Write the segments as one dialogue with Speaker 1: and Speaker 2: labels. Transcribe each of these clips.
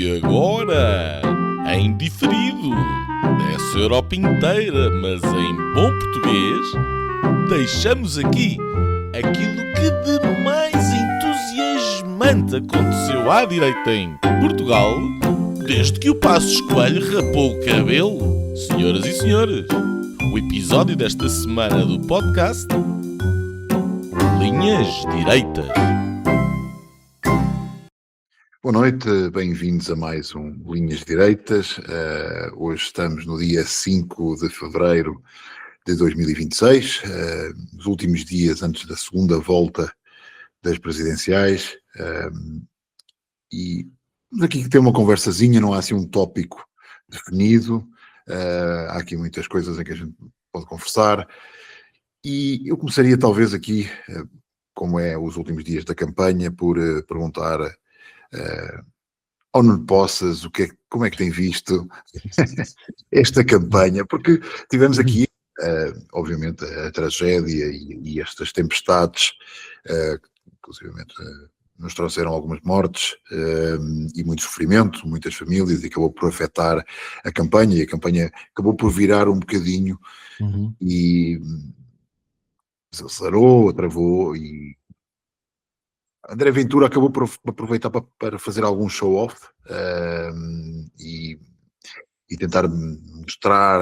Speaker 1: E agora, em diferido, dessa Europa inteira, mas em bom português, deixamos aqui aquilo que de mais entusiasmante aconteceu à direita em Portugal, desde que o Passos Coelho rapou o cabelo. Senhoras e senhores, o episódio desta semana do podcast Linhas Direitas.
Speaker 2: Boa noite, bem-vindos a mais um Linhas Direitas. Hoje estamos no dia 5 de fevereiro de 2026, os últimos dias antes da segunda volta das presidenciais, e vamos aqui ter uma conversazinha, não há assim um tópico definido, há aqui muitas coisas em que a gente pode conversar, e eu começaria talvez aqui, como é os últimos dias da campanha, por perguntar ao Nuno Poças como é que tem visto esta campanha, porque tivemos aqui obviamente a tragédia e estas tempestades, inclusive nos trouxeram algumas mortes e muito sofrimento, muitas famílias, e acabou por afetar a campanha, e a campanha acabou por virar um bocadinho e acelerou, travou, e André Ventura acabou por aproveitar para fazer algum show-off e tentar mostrar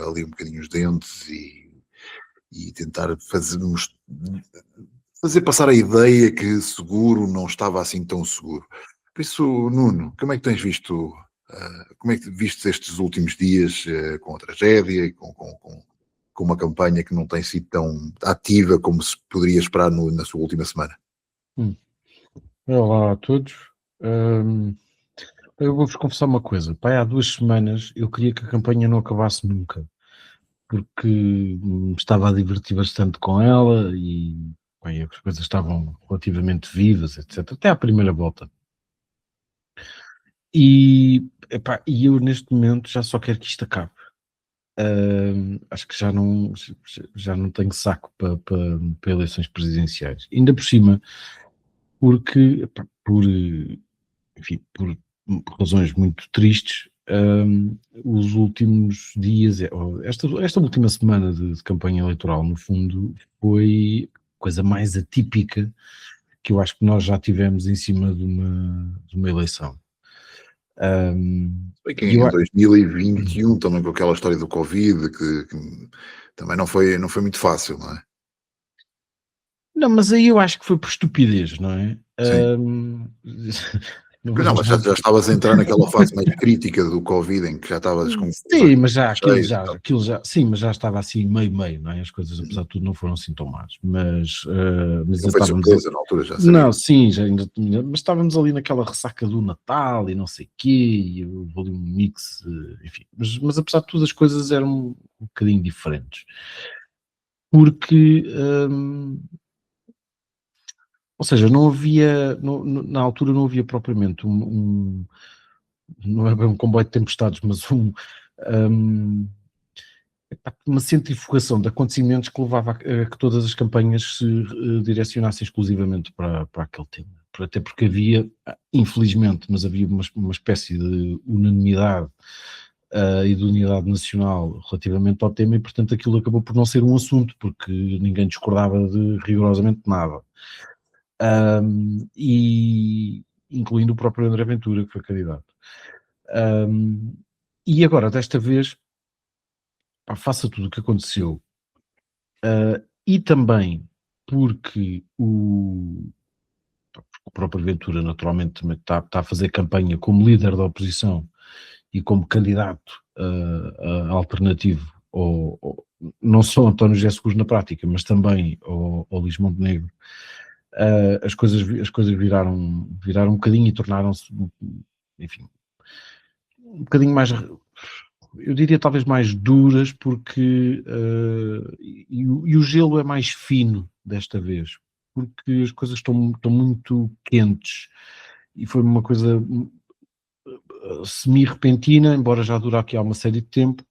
Speaker 2: ali um bocadinho os dentes e tentar fazer passar a ideia que seguro não estava assim tão seguro. Por isso, Nuno, como é que tens visto, como é que vistes estes últimos dias com a tragédia e com uma campanha que não tem sido tão ativa como se poderia esperar na sua última semana?
Speaker 3: Olá a todos. Eu vou-vos confessar uma coisa. Pai, há 2 semanas eu queria que a campanha não acabasse nunca, porque me estava a divertir bastante com ela e bem, as coisas estavam relativamente vivas, etc. Até à primeira volta. E eu neste momento já só quero que isto acabe. Acho que já não tenho saco para eleições presidenciais. Ainda por cima, porque por razões muito tristes, os últimos dias, esta última semana de campanha eleitoral, no fundo, foi a coisa mais atípica que eu acho que nós já tivemos em cima de uma eleição.
Speaker 2: Foi que em 2021, também com aquela história do Covid, que também não foi muito fácil, não é?
Speaker 3: Não, mas aí eu acho que foi por estupidez, não é?
Speaker 2: Não, mas já estavas a entrar naquela fase mais crítica do Covid, em que já estavas com...
Speaker 3: Sim, mas sim, mas já estava assim meio, não é? As coisas, apesar de tudo, não foram assim tão más, mas
Speaker 2: não foi surpresa na altura, já sabia.
Speaker 3: Não, sim, mas estávamos ali naquela ressaca do Natal e não sei o quê, e houve ali um mix, enfim, mas apesar de tudo as coisas eram um bocadinho diferentes, porque... ou seja, não havia, na altura não havia propriamente não é bem um comboio de tempestades, mas uma centrifugação de acontecimentos que levava a que todas as campanhas se direcionassem exclusivamente para aquele tema. Até porque havia, infelizmente, mas havia uma espécie de unanimidade e de unidade nacional relativamente ao tema, e portanto aquilo acabou por não ser um assunto, porque ninguém discordava de rigorosamente nada. E incluindo o próprio André Ventura, que foi candidato. E agora, desta vez, faça tudo o que aconteceu, e também porque o próprio Ventura naturalmente também está a fazer campanha como líder da oposição e como candidato alternativo não só António José Seguro na prática, mas também ao Luís Montenegro. As coisas viraram um bocadinho e tornaram-se, enfim, um bocadinho mais, eu diria talvez mais duras, porque e o gelo é mais fino desta vez, porque as coisas estão muito quentes, e foi uma coisa semi-repentina, embora já dure aqui há uma série de tempo.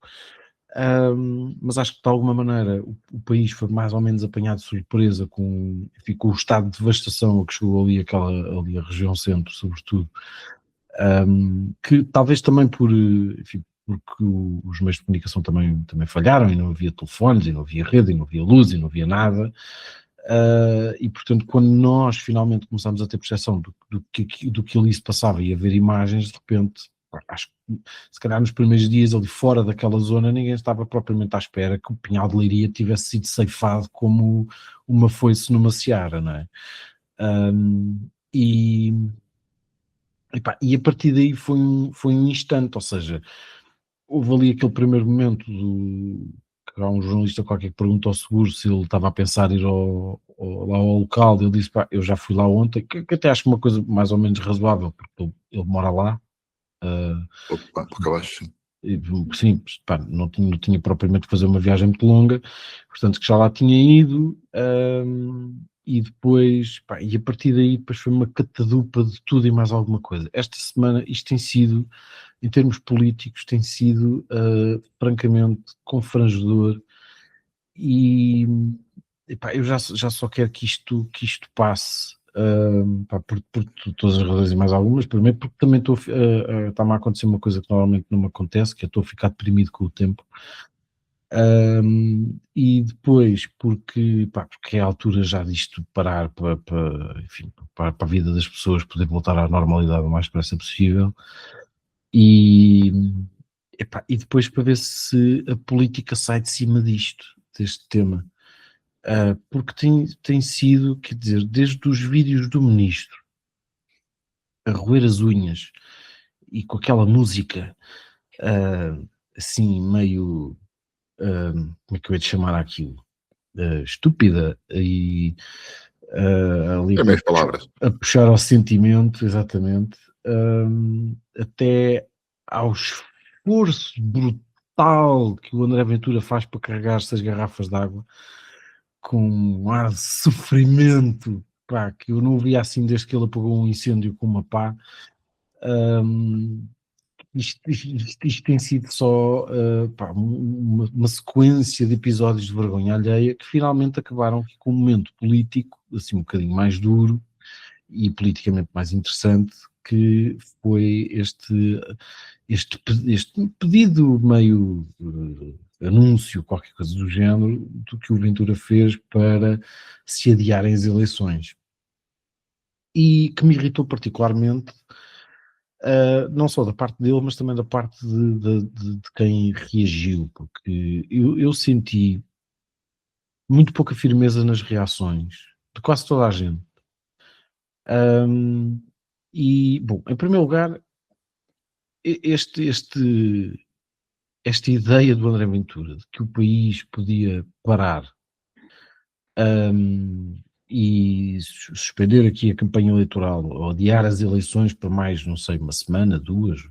Speaker 3: Mas acho que de alguma maneira o país foi mais ou menos apanhado de surpresa com o estado de devastação a que chegou ali a região centro, sobretudo, Que talvez também enfim, porque os meios de comunicação também falharam e não havia telefones, e não havia rede, e não havia luz, e não havia nada. E portanto, quando nós finalmente começámos a ter percepção do que ali se passava e a ver imagens, de repente, acho que se calhar nos primeiros dias ali fora daquela zona ninguém estava propriamente à espera que o Pinhal de Leiria tivesse sido ceifado como uma foice numa seara, não é? E a partir daí foi um instante, ou seja, houve ali aquele primeiro momento que há um jornalista qualquer que pergunta ao seguro se ele estava a pensar ir lá ao local, ele disse, pá, eu já fui lá ontem, que até acho uma coisa mais ou menos razoável, porque ele mora lá.
Speaker 2: Opa, porque eu acho.
Speaker 3: Sim, pá, não tinha propriamente que fazer uma viagem muito longa, portanto que já lá tinha ido, e depois, pá, e a partir daí depois foi uma catadupa de tudo e mais alguma coisa. Esta semana isto tem sido, em termos políticos, tem sido francamente confrangedor e epá, eu já só quero que isto passe, pá, por todas as razões e mais algumas. Primeiro porque também está-me a acontecer uma coisa que normalmente não me acontece, que é estou a ficar deprimido com o tempo. E depois porque é a altura já disto parar enfim, para a vida das pessoas poder voltar à normalidade o mais depressa possível. E, epá, e depois para ver se a política sai de cima deste tema. Porque tem sido, quer dizer, desde os vídeos do ministro a roer as unhas e com aquela música assim meio, como é que eu ia te chamar aquilo? Estúpida e ali
Speaker 2: É meias palavras.
Speaker 3: a puxar ao sentimento, exatamente, até ao esforço brutal que o André Ventura faz para carregar 6 garrafas de água com um ar de sofrimento, pá, que eu não via assim desde que ele apagou um incêndio com uma pá. Isto tem sido só pá, uma sequência de episódios de vergonha alheia que finalmente acabaram aqui com um momento político assim um bocadinho mais duro e politicamente mais interessante, que foi este pedido meio anúncio, qualquer coisa do género, do que o Ventura fez para se adiarem as eleições. E que me irritou particularmente, não só da parte dele, mas também da parte de quem reagiu, porque eu senti muito pouca firmeza nas reações de quase toda a gente. E, bom, em primeiro lugar, esta ideia do André Ventura de que o país podia parar e suspender aqui a campanha eleitoral ou adiar as eleições por mais, não sei, uma semana, 2,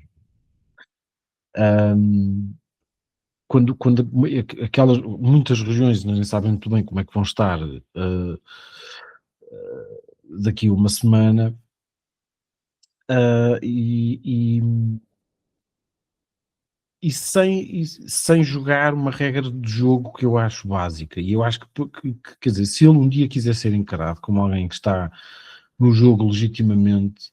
Speaker 3: quando aquelas muitas regiões nem sabem muito bem como é que vão estar daqui a uma semana, e sem jogar uma regra de jogo que eu acho básica. E eu acho que, quer dizer, se ele um dia quiser ser encarado como alguém que está no jogo legitimamente,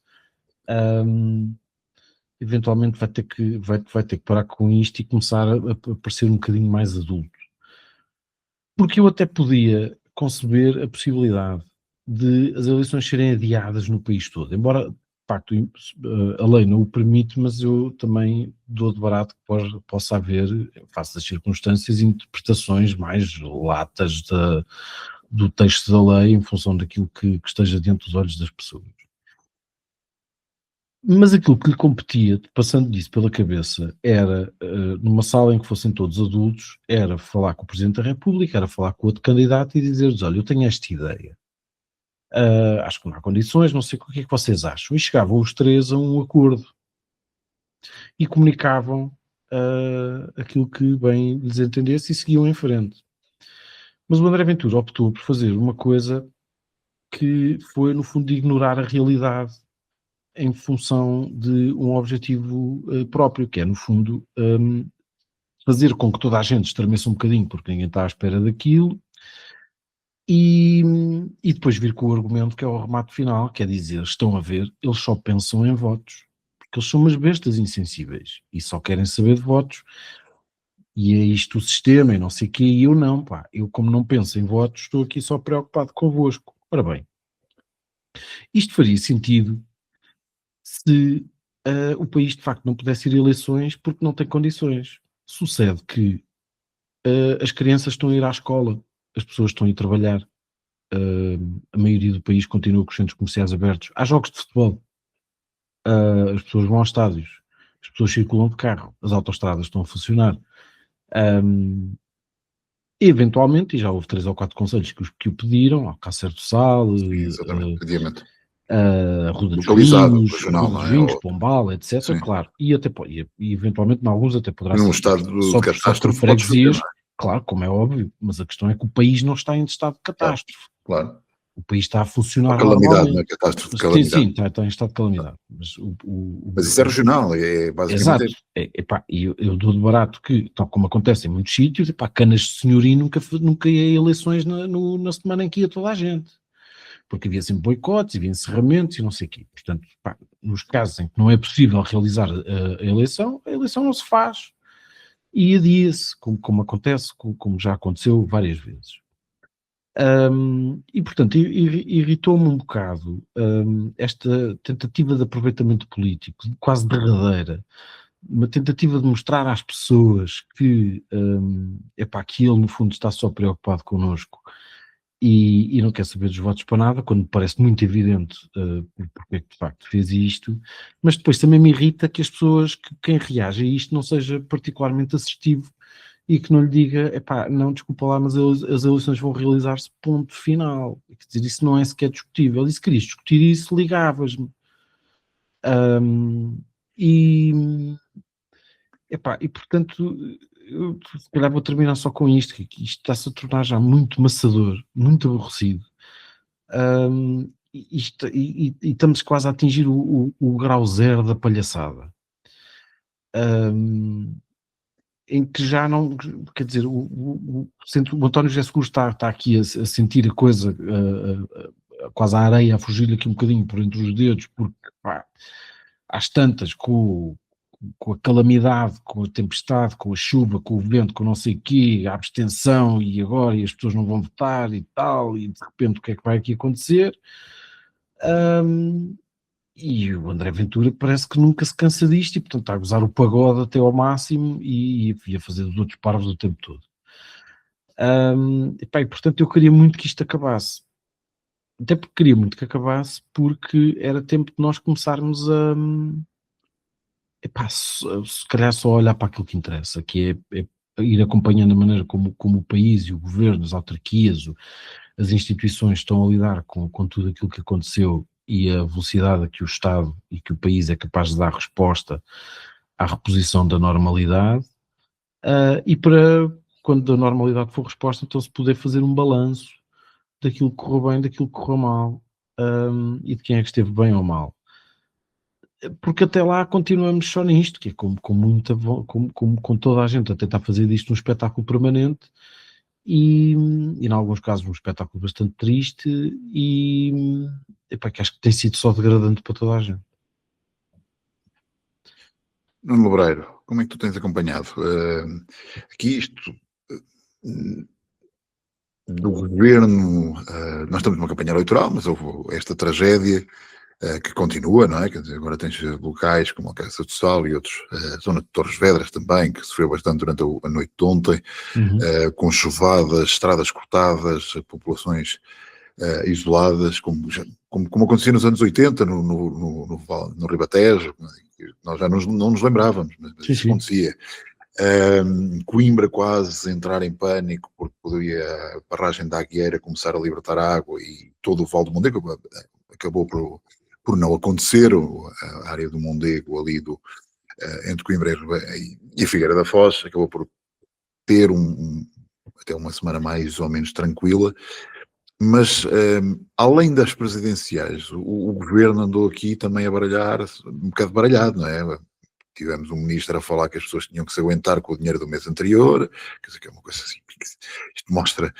Speaker 3: eventualmente vai ter que parar com isto e começar a parecer um bocadinho mais adulto. Porque eu até podia conceber a possibilidade de as eleições serem adiadas no país todo, embora de facto a lei não o permite, mas eu também dou de barato que possa haver, face das circunstâncias, interpretações mais latas do texto da lei em função daquilo que esteja diante dos olhos das pessoas. Mas aquilo que lhe competia, passando disso pela cabeça, era, numa sala em que fossem todos adultos, era falar com o Presidente da República, era falar com outro candidato e dizer-lhes, olha, eu tenho esta ideia, acho que não há condições, não sei o que é que vocês acham. E chegavam os três a um acordo e comunicavam aquilo que bem lhes entendesse e seguiam em frente. Mas o André Ventura optou por fazer uma coisa que foi, no fundo, ignorar a realidade em função de um objetivo próprio, que é, no fundo, fazer com que toda a gente estremeça um bocadinho, porque ninguém está à espera daquilo, e depois vir com o argumento que é o remate final, que é dizer, estão a ver, eles só pensam em votos. porque eles são umas bestas insensíveis e só querem saber de votos, e é isto o sistema e não sei o quê, e eu não, pá, eu como não penso em votos, estou aqui só preocupado convosco. Ora bem, isto faria sentido se o país de facto não pudesse ir a eleições porque não tem condições. Sucede que as crianças estão a ir à escola, as pessoas estão a ir trabalhar, a maioria do país continua com os centros comerciais abertos, há jogos de futebol, as pessoas vão aos estádios, as pessoas circulam de carro, as autoestradas estão a funcionar. Eventualmente, e já houve 3 ou 4 conselhos que o pediram, ao Cácer do Sal,
Speaker 2: Sim, exatamente, adiamento.
Speaker 3: Ruda dos
Speaker 2: Localizado,
Speaker 3: Vinhos,
Speaker 2: regional,
Speaker 3: Ruda
Speaker 2: não
Speaker 3: dos
Speaker 2: é?
Speaker 3: Vinhos,
Speaker 2: Ou,
Speaker 3: Pombal, etc.
Speaker 2: sim.
Speaker 3: Claro, e eventualmente, em alguns até poderá
Speaker 2: Num
Speaker 3: ser
Speaker 2: estado
Speaker 3: só
Speaker 2: de
Speaker 3: por
Speaker 2: catástrofe, podes fazer,
Speaker 3: freguesias,
Speaker 2: não é?
Speaker 3: claro, como é óbvio, mas a questão é que o país não está em estado de
Speaker 2: Claro,
Speaker 3: catástrofe.
Speaker 2: claro.
Speaker 3: O país está a
Speaker 2: Uma
Speaker 3: funcionar
Speaker 2: calamidade, não
Speaker 3: normalmente.
Speaker 2: é? Catástrofe de
Speaker 3: Mas
Speaker 2: calamidade.
Speaker 3: sim, está em estado de calamidade. Mas
Speaker 2: Mas isso é regional, é basicamente.
Speaker 3: exato. Epá, e eu dou de barato que, tal como acontece em muitos sítios, epá, canas de senhorio nunca ia a eleições na semana em que ia toda a gente. Porque havia sempre boicotes, havia encerramentos e não sei o quê. Portanto, pá, nos casos em que não é possível realizar a eleição não se faz. E adia-se, como acontece, como já aconteceu várias vezes. E, portanto, irritou-me um bocado esta tentativa de aproveitamento político, quase derradeira, uma tentativa de mostrar às pessoas que ele, no fundo, está só preocupado connosco e não quer saber dos votos para nada, quando me parece muito evidente porque é que de facto fez isto, mas depois também me irrita que as pessoas, que quem reage a isto não seja particularmente assistivo e que não lhe diga, epá, não, desculpa lá, mas as eleições vão realizar-se, ponto final. Quer dizer, isso não é sequer discutível. E se querias discutir isso, ligavas-me. Ahm, e, e portanto, eu se calhar vou terminar só com isto, que isto está-se a tornar já muito maçador, muito aborrecido. E estamos quase a atingir o grau zero da palhaçada. Em que já não, quer dizer, o António José Seguro está aqui a sentir a coisa, quase a areia a fugir-lhe aqui um bocadinho por entre os dedos, porque pá, às tantas, com a calamidade, com a tempestade, com a chuva, com o vento, com não sei o quê, a abstenção e agora e as pessoas não vão votar e tal, e de repente o que é que vai aqui acontecer? E o André Ventura parece que nunca se cansa disto e, portanto, está a gozar o pagode até ao máximo e a fazer os outros parvos o tempo todo. E, portanto, eu queria muito que isto acabasse. Até porque queria muito que acabasse, porque era tempo de nós começarmos se calhar só olhar para aquilo que interessa, que é ir acompanhando a maneira como o país e o governo, as autarquias, as instituições estão a lidar com tudo aquilo que aconteceu e a velocidade a que o Estado e que o país é capaz de dar resposta à reposição da normalidade, e para, quando a normalidade for resposta, então se poder fazer um balanço daquilo que correu bem, daquilo que correu mal, e de quem é que esteve bem ou mal. Porque até lá continuamos só nisto, que é como com toda a gente a tentar fazer disto um espetáculo permanente e em alguns casos um espetáculo bastante triste que acho que tem sido só degradante para toda a gente.
Speaker 2: Nuno Lobreiro, como é que tu tens acompanhado? Aqui isto do governo, nós estamos numa campanha eleitoral, mas houve esta tragédia que continua, não é? Quer dizer, agora tens locais como a Cácer do Sal e outros, a zona de Torres Vedras também, que sofreu bastante durante a noite de ontem, com chuvadas, estradas cortadas, populações isoladas, como acontecia nos anos 80 no Ribatejo, nós já não nos lembrávamos, mas isso acontecia. Coimbra quase entrar em pânico porque poderia a barragem da Agueira começar a libertar água e todo o Val do Mondego acabou por não acontecer. A área do Mondego ali entre Coimbra e a Figueira da Foz acabou por ter até uma semana mais ou menos tranquila. Mas, além das presidenciais, o governo andou aqui também a baralhar, um bocado baralhado, não é? tivemos um ministro a falar que as pessoas tinham que se aguentar com o dinheiro do mês anterior, quer dizer, que é uma coisa assim, isto mostra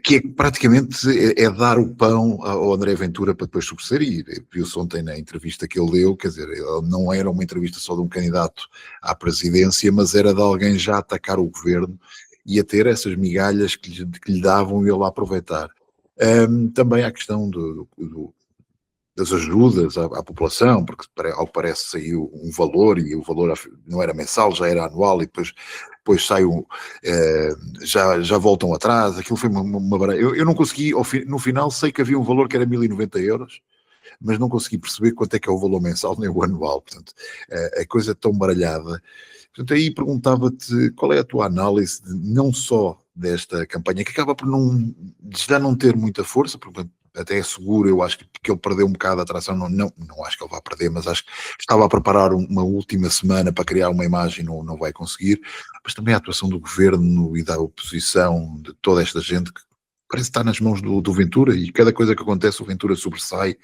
Speaker 2: que é praticamente é dar o pão ao André Ventura para depois sobressair. Viu-se ontem na entrevista que ele deu, quer dizer, ele não era uma entrevista só de um candidato à presidência, mas era de alguém já atacar o governo e a ter essas migalhas que lhe davam e ele a aproveitar. Também a questão das ajudas à população, porque ao que parece saiu um valor, e o valor não era mensal, já era anual, e depois sai já voltam atrás. Aquilo foi uma eu não consegui, no final sei que havia um valor que era 1090€, mas não consegui perceber quanto é que é o valor mensal nem o anual. Portanto, a coisa é tão baralhada. Portanto, aí perguntava-te qual é a tua análise não só desta campanha, que acaba por já não ter muita força, porque até é seguro, eu acho que ele perdeu um bocado a atração, não acho que ele vá perder, mas acho que estava a preparar uma última semana para criar uma imagem, não vai conseguir, mas também a atuação do governo e da oposição, de toda esta gente, que parece estar nas mãos do Ventura, e cada coisa que acontece o Ventura sobressai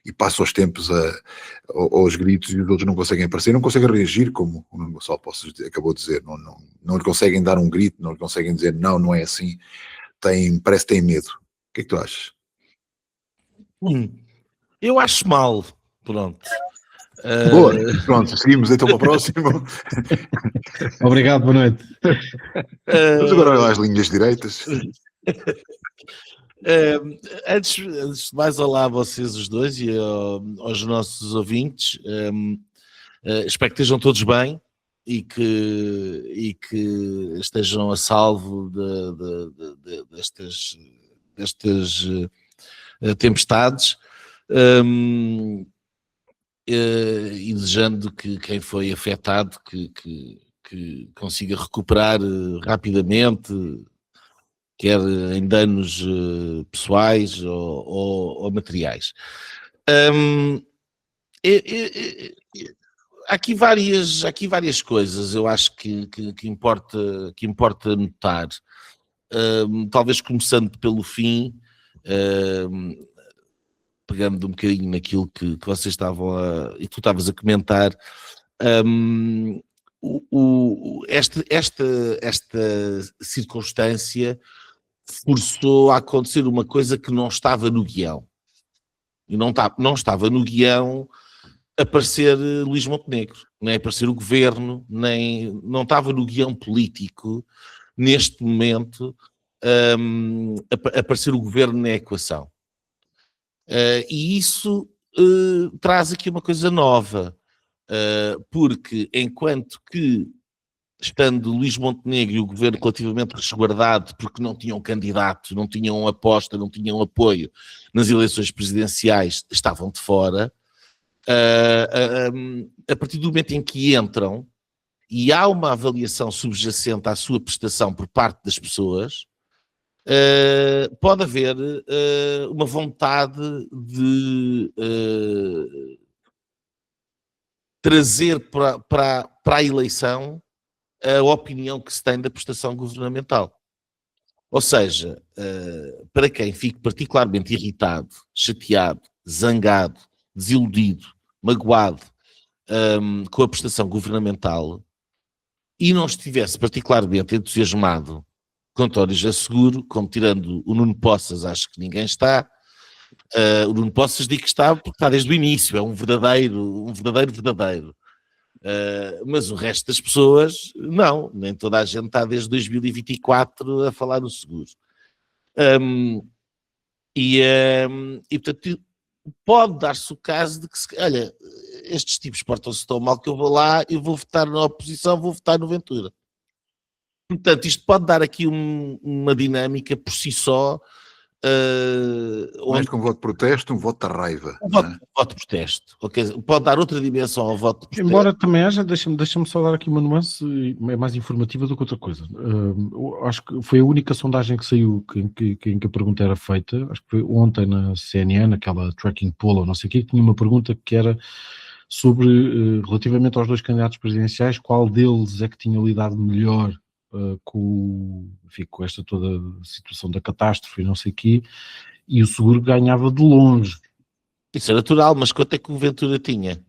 Speaker 2: e passa os tempos aos gritos, e os outros não conseguem aparecer, não conseguem reagir, como o Nuno Gonçalo acabou de dizer, não lhe conseguem dar um grito, não lhe conseguem dizer não é assim, parece que têm medo. O que é que tu achas?
Speaker 1: Eu acho mal, pronto.
Speaker 2: Boa, pronto, seguimos então para o próximo.
Speaker 3: Obrigado, boa noite.
Speaker 2: Vamos agora às linhas direitas.
Speaker 1: Antes de mais, olá a vocês os dois e aos nossos ouvintes. Espero que estejam todos bem e que estejam a salvo destas tempestades, e desejando que quem foi afetado que consiga recuperar rapidamente, quer em danos pessoais ou materiais. Há aqui várias coisas, eu acho que importa notar. Talvez começando pelo fim, pegando um bocadinho naquilo que vocês estavam e tu estavas a comentar, esta circunstância forçou a acontecer uma coisa que não estava no guião. E não estava no guião aparecer Luís Montenegro, nem aparecer o governo, não estava no guião político, neste momento, aparecer o governo na equação. E isso traz aqui uma coisa nova, porque enquanto que, estando Luís Montenegro e o governo relativamente resguardado, porque não tinham candidato, não tinham aposta, não tinham apoio nas eleições presidenciais, estavam de fora, a partir do momento em que entram e há uma avaliação subjacente à sua prestação por parte das pessoas, pode haver uma vontade de trazer para a eleição a opinião que se tem da prestação governamental. Ou seja, para quem fique particularmente irritado, chateado, zangado, desiludido, magoado com a prestação governamental e não estivesse particularmente entusiasmado com António José Seguro, como tirando o Nuno Poças, acho que ninguém está. O Nuno Poças diz que está porque está desde o início, é um verdadeiro. Mas o resto das pessoas, não, nem toda a gente está desde 2024 a falar no seguro. E portanto, pode dar-se o caso de que, olha, estes tipos portam-se tão mal que eu vou lá, eu vou votar na oposição, vou votar no Ventura. Portanto, isto pode dar aqui uma dinâmica por si só.
Speaker 2: Mais que um voto de protesto, um voto de raiva.
Speaker 1: Voto de protesto. Pode dar outra dimensão ao voto de protesto.
Speaker 3: Embora também haja, deixa-me só dar aqui uma nuance, é mais informativa do que outra coisa. Acho que foi a única sondagem que saiu em que a pergunta era feita, acho que foi ontem na CNN, aquela tracking poll ou não sei o quê, que tinha uma pergunta que era sobre, relativamente aos dois candidatos presidenciais, qual deles é que tinha lidado melhor com esta toda a situação da catástrofe e não sei o quê, e o seguro ganhava de longe.
Speaker 1: Isso é natural, mas quanto é que o Ventura tinha?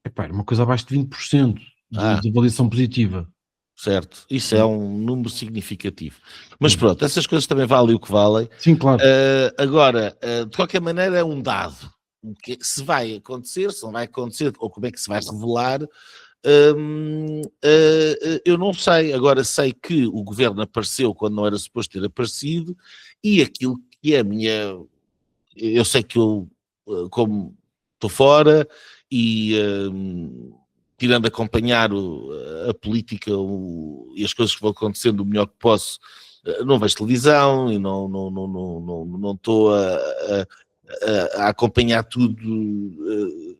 Speaker 3: Epá, era uma coisa abaixo de 20%. de avaliação positiva.
Speaker 1: Certo, isso é um número significativo. Mas pronto, essas coisas também valem o que valem.
Speaker 3: Sim, claro.
Speaker 1: Agora, de qualquer maneira, é um dado. Se vai acontecer, se não vai acontecer, ou como é que se vai revelar, eu não sei. Agora sei que o governo apareceu quando não era suposto ter aparecido, e aquilo que é a minha... Eu sei que eu, como estou fora, e... tirando acompanhar a política e as coisas que vão acontecendo o melhor que posso, não vejo televisão e não estou a acompanhar tudo que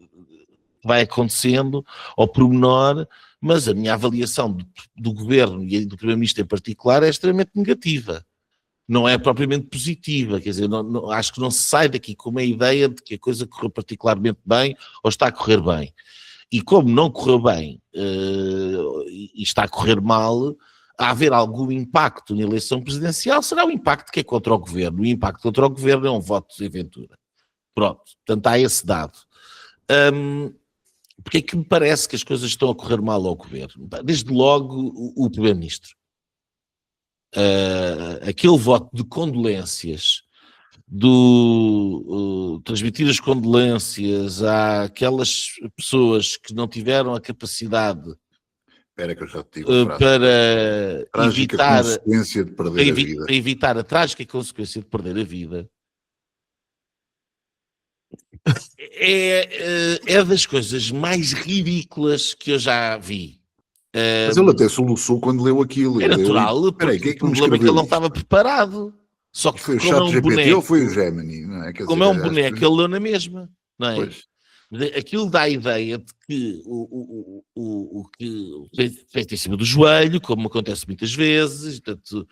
Speaker 1: vai acontecendo ao pormenor, mas a minha avaliação do governo e do primeiro-ministro em particular é extremamente negativa. Não é propriamente positiva, quer dizer, acho que não se sai daqui com uma ideia de que a coisa correu particularmente bem ou está a correr bem. E como não correu bem e está a correr mal, a haver algum impacto na eleição presidencial, será o impacto que é contra o governo. O impacto contra o governo é um voto de Ventura. Pronto, portanto há esse dado. Porque é que me parece que as coisas estão a correr mal ao governo? Desde logo o primeiro-ministro. Aquele voto de condolências, transmitir as condolências àquelas pessoas que não tiveram a capacidade
Speaker 2: Espera que eu já te digo a frase.
Speaker 1: para
Speaker 2: Trágica consequência de perder a vida.
Speaker 1: para evitar a trágica consequência de perder a vida, é das coisas mais ridículas que eu já vi.
Speaker 2: Mas ele até soluçou quando leu aquilo.
Speaker 1: É natural,
Speaker 2: Espera aí,
Speaker 1: porque
Speaker 2: quem é que
Speaker 1: o
Speaker 2: me
Speaker 1: problema é que ele não
Speaker 2: escreveu
Speaker 1: estava preparado. Só que
Speaker 2: Foi o
Speaker 1: como é
Speaker 2: chat
Speaker 1: um
Speaker 2: GPT
Speaker 1: boneco,
Speaker 2: ou foi o Gemini? Não é?
Speaker 1: como é um boneco, ele leu na mesma, não é?
Speaker 2: Pois.
Speaker 1: Aquilo dá a ideia de que o que feito em cima do joelho, como acontece muitas vezes, portanto,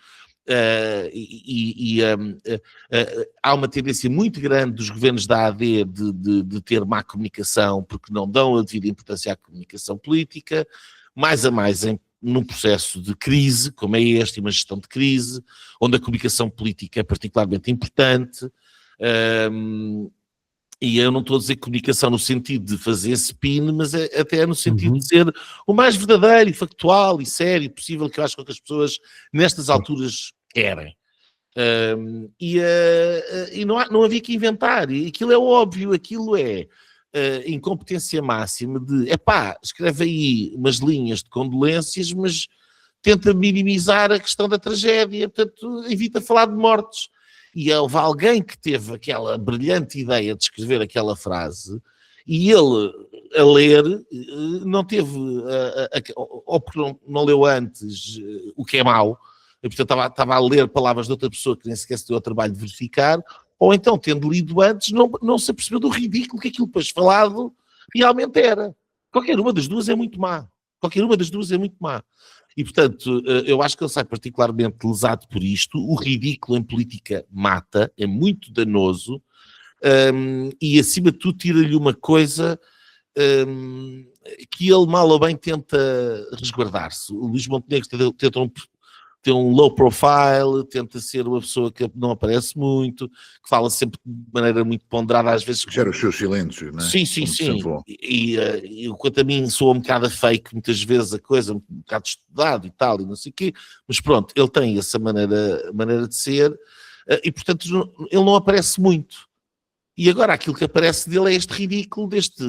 Speaker 1: há uma tendência muito grande dos governos da AD de ter má comunicação, porque não dão a devida importância à comunicação política, mais a mais num processo de crise, como é este, e uma gestão de crise, onde a comunicação política é particularmente importante. E eu não estou a dizer comunicação no sentido de fazer spin, mas até no sentido de ser o mais verdadeiro e factual e sério possível, que eu acho que as pessoas nestas alturas querem. E não havia que inventar, e aquilo é óbvio, aquilo é incompetência máxima de, escreve aí umas linhas de condolências, mas tenta minimizar a questão da tragédia, portanto, evita falar de mortes. E houve alguém que teve aquela brilhante ideia de escrever aquela frase, e ele, a ler, não teve, ou porque não leu antes, o que é mau, e portanto estava a ler palavras de outra pessoa que nem sequer se deu ao trabalho de verificar, ou então, tendo lido antes, não se apercebeu do ridículo que aquilo depois falado realmente era. Qualquer uma das duas é muito má. E, portanto, eu acho que ele sai particularmente lesado por isto. O ridículo em política mata, é muito danoso, e, acima de tudo, tira-lhe uma coisa que ele, mal ou bem, tenta resguardar-se. O Luís Montenegro tenta ter um low profile, tenta ser uma pessoa que não aparece muito, que fala sempre de maneira muito ponderada, às vezes...
Speaker 2: Gera os seus silêncios, não é?
Speaker 1: Sim. E quanto a mim soa um bocado a fake, muitas vezes a coisa, um bocado estudado e tal, e não sei o quê, mas pronto, ele tem essa maneira de ser, e portanto ele não aparece muito. E agora aquilo que aparece dele é este ridículo deste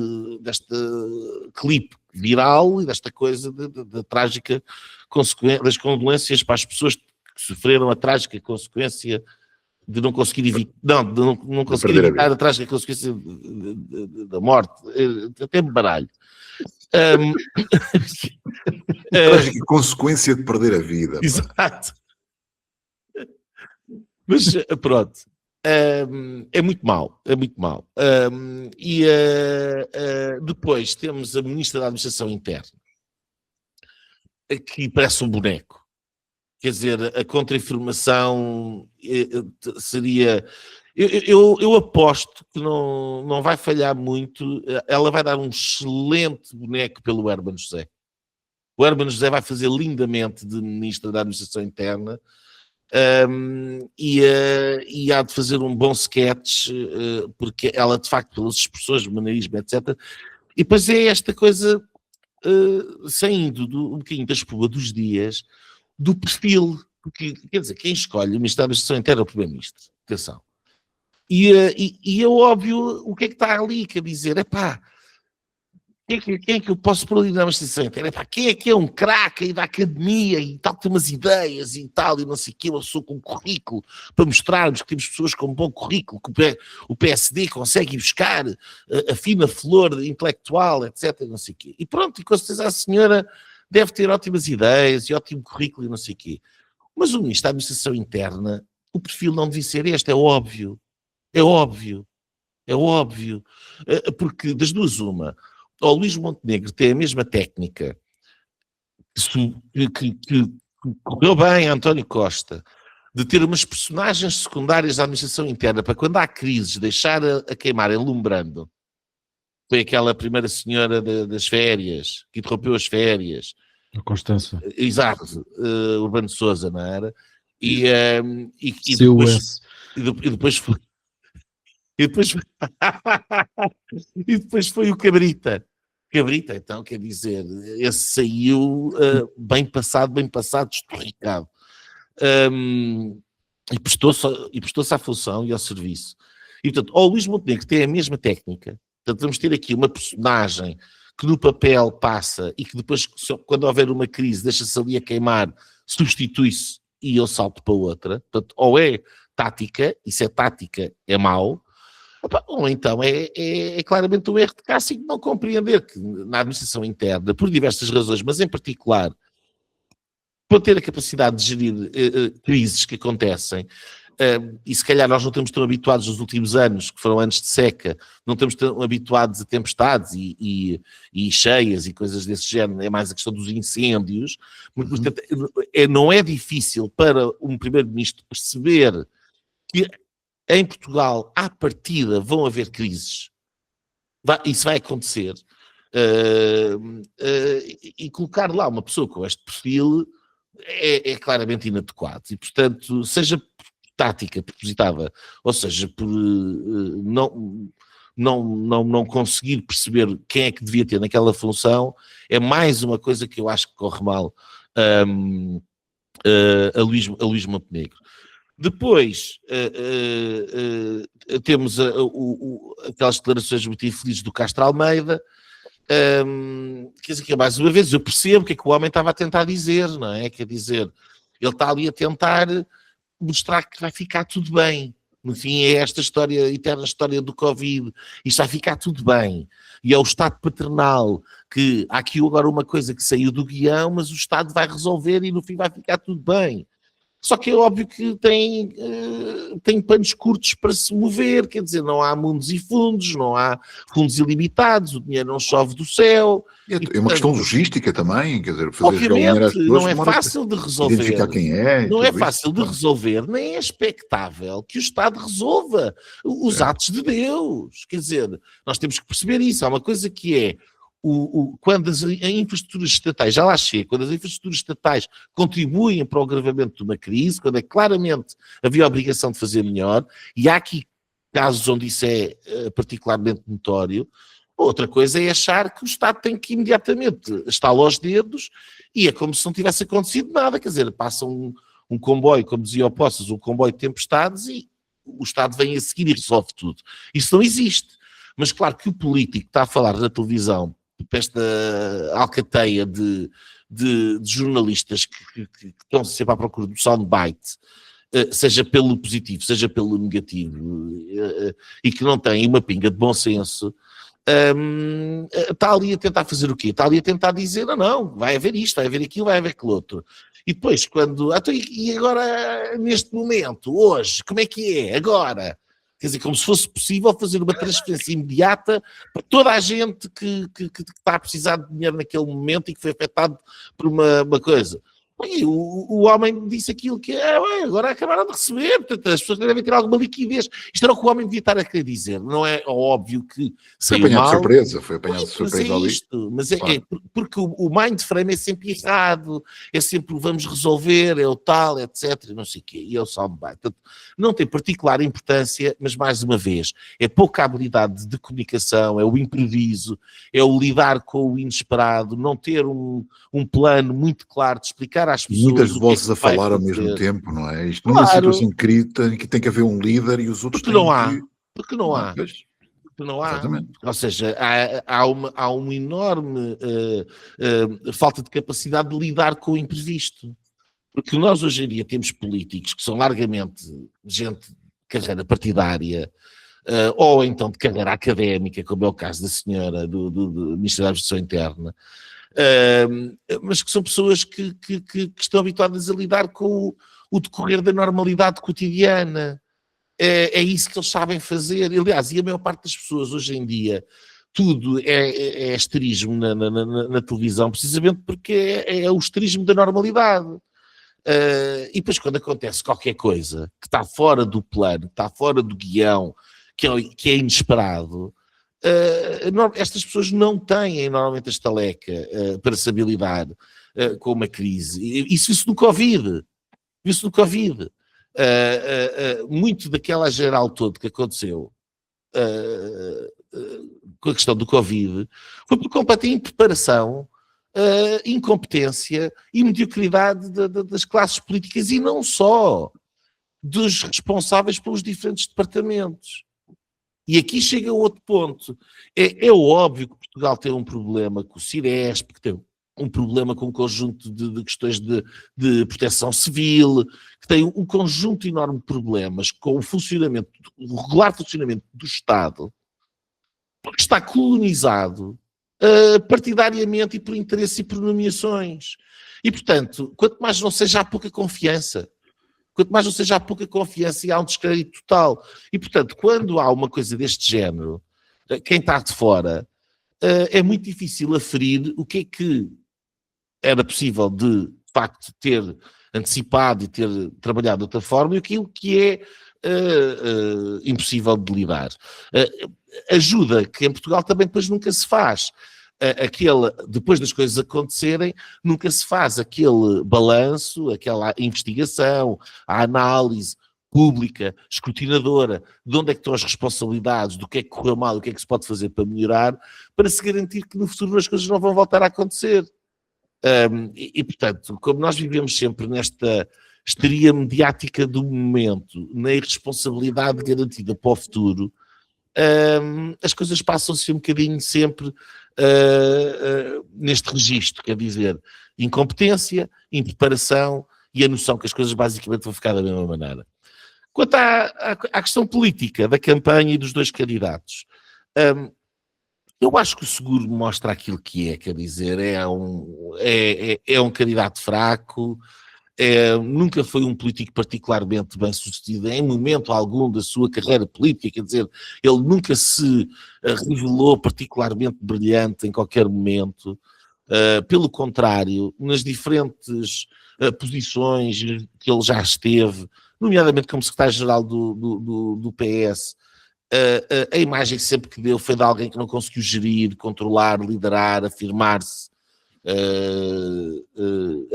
Speaker 1: clipe viral e desta coisa da trágica consequência, das condolências para as pessoas que sofreram a trágica consequência de não conseguir evitar, não conseguir evitar a trágica consequência da morte. Até me baralho.
Speaker 2: Trágica consequência de perder a vida.
Speaker 1: Exato. Mas pronto. É muito mau. Depois temos a Ministra da Administração Interna, que parece um boneco. Quer dizer, a contra-informação seria... Eu aposto que não vai falhar muito. Ela vai dar um excelente boneco pelo Hermano José. O Hermano José vai fazer lindamente de Ministra da Administração Interna, e há de fazer um bom sketch, porque ela, de facto, pelas expressões, maneirismo, etc. E depois é esta coisa saindo um bocadinho da espuma dos dias, do perfil, porque, quer dizer, quem escolhe o Ministro da Administração Interna é o Primeiro-Ministro, atenção. E é óbvio o que é que está ali, quer dizer, quem é que eu posso pôr ali na Administração Interna? Quem é que é um craque aí da academia e tal, que tem umas ideias e tal, e não sei o quê, uma pessoa com currículo, para mostrarmos que temos pessoas com um bom currículo, que o PSD consegue ir buscar a fina flor intelectual, etc, não sei o quê. E pronto, e com certeza a senhora deve ter ótimas ideias e ótimo currículo e não sei o quê. Mas o Ministro da Administração Interna, o perfil não devia ser este, é óbvio. É óbvio. É óbvio. Porque das duas uma, o Luís Montenegro tem a mesma técnica que correu bem a António Costa, de ter umas personagens secundárias da administração interna para quando há crises deixar a queimar enlumbrando. Foi aquela primeira senhora das férias, que interrompeu as férias.
Speaker 3: A Constança.
Speaker 1: Exato, Urbano de Sousa, não era? E depois foi... E depois foi o Cabrita. Cabrita, então, quer dizer, esse saiu bem passado, estorricado. E prestou-se à função e ao serviço. E, portanto, o Luís Montenegro tem a mesma técnica. Portanto, vamos ter aqui uma personagem que no papel passa e que depois, quando houver uma crise, deixa-se ali a queimar, substitui-se e eu salto para outra. Portanto, ou é tática, e se é tática é mau, ou então é claramente um erro de casting não compreender que na administração interna, por diversas razões, mas em particular, para ter a capacidade de gerir crises que acontecem, e se calhar nós não estamos tão habituados nos últimos anos, que foram anos de seca, não estamos tão habituados a tempestades e cheias e coisas desse género, é mais a questão dos incêndios, portanto, não é difícil para um primeiro-ministro perceber que em Portugal, à partida, vão haver crises. Isso vai acontecer. E colocar lá uma pessoa com este perfil é claramente inadequado. E, portanto, seja por tática propositada, ou seja, por não conseguir perceber quem é que devia ter naquela função, é mais uma coisa que eu acho que corre mal a Luís Montenegro. Depois temos aquelas declarações muito infelizes do Castro Almeida, quer dizer que mais uma vez eu percebo o que é que o homem estava a tentar dizer, não é? Quer dizer, ele está ali a tentar mostrar que vai ficar tudo bem. No fim é esta história, eterna história do Covid, isto vai ficar tudo bem. E é o Estado paternal, que há aqui agora uma coisa que saiu do guião, mas o Estado vai resolver e no fim vai ficar tudo bem. Só que é óbvio que tem panos curtos para se mover, quer dizer, não há mundos e fundos, não há fundos ilimitados, o dinheiro não chove do céu.
Speaker 2: É uma questão logística também, quer dizer, fazer
Speaker 1: obviamente, não é fácil de resolver.
Speaker 2: Identificar quem é.
Speaker 1: Não é fácil de resolver, nem é expectável que o Estado resolva os atos de Deus. Quer dizer, nós temos que perceber isso. Há uma coisa que é, quando as infraestruturas estatais, já lá chega, quando as infraestruturas estatais contribuem para o agravamento de uma crise, quando é claramente havia a obrigação de fazer melhor, e há aqui casos onde isso é particularmente notório. Outra coisa é achar que o Estado tem que imediatamente estalar aos dedos e é como se não tivesse acontecido nada, quer dizer, passa um comboio, como dizia o Poças, um comboio de tempestades e o Estado vem a seguir e resolve tudo. Isso não existe. Mas claro que o político está a falar na televisão para esta alcateia de jornalistas que estão sempre à procura do soundbite, seja pelo positivo, seja pelo negativo, e que não têm uma pinga de bom senso, está ali a tentar fazer o quê? Está ali a tentar dizer, não, vai haver isto, vai haver aquilo, vai haver aquilo outro. E depois, e agora, neste momento, hoje, como é que é? Agora... Quer dizer, como se fosse possível fazer uma transferência imediata para toda a gente que está a precisar de dinheiro naquele momento e que foi afetado por uma coisa.
Speaker 4: E o homem disse aquilo que agora acabaram de receber, portanto as pessoas devem ter alguma liquidez. Isto era o que o homem devia estar a querer dizer. Não é óbvio que saiu mal.
Speaker 2: Foi apanhado de surpresa ali.
Speaker 4: Mas claro. Porque o mind frame é sempre errado, é sempre vamos resolver, é o tal, etc. Não sei o quê, e é o soundbite. Portanto, não tem particular importância, mas mais uma vez, é pouca habilidade de comunicação, é o impreviso, é o lidar com o inesperado, não ter um plano muito claro de explicar às pessoas.
Speaker 2: Muitas vozes a falar ao mesmo tempo, não é? Isto numa situação crítica que tem que haver um líder e os outros
Speaker 4: porque não há. Porque não há. Não há.
Speaker 2: Exatamente.
Speaker 4: Ou seja, há uma enorme falta de capacidade de lidar com o imprevisto. Porque nós hoje em dia temos políticos que são largamente gente de carreira partidária, ou então de carreira académica, como é o caso da senhora do Ministro da Administração Interna, mas que são pessoas que estão habituadas a lidar com o decorrer da normalidade cotidiana. É isso que eles sabem fazer. Aliás, e a maior parte das pessoas hoje em dia, tudo é esterismo na televisão, precisamente porque é o esterismo da normalidade. E depois quando acontece qualquer coisa que está fora do plano, que está fora do guião, que é inesperado, estas pessoas não têm normalmente a estaleca para se habilitar com uma crise. Isso viu-se no Covid. Muito daquela geral toda que aconteceu com a questão do Covid foi por completa impreparação, incompetência e mediocridade das classes políticas, e não só dos responsáveis pelos diferentes departamentos. E aqui chega outro ponto. É óbvio que Portugal tem um problema com o Ciresp, que tem um problema com um conjunto de questões de proteção civil, que tem um conjunto enorme de problemas com o regular funcionamento do Estado, porque está colonizado partidariamente e por interesse e por nomeações. E, portanto, quanto mais não seja, há pouca confiança. E há um descrédito total. E, portanto, quando há uma coisa deste género, quem está de fora, é muito difícil aferir o que é que era possível de facto, ter antecipado e ter trabalhado de outra forma, e aquilo que é impossível de lidar. Ajuda que em Portugal também depois nunca se faz. Depois das coisas acontecerem, nunca se faz aquele balanço, aquela investigação, a análise pública, escrutinadora, de onde é que estão as responsabilidades, do que é que correu mal, o que é que se pode fazer para melhorar, para se garantir que no futuro as coisas não vão voltar a acontecer. Portanto, como nós vivemos sempre nesta histeria mediática do momento, na irresponsabilidade garantida para o futuro, as coisas passam-se um bocadinho sempre neste registro, quer dizer, incompetência, impreparação e a noção que as coisas basicamente vão ficar da mesma maneira. Quanto à questão política da campanha e dos dois candidatos, eu acho que o Seguro mostra aquilo que é, quer dizer, é um candidato fraco, nunca foi um político particularmente bem sucedido em momento algum da sua carreira política, quer dizer, ele nunca se revelou particularmente brilhante em qualquer momento, pelo contrário, nas diferentes posições que ele já esteve, nomeadamente como secretário-geral do PS, a imagem sempre que deu foi de alguém que não conseguiu gerir, controlar, liderar, afirmar-se.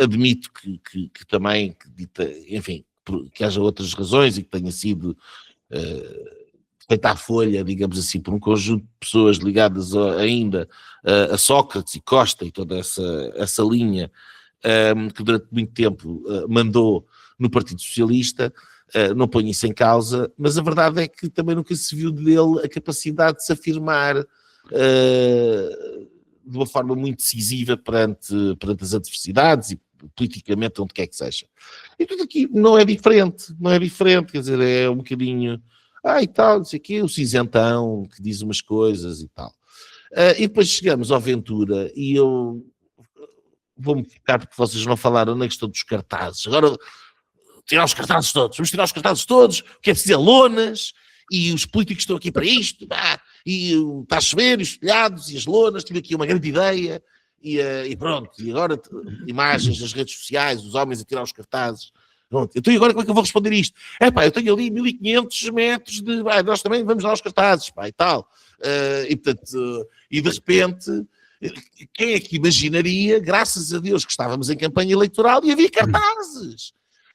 Speaker 4: Admito que também, enfim, que haja outras razões e que tenha sido feita à folha, digamos assim, por um conjunto de pessoas ligadas ainda a Sócrates e Costa e toda essa linha que durante muito tempo mandou no Partido Socialista. Não ponho isso em causa, mas a verdade é que também nunca se viu dele a capacidade de se afirmar de uma forma muito decisiva perante as adversidades e politicamente onde quer que seja. E tudo aqui não é diferente, quer dizer, é um bocadinho, e tal, não sei o quê, o cinzentão que diz umas coisas e tal. E depois chegamos ao Ventura e eu vou-me ficar porque vocês não falaram na questão dos cartazes. Agora, vamos tirar os cartazes todos, o que é preciso é lonas, e os políticos estão aqui para isto, e está a chover, e os telhados, e as lonas, tive aqui uma grande ideia, e pronto, e agora imagens nas redes sociais, os homens a tirar os cartazes. Pronto. Então, e agora como é que eu vou responder isto? Eu tenho ali 1500 metros de... nós também vamos lá aos cartazes, e tal. E, portanto, e de repente, quem é que imaginaria, graças a Deus que estávamos em campanha eleitoral e havia cartazes.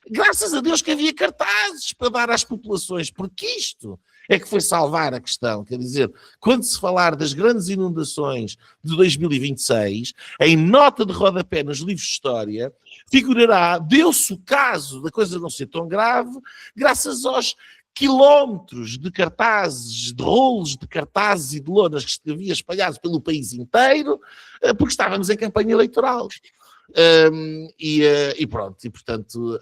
Speaker 4: Graças a Deus que havia cartazes para dar às populações, porque isto é que foi salvar a questão. Quer dizer, quando se falar das grandes inundações de 2026, em nota de rodapé nos livros de história, figurará, deu-se o caso da coisa não ser tão grave, graças aos quilómetros de cartazes, de rolos de cartazes e de lonas que havia espalhados pelo país inteiro, porque estávamos em campanha eleitoral. E pronto, e portanto...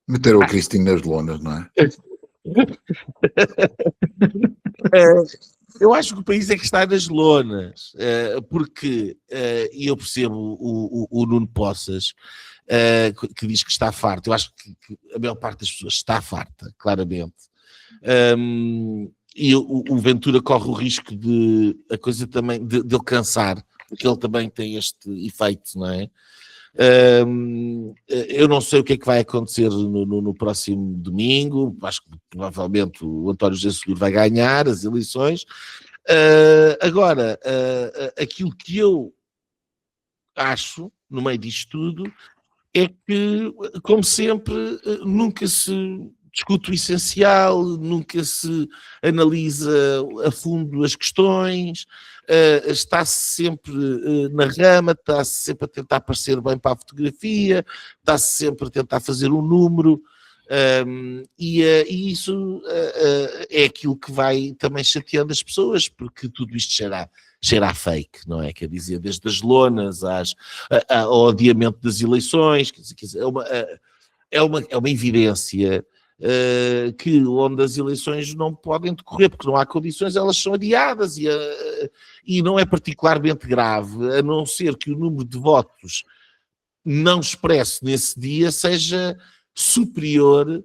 Speaker 2: Meteram o Cristina nas lonas, não é?
Speaker 4: Eu acho que o país é que está nas lonas, porque, e eu percebo o Nuno Poças, que diz que está farto. Eu acho que a maior parte das pessoas está farta, claramente. E o Ventura corre o risco de a coisa também, de ele cansar, porque ele também tem este efeito, não é? Eu não sei o que é que vai acontecer no próximo domingo. Acho que provavelmente o António José Seguro vai ganhar as eleições. Agora, aquilo que eu acho no meio disto tudo é que, como sempre, nunca se discute o essencial, nunca se analisa a fundo as questões, está-se sempre na rama, está-se sempre a tentar parecer bem para a fotografia, está-se sempre a tentar fazer um número, e isso é aquilo que vai também chateando as pessoas, porque tudo isto cheira a fake, não é? Quer dizer, desde as lonas ao adiamento das eleições, quer dizer, é uma evidência que onde as eleições não podem decorrer, porque não há condições, elas são adiadas e não é particularmente grave, a não ser que o número de votos não expresso nesse dia seja superior,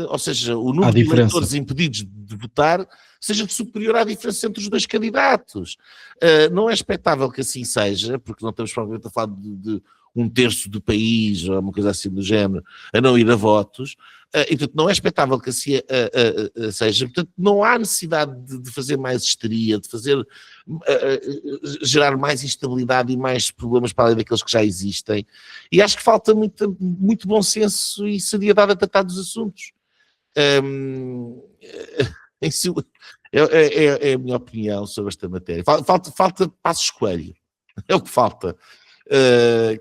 Speaker 4: ou seja, o número de eleitores impedidos de votar seja superior à diferença entre os dois candidatos. Não é expectável que assim seja, porque não estamos provavelmente a falar de um terço do país, ou uma coisa assim do género, a não ir a votos, e portanto não é expectável que assim seja, portanto não há necessidade de fazer mais histeria, de fazer gerar mais instabilidade e mais problemas para além daqueles que já existem, e acho que falta muito bom senso e seriedade a tratar dos assuntos. É a minha opinião sobre esta matéria. Falta Passos Coelho, é o que falta.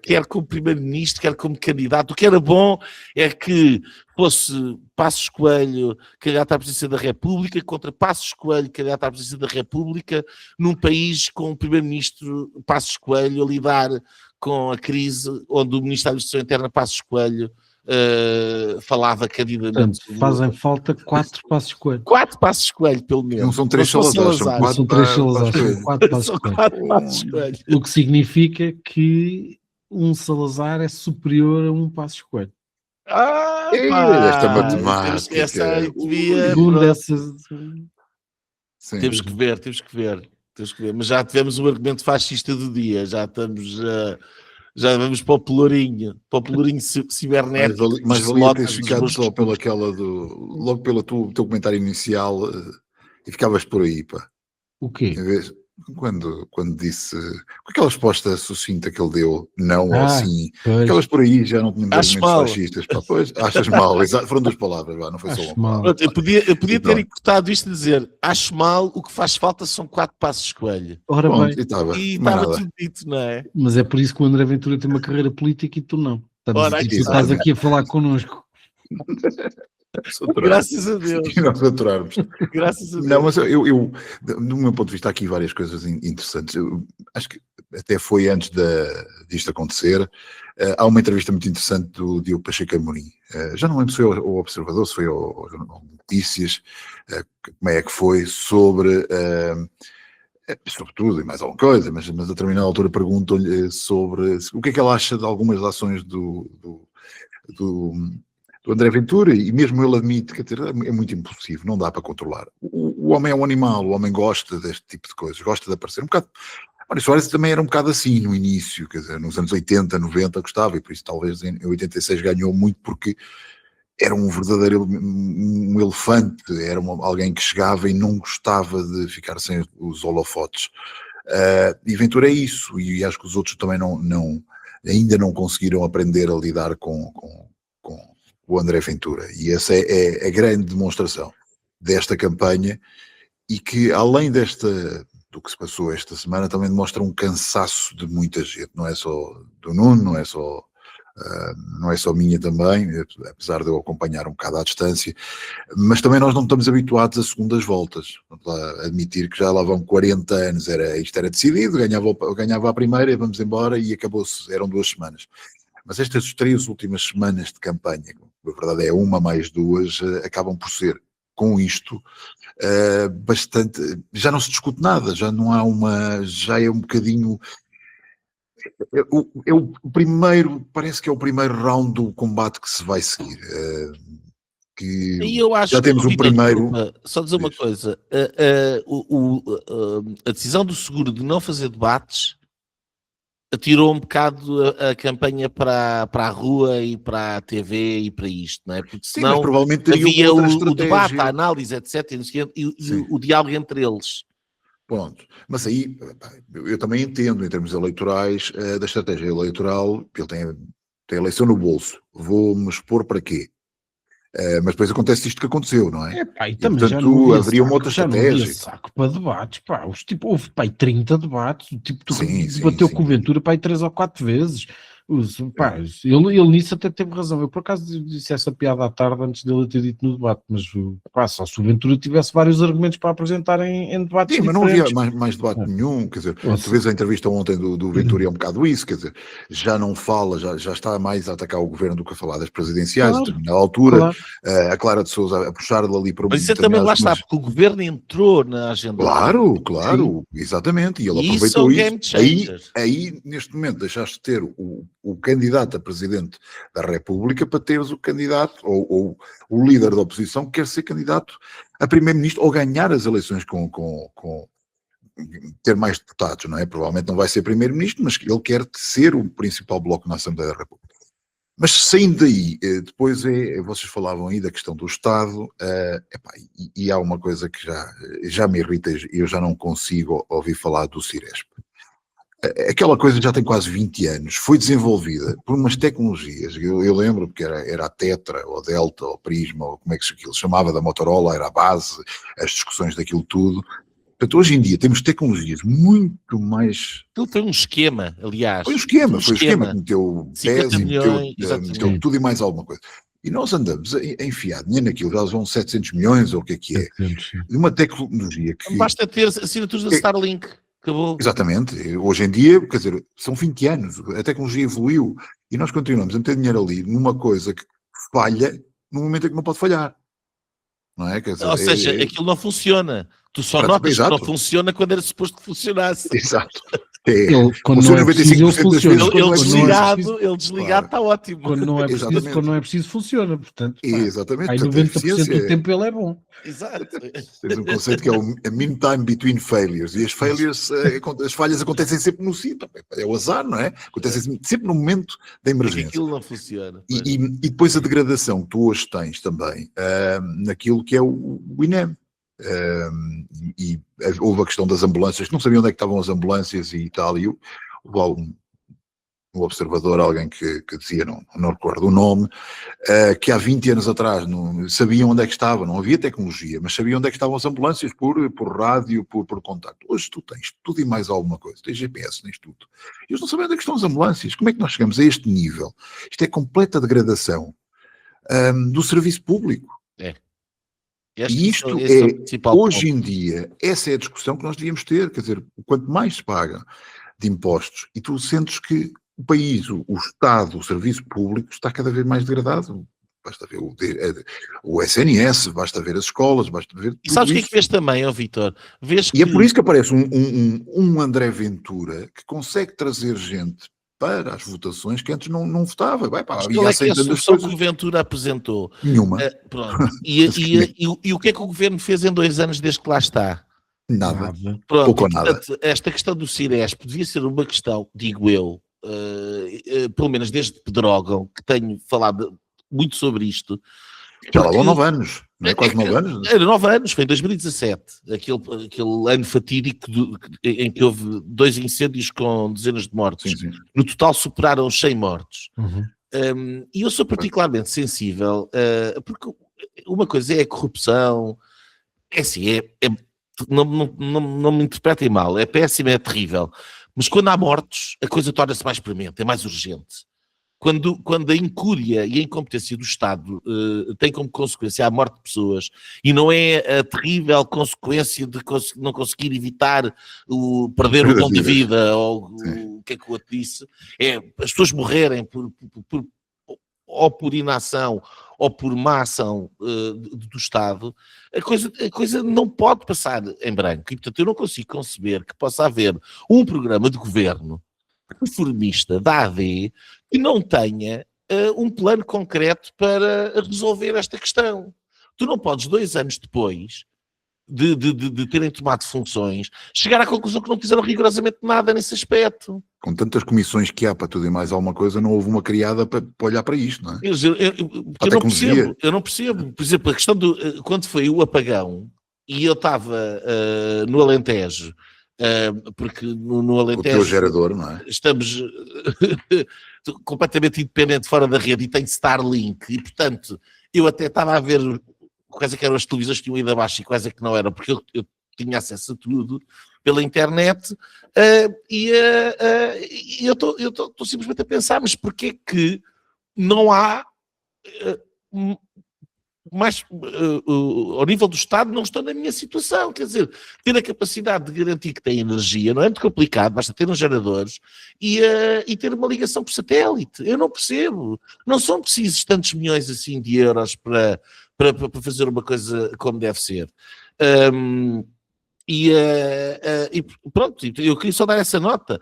Speaker 4: Quer como primeiro-ministro, quer como candidato. O que era bom é que fosse Passos Coelho candidato à presidência da República contra Passos Coelho candidato à presidência da República, num país com o primeiro-ministro Passos Coelho a lidar com a crise, onde o Ministro da Administração Interna Passos Coelho falava candidamente.
Speaker 3: Portanto, fazem falta 4 Passos Coelho.
Speaker 4: 4 Passos Coelho, pelo menos.
Speaker 2: Não são 3 Salazar,
Speaker 3: são 3 Salazar, são 4 Passos
Speaker 4: São
Speaker 3: Coelho.
Speaker 4: 4 Passos Coelho.
Speaker 3: O que significa que um Salazar é superior a um Passos Coelho.
Speaker 2: Esta matemática.
Speaker 4: Essa devia,
Speaker 3: Segundo essas...
Speaker 2: Sim.
Speaker 4: temos que ver. Mas já tivemos um argumento fascista do dia, já vamos para o pelourinho cibernético.
Speaker 2: Mas valia teres ficado só logo pelo teu comentário inicial, e ficavas por aí, pá.
Speaker 3: O quê?
Speaker 2: Em vez, quando disse, com aquela resposta sucinta que ele deu, não ou sim,
Speaker 3: pois.
Speaker 2: aquelas por aí já não tínhamos
Speaker 4: Acho
Speaker 2: argumentos
Speaker 4: mal.
Speaker 2: fascistas, pá. Pois, achas mal, exato, foram 2 palavras, vá, não foi só
Speaker 3: Acho
Speaker 2: uma
Speaker 3: mal.
Speaker 2: palavra.
Speaker 4: Eu podia
Speaker 2: E
Speaker 4: ter
Speaker 2: pronto.
Speaker 4: encurtado isto e dizer: acho mal, o que faz falta são 4 Passos Coelho.
Speaker 3: Ora
Speaker 2: Pronto,
Speaker 3: bem,
Speaker 2: e estava,
Speaker 4: E
Speaker 2: mais
Speaker 4: estava
Speaker 2: nada.
Speaker 4: tudo dito, não é?
Speaker 3: mas é por isso que o André Ventura tem uma carreira política e tu não.
Speaker 4: Ora,
Speaker 3: Tu estás aqui a falar connosco.
Speaker 4: Graças a Deus.
Speaker 2: E nós aturarmos.
Speaker 4: Graças a Deus.
Speaker 2: Não, mas eu, do meu ponto de vista, há aqui várias coisas interessantes. Eu acho que até foi antes disto acontecer. Há uma entrevista muito interessante do Diogo Pacheco Amorim. Já não lembro se foi ao Observador, se foi ao Jornal de Notícias, como é que foi, sobre tudo e mais alguma coisa, mas a determinada altura perguntam-lhe sobre o que é que ela acha de algumas ações do André Ventura, e mesmo ele admite que é muito impulsivo, não dá para controlar. O homem é um animal, o homem gosta deste tipo de coisas, gosta de aparecer um bocado Mário Soares também era um bocado assim no início, quer dizer, nos anos 80, 90 gostava, e por isso talvez em 86 ganhou muito, porque era um verdadeiro um elefante, era alguém que chegava e não gostava de ficar sem os holofotes. E Ventura é isso, e acho que os outros também ainda não conseguiram aprender a lidar com o André Ventura, e essa é a grande demonstração desta campanha, e que além do que se passou esta semana, também demonstra um cansaço de muita gente, não é só do Nuno, não é só minha também, apesar de eu acompanhar um bocado à distância, mas também nós não estamos habituados a segundas voltas. Vamos lá admitir que já lá vão 40 anos, isto era decidido, ganhava a primeira, vamos embora, e acabou-se, eram 2 semanas. Mas estas 3 últimas semanas de campanha, a verdade é uma mais 2, acabam por ser, com isto, bastante, já não se discute nada, já não há já é um bocadinho, o primeiro, parece que é o primeiro round do combate que se vai seguir, que
Speaker 4: E eu acho
Speaker 2: já temos um
Speaker 4: Vitor,
Speaker 2: primeiro...
Speaker 4: desculpa, só dizer uma coisa, a decisão do seguro de não fazer debates atirou um bocado a campanha para a rua e para a TV e para isto, não é? Porque
Speaker 2: Sim, mas
Speaker 4: senão
Speaker 2: provavelmente teria
Speaker 4: havia
Speaker 2: outra
Speaker 4: o debate,
Speaker 2: estratégia.
Speaker 4: a análise, etc. E o diálogo entre eles.
Speaker 2: Pronto, mas aí eu também entendo, em termos eleitorais, da estratégia eleitoral, ele tem a eleição no bolso, vou-me expor para quê? Mas depois acontece isto que aconteceu, não é?
Speaker 3: E
Speaker 2: E,
Speaker 3: também já não
Speaker 2: portanto,
Speaker 3: havia
Speaker 2: haveria uma outra
Speaker 3: já não havia
Speaker 2: estratégia.
Speaker 3: saco para debates, pá. Houve, pá, 30 debates, o tipo
Speaker 2: Sim,
Speaker 3: debateu
Speaker 2: sim.
Speaker 3: com o Ventura, pá, 3 ou 4 vezes. Pá, ele nisso até teve razão. Eu, por acaso, disse essa piada à tarde antes dele ter dito no debate, mas pá, só se o Ventura tivesse vários argumentos para apresentar em debates
Speaker 2: Sim, mas
Speaker 3: diferentes.
Speaker 2: não havia mais debate nenhum, quer dizer,
Speaker 3: Nossa.
Speaker 2: tu vês a entrevista ontem do Ventura, é um bocado isso, quer dizer, já não fala, já está mais a atacar o governo do que a falar das presidenciais, a determinada altura,
Speaker 3: Claro.
Speaker 2: a Clara de Sousa a puxar-lhe ali para
Speaker 4: Mas isso também lá está, porque o governo entrou na agenda.
Speaker 2: Claro, exatamente, e ele
Speaker 4: E isso é
Speaker 2: aproveitou
Speaker 4: um
Speaker 2: isso.
Speaker 4: game changer.
Speaker 2: Aí, neste momento, deixaste de ter o candidato a presidente da República para teres o candidato, ou o líder da oposição que quer ser candidato a primeiro-ministro ou ganhar as eleições com ter mais deputados, não é? Provavelmente não vai ser primeiro-ministro, mas ele quer ser o principal bloco na Assembleia da República. Mas saindo daí, depois vocês falavam aí da questão do Estado, e há uma coisa que já me irrita, e eu já não consigo ouvir falar do Ciresp. Aquela coisa já tem quase 20 anos, foi desenvolvida por umas tecnologias, eu lembro que era a Tetra, ou a Delta, ou a Prisma, ou como é que aquilo se chamava, da Motorola, era a base, as discussões daquilo tudo. Portanto, hoje em dia temos tecnologias muito mais...
Speaker 4: Aquilo foi um esquema, aliás.
Speaker 2: Foi um esquema que meteu
Speaker 4: 50
Speaker 2: PES e
Speaker 4: milhões,
Speaker 2: meteu tudo e mais alguma coisa. E nós andamos a enfiar dinheiro naquilo, já vão 700 milhões, ou o que é, de uma tecnologia que...
Speaker 4: Basta ter assinaturas da Starlink. Acabou.
Speaker 2: Exatamente. Hoje em dia, quer dizer, são 20 anos, a tecnologia evoluiu e nós continuamos a meter dinheiro ali numa coisa que falha no momento em que não pode falhar. Não é? Quer dizer,
Speaker 4: ou seja, aquilo não funciona. Tu só notas que não funciona quando era suposto que funcionasse.
Speaker 2: Exato.
Speaker 3: Quando não é preciso, funciona.
Speaker 4: Ele desligado está ótimo.
Speaker 3: Quando não é preciso, funciona. Portanto,
Speaker 2: exatamente.
Speaker 3: Aí 90% do tempo ele é bom.
Speaker 4: Exato.
Speaker 2: Tens um conceito que é o mean time between failures, e as falhas acontecem sempre no sítio, é o azar, não é? Acontecem sempre no momento da emergência.
Speaker 4: Aquilo não funciona.
Speaker 2: E depois a degradação que tu hoje tens também naquilo que é o INEM. E houve a questão das ambulâncias, que não sabiam onde é que estavam as ambulâncias e tal, e houve um observador, alguém que dizia, não recordo o nome, que há 20 anos atrás não sabiam onde é que estavam, não havia tecnologia, mas sabiam onde é que estavam as ambulâncias por rádio, por contacto. Hoje tu tens tudo e mais alguma coisa, tens GPS, tens tudo. E eles não sabem onde é que estão as ambulâncias. Como é que nós chegamos a este nível? Isto é completa degradação do serviço público. E isto hoje em dia, essa é a discussão que nós devíamos ter, quer dizer, quanto mais se paga de impostos, e tu sentes que o país, o Estado, o serviço público está cada vez mais degradado. Basta ver o SNS, basta ver as escolas, basta ver tudo.
Speaker 4: E sabes o que é que vês também, Vítor?
Speaker 2: E é por isso que aparece um André Ventura que consegue trazer gente para as votações que antes não votava. Qual
Speaker 4: é que é a solução que o Ventura apresentou?
Speaker 2: Nenhuma.
Speaker 4: Pronto. E o que é que o governo fez em 2 anos desde que lá está?
Speaker 2: Nada.
Speaker 4: Pronto,
Speaker 2: Pouco ou
Speaker 4: e,
Speaker 2: nada.
Speaker 4: portanto, esta questão do Ciresp devia ser uma questão, digo eu, pelo menos desde Pedrógão, que tenho falado muito sobre isto.
Speaker 2: Já lá vão 9 anos, não é? Quase 9 anos.
Speaker 4: Era 9 anos, foi em 2017, aquele ano fatídico em que houve 2 incêndios com dezenas de mortos.
Speaker 2: Sim, sim.
Speaker 4: No total superaram os 100 mortos.
Speaker 3: Uhum.
Speaker 4: E eu sou particularmente sensível, porque uma coisa é a corrupção, é assim, não me interpretem mal, é péssimo, é terrível, mas quando há mortos, a coisa torna-se mais premente, é mais urgente. Quando a incúria e a incompetência do Estado tem como consequência a morte de pessoas, e não é a terrível consequência de não conseguir evitar perder o dom de vida, ou o que é que o outro disse, é as pessoas morrerem ou por inação ou por má ação do Estado, a coisa não pode passar em branco. E, portanto, eu não consigo conceber que possa haver um programa de governo reformista da AD que não tenha um plano concreto para resolver esta questão. Tu não podes, 2 anos depois de terem tomado funções, chegar à conclusão que não fizeram rigorosamente nada nesse aspecto.
Speaker 2: Com tantas comissões que há para tudo e mais alguma coisa, não houve uma criada para olhar para isto, não é?
Speaker 4: Eu não percebo. Por exemplo, a questão quando foi o apagão, e eu estava no Alentejo, porque no Alentejo...
Speaker 2: O teu gerador, não é?
Speaker 4: Estamos completamente independente fora da rede e tem Starlink, e portanto eu até estava a ver quais é que eram as televisões que tinham ido abaixo e quais é que não eram, porque eu tinha acesso a tudo pela internet, e eu estou simplesmente a pensar, mas porquê que não há mais, ao nível do Estado, não estão na minha situação, quer dizer, ter a capacidade de garantir que tem energia não é muito complicado, basta ter uns geradores e ter uma ligação por satélite. Eu não percebo, não são precisos tantos milhões assim de euros para fazer uma coisa como deve ser. E pronto, eu queria só dar essa nota.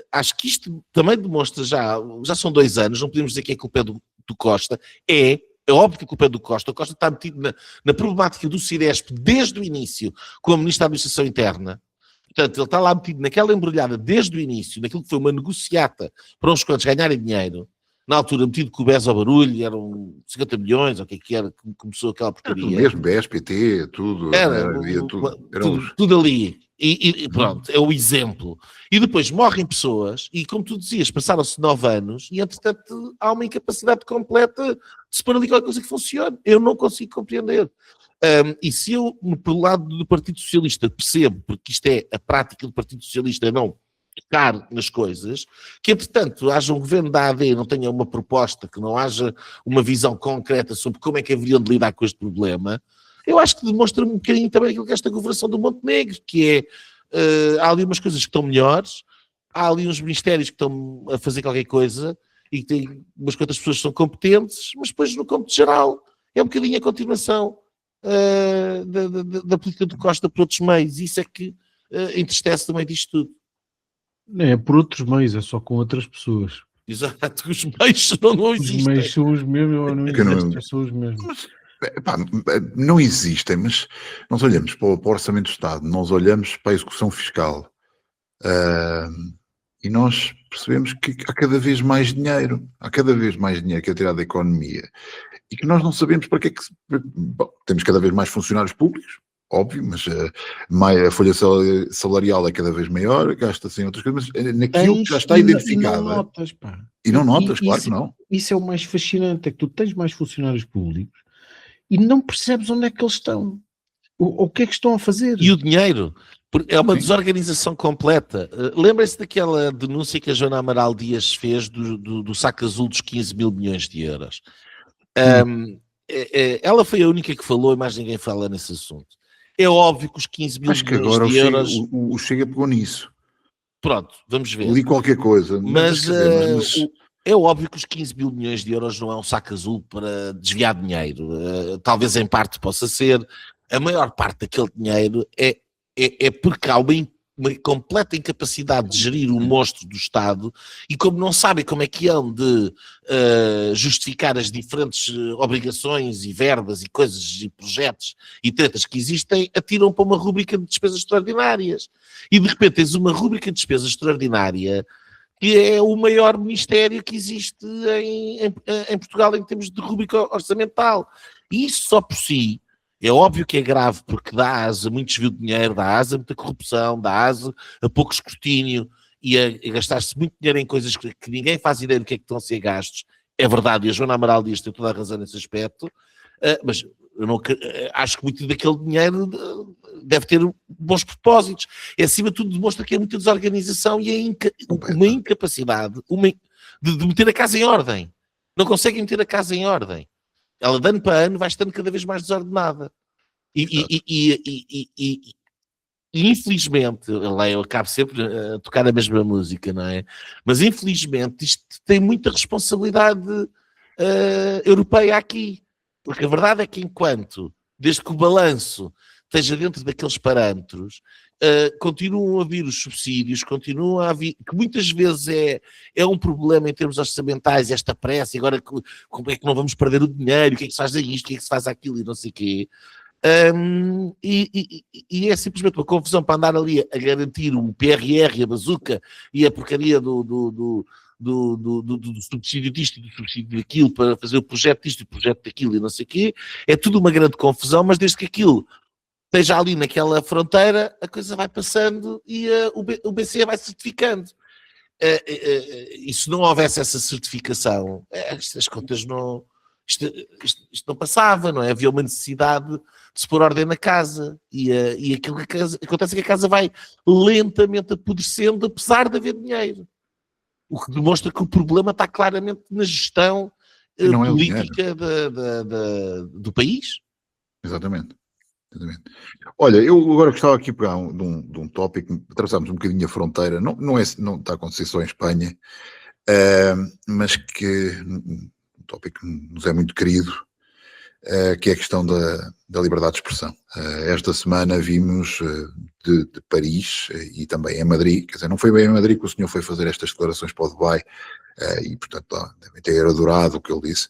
Speaker 4: Acho que isto também demonstra, já são 2 anos, não podemos dizer que é culpa do Costa, é óbvio que a culpa é do Costa. O Costa está metido na problemática do Ciresp desde o início, com a Ministra da Administração Interna. Portanto, ele está lá metido naquela embrulhada desde o início, naquilo que foi uma negociata para uns quantos ganharem dinheiro. Na altura, metido com o BES ao barulho, eram 50 milhões, ou o que era, que começou aquela porcaria.
Speaker 2: Era tudo mesmo, BES, PT, tudo.
Speaker 4: Tudo ali. E pronto, é o exemplo. E depois morrem pessoas, e como tu dizias, passaram-se 9 anos, e entretanto há uma incapacidade completa de se pôr ali qualquer coisa que funcione. Eu não consigo compreender. E se eu, pelo lado do Partido Socialista, percebo, porque isto é a prática do Partido Socialista, não tocar nas coisas, que entretanto haja um governo da AD, não tenha uma proposta, que não haja uma visão concreta sobre como é que haveriam de lidar com este problema, eu acho que demonstra um bocadinho também aquilo que é esta governação do Montenegro, que é, há ali umas coisas que estão melhores, há ali uns ministérios que estão a fazer qualquer coisa, e que tem umas quantas pessoas que são competentes, mas depois no cômputo geral é um bocadinho a continuação da política do Costa por outros meios, e isso é que entristece também disto tudo.
Speaker 3: Não é por outros meios, é só com outras pessoas.
Speaker 4: Exato, os meios não existem.
Speaker 3: Os meios são os mesmos, ou não existem, são os mesmos.
Speaker 2: Mas, não existem, mas nós olhamos para o Orçamento do Estado, nós olhamos para a execução fiscal, e nós percebemos que há cada vez mais dinheiro que é tirado da economia, e que nós não sabemos para que é que... Bom, temos cada vez mais funcionários públicos, óbvio, mas a folha salarial é cada vez maior, gasta-se em outras coisas, mas naquilo que já está identificado.
Speaker 3: E não notas, pá.
Speaker 2: E não notas, claro que não.
Speaker 3: Isso é o mais fascinante, é que tu tens mais funcionários públicos e não percebes onde é que eles estão. O que é que estão a fazer?
Speaker 4: E o dinheiro? É uma desorganização completa. Lembrem-se daquela denúncia que a Joana Amaral Dias fez do saco azul dos 15 mil milhões de euros. Ela foi a única que falou e mais ninguém fala nesse assunto. É óbvio que os 15 mil
Speaker 2: Acho que
Speaker 4: milhões
Speaker 2: agora
Speaker 4: de euros...
Speaker 2: o Chega pegou nisso.
Speaker 4: Pronto, vamos ver.
Speaker 2: Li qualquer coisa.
Speaker 4: Mas é óbvio que os 15 mil milhões de euros não é um saco azul para desviar dinheiro. Talvez em parte possa ser. A maior parte daquele dinheiro é porque há uma uma completa incapacidade de gerir o monstro do Estado, e como não sabem como é que hão de justificar as diferentes obrigações e verbas e coisas e projetos e tretas que existem, atiram para uma rúbrica de despesas extraordinárias. E de repente tens uma rúbrica de despesa extraordinária que é o maior ministério que existe em Portugal em termos de rúbrica orçamental. E isso só por si é óbvio que é grave, porque dá asa a muito desvio de dinheiro, dá asa a muita corrupção, dá asa a pouco escrutínio e a gastar-se muito dinheiro em coisas que ninguém faz ideia do que é que estão a ser gastos. É verdade, e a Joana Amaral Dias tem toda a razão nesse aspecto, mas eu não, acho que muito daquele dinheiro deve ter bons propósitos. E acima de tudo demonstra que é muita desorganização e uma incapacidade de meter a casa em ordem. Não conseguem meter a casa em ordem. Ela, de ano para ano, vai estando cada vez mais desordenada. E infelizmente, eu acabo sempre a tocar a mesma música, não é? Mas infelizmente isto tem muita responsabilidade europeia aqui. Porque a verdade é que desde que o balanço esteja dentro daqueles parâmetros, continuam a vir os subsídios, continuam a vir, que muitas vezes é um problema em termos orçamentais, esta pressa, e agora como é que não vamos perder o dinheiro, o que é que se faz a isto, o que é que se faz aquilo e não sei o quê. E é simplesmente uma confusão para andar ali a garantir o PRR, a bazuca e a porcaria do subsídio disto e do subsídio daquilo para fazer o projeto disto e o projeto daquilo e não sei o quê. É tudo uma grande confusão, mas desde que aquilo esteja ali naquela fronteira, a coisa vai passando e o BCE vai certificando. E se não houvesse essa certificação, as contas não... Isto não passava, não é? Havia uma necessidade de se pôr ordem na casa e aquilo que acontece é que a casa vai lentamente apodrecendo, apesar de haver dinheiro. O que demonstra que o problema está claramente na gestão política do país.
Speaker 2: Exatamente. Olha, eu agora gostava aqui de pegar de um tópico, atravessámos um bocadinho a fronteira, não está a acontecer só em Espanha, mas que um tópico que nos é muito querido, que é a questão da liberdade de expressão. Esta semana vimos de Paris e também em Madrid, quer dizer, não foi bem em Madrid que o senhor foi fazer estas declarações para o Dubai, e portanto devem ter adorado o que ele disse.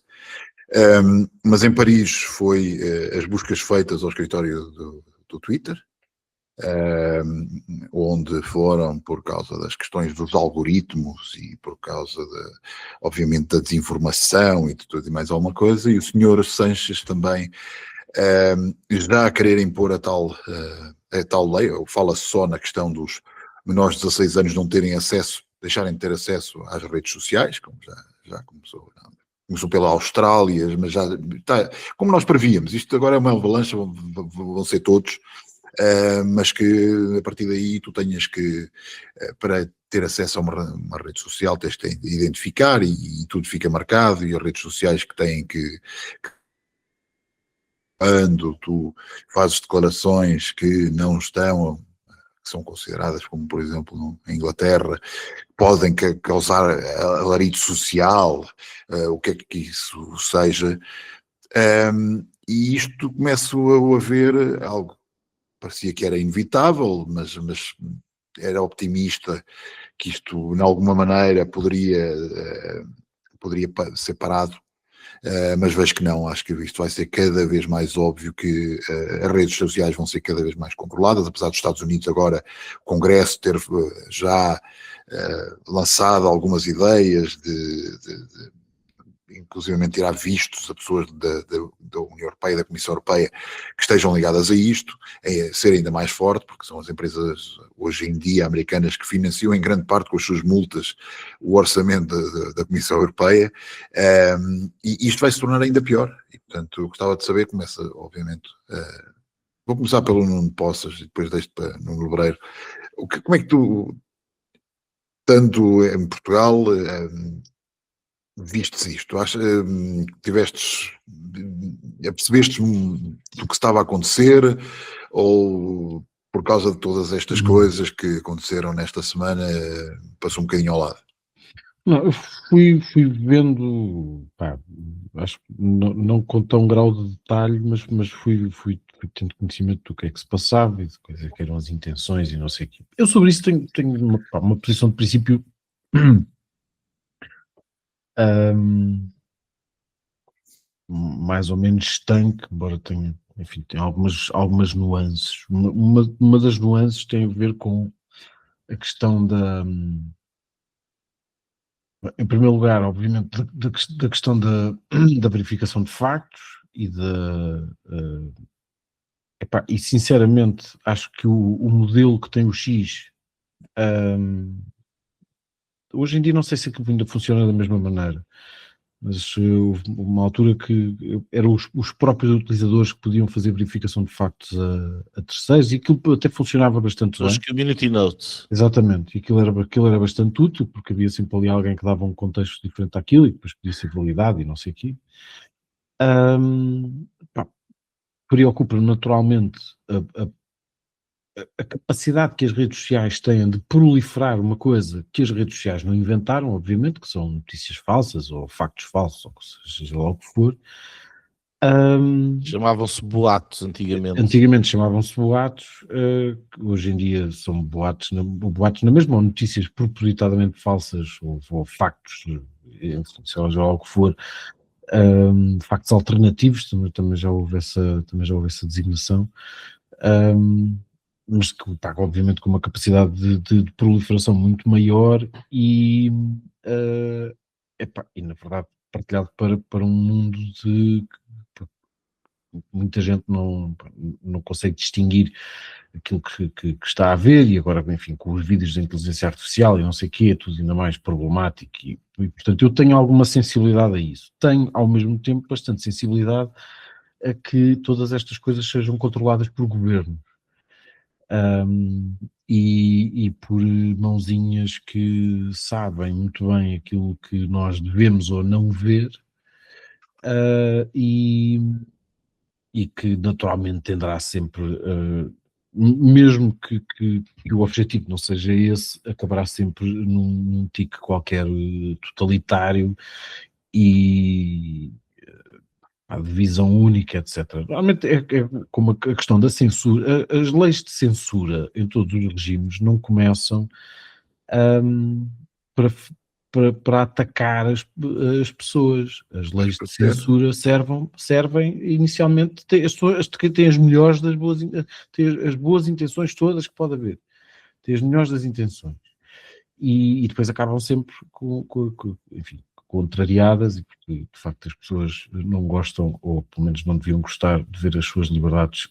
Speaker 2: Mas em Paris foi as buscas feitas ao escritório do Twitter, onde foram por causa das questões dos algoritmos e por causa, obviamente, da desinformação e de tudo e mais alguma coisa, e o senhor Sanches também já a querer impor a tal lei, fala-se só na questão dos menores de 16 anos não terem acesso, deixarem de ter acesso às redes sociais, como já começou. Começou pela Austrália, mas já está, como nós prevíamos, isto agora é uma avalanche, vão ser todos, mas que a partir daí tu tenhas que, para ter acesso a uma rede social, tens que identificar e tudo fica marcado, e as redes sociais que têm que quando tu fazes declarações que não estão, que são consideradas como, por exemplo, em Inglaterra, podem causar alarido social, o que é que isso seja, e isto começa a ver algo que parecia que era inevitável, mas era optimista que isto, de alguma maneira, poderia ser parado, mas vejo que não. Acho que isto vai ser cada vez mais óbvio que as redes sociais vão ser cada vez mais controladas, apesar dos Estados Unidos agora, o Congresso ter já lançado algumas ideias de inclusivamente tirar vistos a pessoas da União Europeia, da Comissão Europeia, que estejam ligadas a isto, ser ainda mais forte, porque são as empresas hoje em dia americanas que financiam em grande parte com as suas multas o orçamento da Comissão Europeia, e isto vai se tornar ainda pior, e portanto eu gostava de saber, obviamente, vou começar pelo Nuno Poças e depois deixo para Nuno Lebreiro, como é que tu, estando em Portugal, vistes isto? Percebeste do que estava a acontecer, ou por causa de todas estas coisas que aconteceram nesta semana passou um bocadinho ao lado?
Speaker 3: Não, eu fui vendo, pá, acho que não com tão grau de detalhe, mas fui tendo conhecimento do que é que se passava e de quais é que eram as intenções e não sei o quê. Eu sobre isso tenho uma posição de princípio hum, mais ou menos estanque, embora tenha, enfim, tem algumas nuances. Uma das nuances tem a ver com a questão em primeiro lugar, obviamente, da questão da verificação de factos e e sinceramente acho que o modelo que tem o X, hum, hoje em dia não sei se aquilo ainda funciona da mesma maneira, mas houve uma altura que eram os próprios utilizadores que podiam fazer verificação de factos a terceiros e aquilo até funcionava bastante
Speaker 4: Os
Speaker 3: bem.
Speaker 4: community notes.
Speaker 3: Exatamente, e aquilo era bastante útil, porque havia sempre ali alguém que dava um contexto diferente àquilo e depois podia ser validado e não sei o quê. Pá, preocupa-me naturalmente a capacidade que as redes sociais têm de proliferar uma coisa que as redes sociais não inventaram, obviamente, que são notícias falsas ou factos falsos, ou seja lá o que for.
Speaker 4: Chamavam-se boatos antigamente.
Speaker 3: Antigamente chamavam-se boatos, hoje em dia são boatos na mesma, ou notícias propositadamente falsas, ou factos, seja lá o que for, factos alternativos, também já houve essa designação, mas que, pá, obviamente com uma capacidade de proliferação muito maior e na verdade partilhado para um mundo de muita gente não consegue distinguir aquilo que está a ver e agora, enfim, com os vídeos da inteligência artificial e não sei o quê, é tudo ainda mais problemático portanto eu tenho alguma sensibilidade a isso. Tenho, ao mesmo tempo, bastante sensibilidade a que todas estas coisas sejam controladas por governo. E por mãozinhas que sabem muito bem aquilo que nós devemos ou não ver, e que naturalmente tenderá sempre, mesmo que o objetivo não seja esse, acabará sempre num tique qualquer totalitário e de visão única, etc. Realmente é como a questão da censura, as leis de censura em todos os regimes não começam hum, para, para atacar as pessoas. As leis de censura servem inicialmente, as pessoas têm as melhores têm as boas intenções todas que pode haver, têm as melhores das intenções. E depois acabam sempre enfim, contrariadas, e porque de facto as pessoas não gostam, ou pelo menos não deviam gostar, de ver as suas liberdades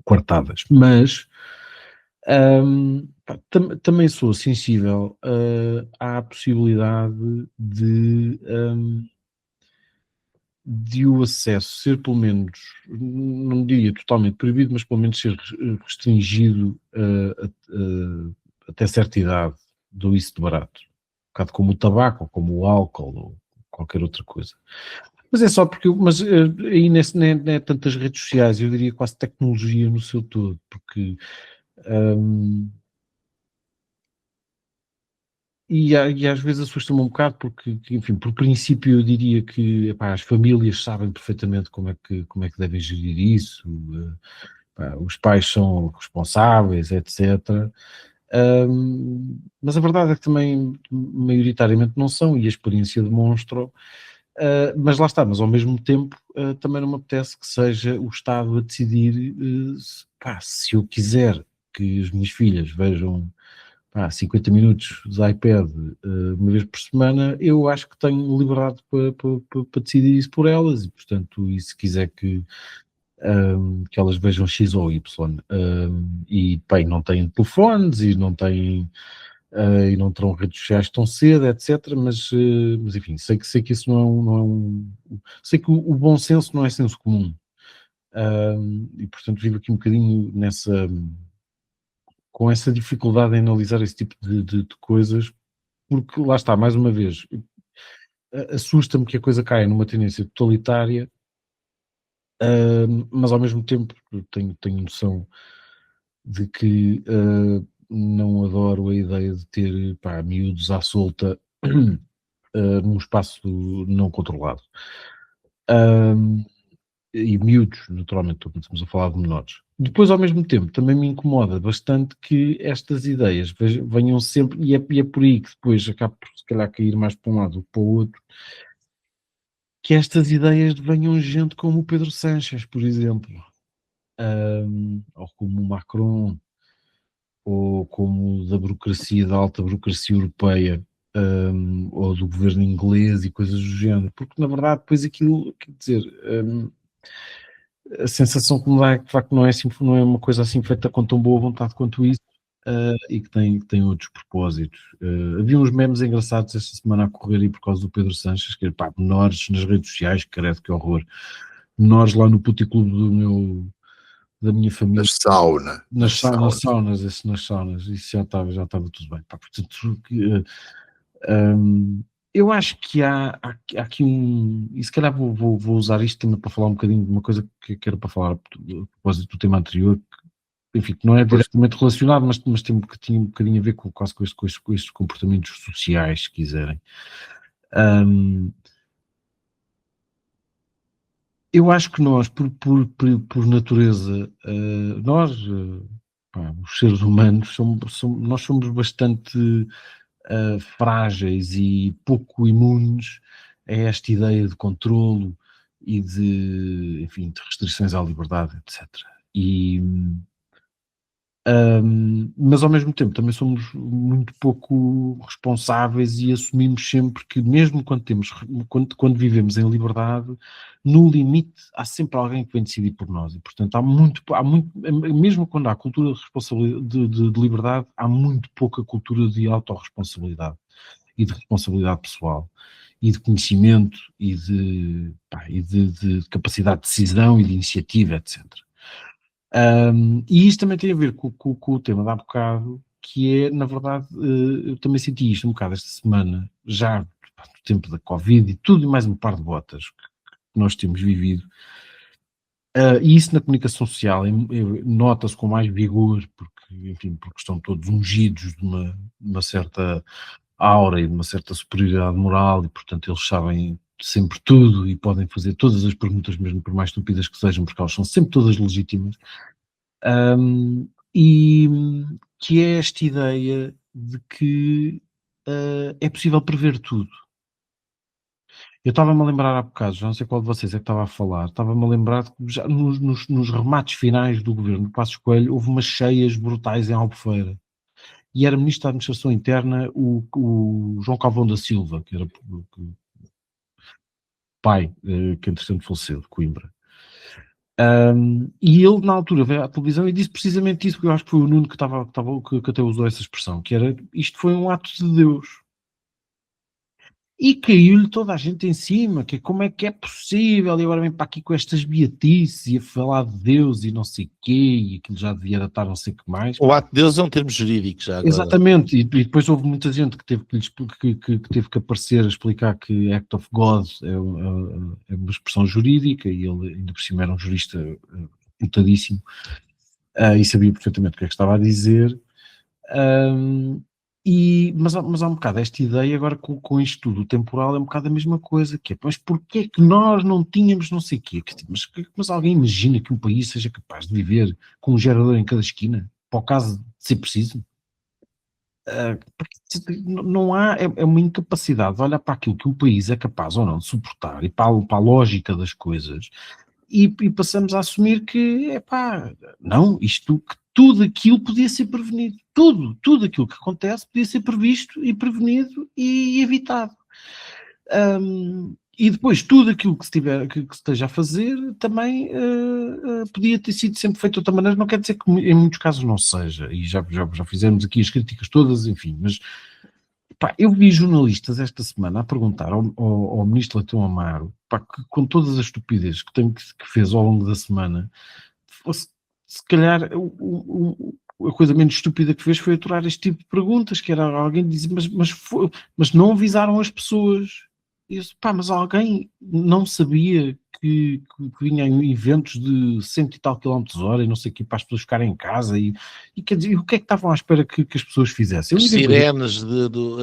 Speaker 3: coartadas. Mas também sou sensível à possibilidade de o acesso ser pelo menos, não diria totalmente proibido, mas pelo menos ser restringido até certa idade do isso de barato. Um bocado como o tabaco, ou como o álcool, ou qualquer outra coisa. Mas é só porque, aí não é tantas redes sociais, eu diria quase tecnologia no seu todo, porque e às vezes assusta-me um bocado porque, enfim, por princípio eu diria que epá, as famílias sabem perfeitamente como é que devem gerir isso, os pais são responsáveis, etc. Mas a verdade é que também maioritariamente não são, e a experiência demonstra. Mas lá está, mas ao mesmo tempo também não me apetece que seja o Estado a decidir se eu quiser que as minhas filhas vejam 50 minutos de iPad uma vez por semana, eu acho que tenho liberdade para decidir isso por elas, e portanto, e se quiser que elas vejam X ou Y, e bem, não têm telefones e não têm e não terão redes sociais tão cedo, etc. Mas enfim, sei que isso sei que o bom senso não é senso comum, e portanto vivo aqui um bocadinho com essa dificuldade em analisar esse tipo de coisas, porque lá está, mais uma vez, assusta-me que a coisa caia numa tendência totalitária, mas ao mesmo tempo tenho noção de que não adoro a ideia de ter miúdos à solta num espaço não controlado. E miúdos, naturalmente, estamos a falar de menores. Depois, ao mesmo tempo, também me incomoda bastante que estas ideias venham sempre, e é por aí que depois acaba por, se calhar, cair mais para um lado ou para o outro, que estas ideias venham gente como o Pedro Sánchez, por exemplo, ou como o Macron, ou como da burocracia, da alta burocracia europeia, ou do governo inglês e coisas do género, porque na verdade depois aquilo, quer dizer, a sensação que me dá é que de facto não é uma coisa assim feita com tão boa vontade quanto isso, e que tem outros propósitos. Havia uns memes engraçados esta semana a correr aí por causa do Pedro Sanches, que menores nas redes sociais, credo, que horror. Menores lá no puticlube da minha família.
Speaker 2: Nas
Speaker 3: saunas, isso já estava tudo bem. Portanto, eu acho que há aqui e se calhar vou usar isto também para falar um bocadinho de uma coisa que era para falar a propósito do tema anterior, que, enfim, que não é diretamente relacionado, mas tinha um bocadinho a ver com estes comportamentos sociais, se quiserem. Eu acho que nós, por natureza, os seres humanos, nós somos bastante frágeis e pouco imunes a esta ideia de controlo e de restrições à liberdade, etc. Mas ao mesmo tempo também somos muito pouco responsáveis e assumimos sempre que mesmo quando vivemos em liberdade, no limite há sempre alguém que vem decidir por nós, e portanto há muito, mesmo quando há cultura de responsabilidade, de liberdade, há muito pouca cultura de autorresponsabilidade e de responsabilidade pessoal e de conhecimento e de capacidade de decisão e de iniciativa, etc. E isto também tem a ver com o tema de há bocado, que é, na verdade, eu também senti isto um bocado esta semana, já do tempo da Covid e tudo e mais um par de botas que nós temos vivido. E isso na comunicação social nota-se com mais vigor, porque estão todos ungidos de uma certa aura e de uma certa superioridade moral, e portanto eles sabem sempre tudo e podem fazer todas as perguntas, mesmo por mais estúpidas que sejam, porque elas são sempre todas legítimas. E que é esta ideia de que é possível prever tudo. Eu estava-me a lembrar há bocado, já não sei qual de vocês é que estava a falar, estava-me a lembrar que já nos remates finais do governo de Passos Coelho houve umas cheias brutais em Albufeira. E era Ministro da Administração Interna o João Calvão da Silva, que era pai, que entretanto faleceu, de Coimbra. E ele, na altura, veio à televisão e disse precisamente isso, porque eu acho que foi o Nuno que até usou essa expressão, que era, isto foi um ato de Deus. E caiu-lhe toda a gente em cima, que como é que é possível, e agora vem para aqui com estas beatices e a falar de Deus e não sei o quê, e aquilo já devia datar não sei o que mais.
Speaker 4: O ato de Deus é um termo jurídico já agora.
Speaker 3: Exatamente, e depois houve muita gente que teve que aparecer a explicar que Act of God é uma expressão jurídica, e ele ainda por cima era um jurista notadíssimo, e sabia perfeitamente o que é que estava a dizer. Mas há um bocado esta ideia agora com isto tudo, o temporal é um bocado a mesma coisa, que é, mas porquê é que nós não tínhamos não sei o quê? Mas alguém imagina que um país seja capaz de viver com um gerador em cada esquina, para o caso de ser preciso? Não há, é uma incapacidade de olhar para aquilo que o país é capaz ou não de suportar e para a lógica das coisas, e passamos a assumir que, não, tudo aquilo podia ser prevenido. Tudo aquilo que acontece podia ser previsto e prevenido e evitado. E depois tudo aquilo que se esteja a fazer também podia ter sido sempre feito de outra maneira. Não quer dizer que em muitos casos não seja, e já fizemos aqui as críticas todas, enfim, mas eu vi jornalistas esta semana a perguntar ao ministro Leitão Amaro, que com todas as estupidez que fez ao longo da semana, se calhar a coisa menos estúpida que fez foi aturar este tipo de perguntas, que era alguém dizer, mas não avisaram as pessoas. E eu disse, pá, mas alguém não sabia que vinham eventos de 100 e tal quilómetros hora e não sei o que, para as pessoas ficarem em casa e quer dizer, o que é que estavam à espera que as pessoas fizessem?
Speaker 4: As sirenes,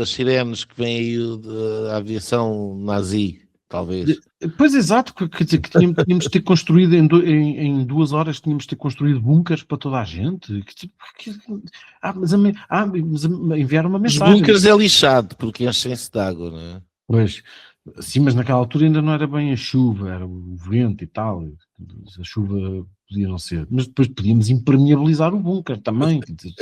Speaker 4: as sirenes que vêm aí da aviação nazi, talvez.
Speaker 3: Pois exato, quer dizer que tínhamos de ter construído em 2 horas, tínhamos de ter construído bunkers para toda a gente. Mas enviaram uma
Speaker 4: Os
Speaker 3: mensagem.
Speaker 4: bunkers é lixado, porque enchem-se de água, não é?
Speaker 3: Pois, sim, mas naquela altura ainda não era bem a chuva, era o vento e tal. A chuva podia não ser. Mas depois podíamos impermeabilizar o bunker também. Quer dizer,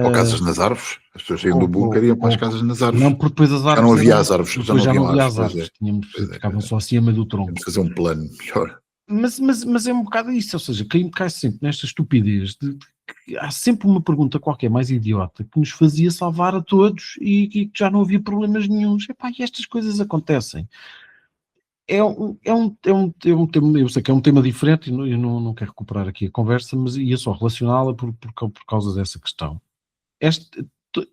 Speaker 2: Ou casas nas árvores. As pessoas saíam do bunker e iam para as casas nas árvores.
Speaker 3: não, porque depois as árvores.
Speaker 2: Já não havia as árvores.
Speaker 3: Depois já não havia as
Speaker 2: pois
Speaker 3: árvores.
Speaker 2: é.
Speaker 3: Ficavam só assim a meio do tronco.
Speaker 2: Temos que fazer um plano melhor.
Speaker 3: Mas é um bocado isso, ou seja, cai sempre nesta estupidez de que há sempre uma pergunta qualquer mais idiota que nos fazia salvar a todos e que já não havia problemas nenhuns. Epá, e estas coisas acontecem. É um tema, eu sei que é um tema diferente e não quero recuperar aqui a conversa, mas ia só relacioná-la por causa dessa questão.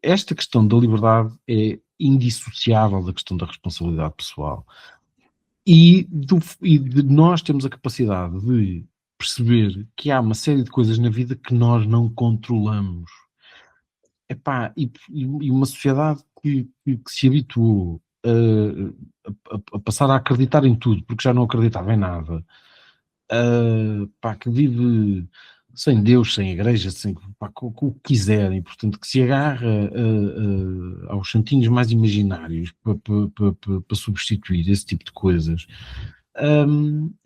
Speaker 3: Esta questão da liberdade é indissociável da questão da responsabilidade pessoal. E de nós temos a capacidade de perceber que há uma série de coisas na vida que nós não controlamos. Epá, e uma sociedade que se habituou a passar a acreditar em tudo, porque já não acreditava em nada, pá, que vive sem Deus, sem igreja, com o que quiserem, portanto, que se agarra aos santinhos mais imaginários para substituir esse tipo de coisas.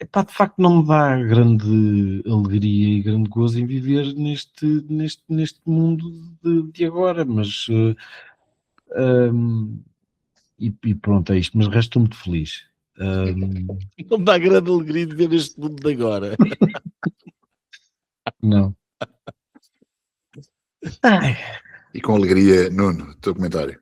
Speaker 3: Epá, de facto não me dá grande alegria e grande gozo em viver neste mundo de agora, mas e pronto, é isto, mas resto estou muito feliz.
Speaker 4: Não me dá grande alegria de ver este mundo de agora.
Speaker 3: Não.
Speaker 2: E com alegria, Nuno, o teu comentário.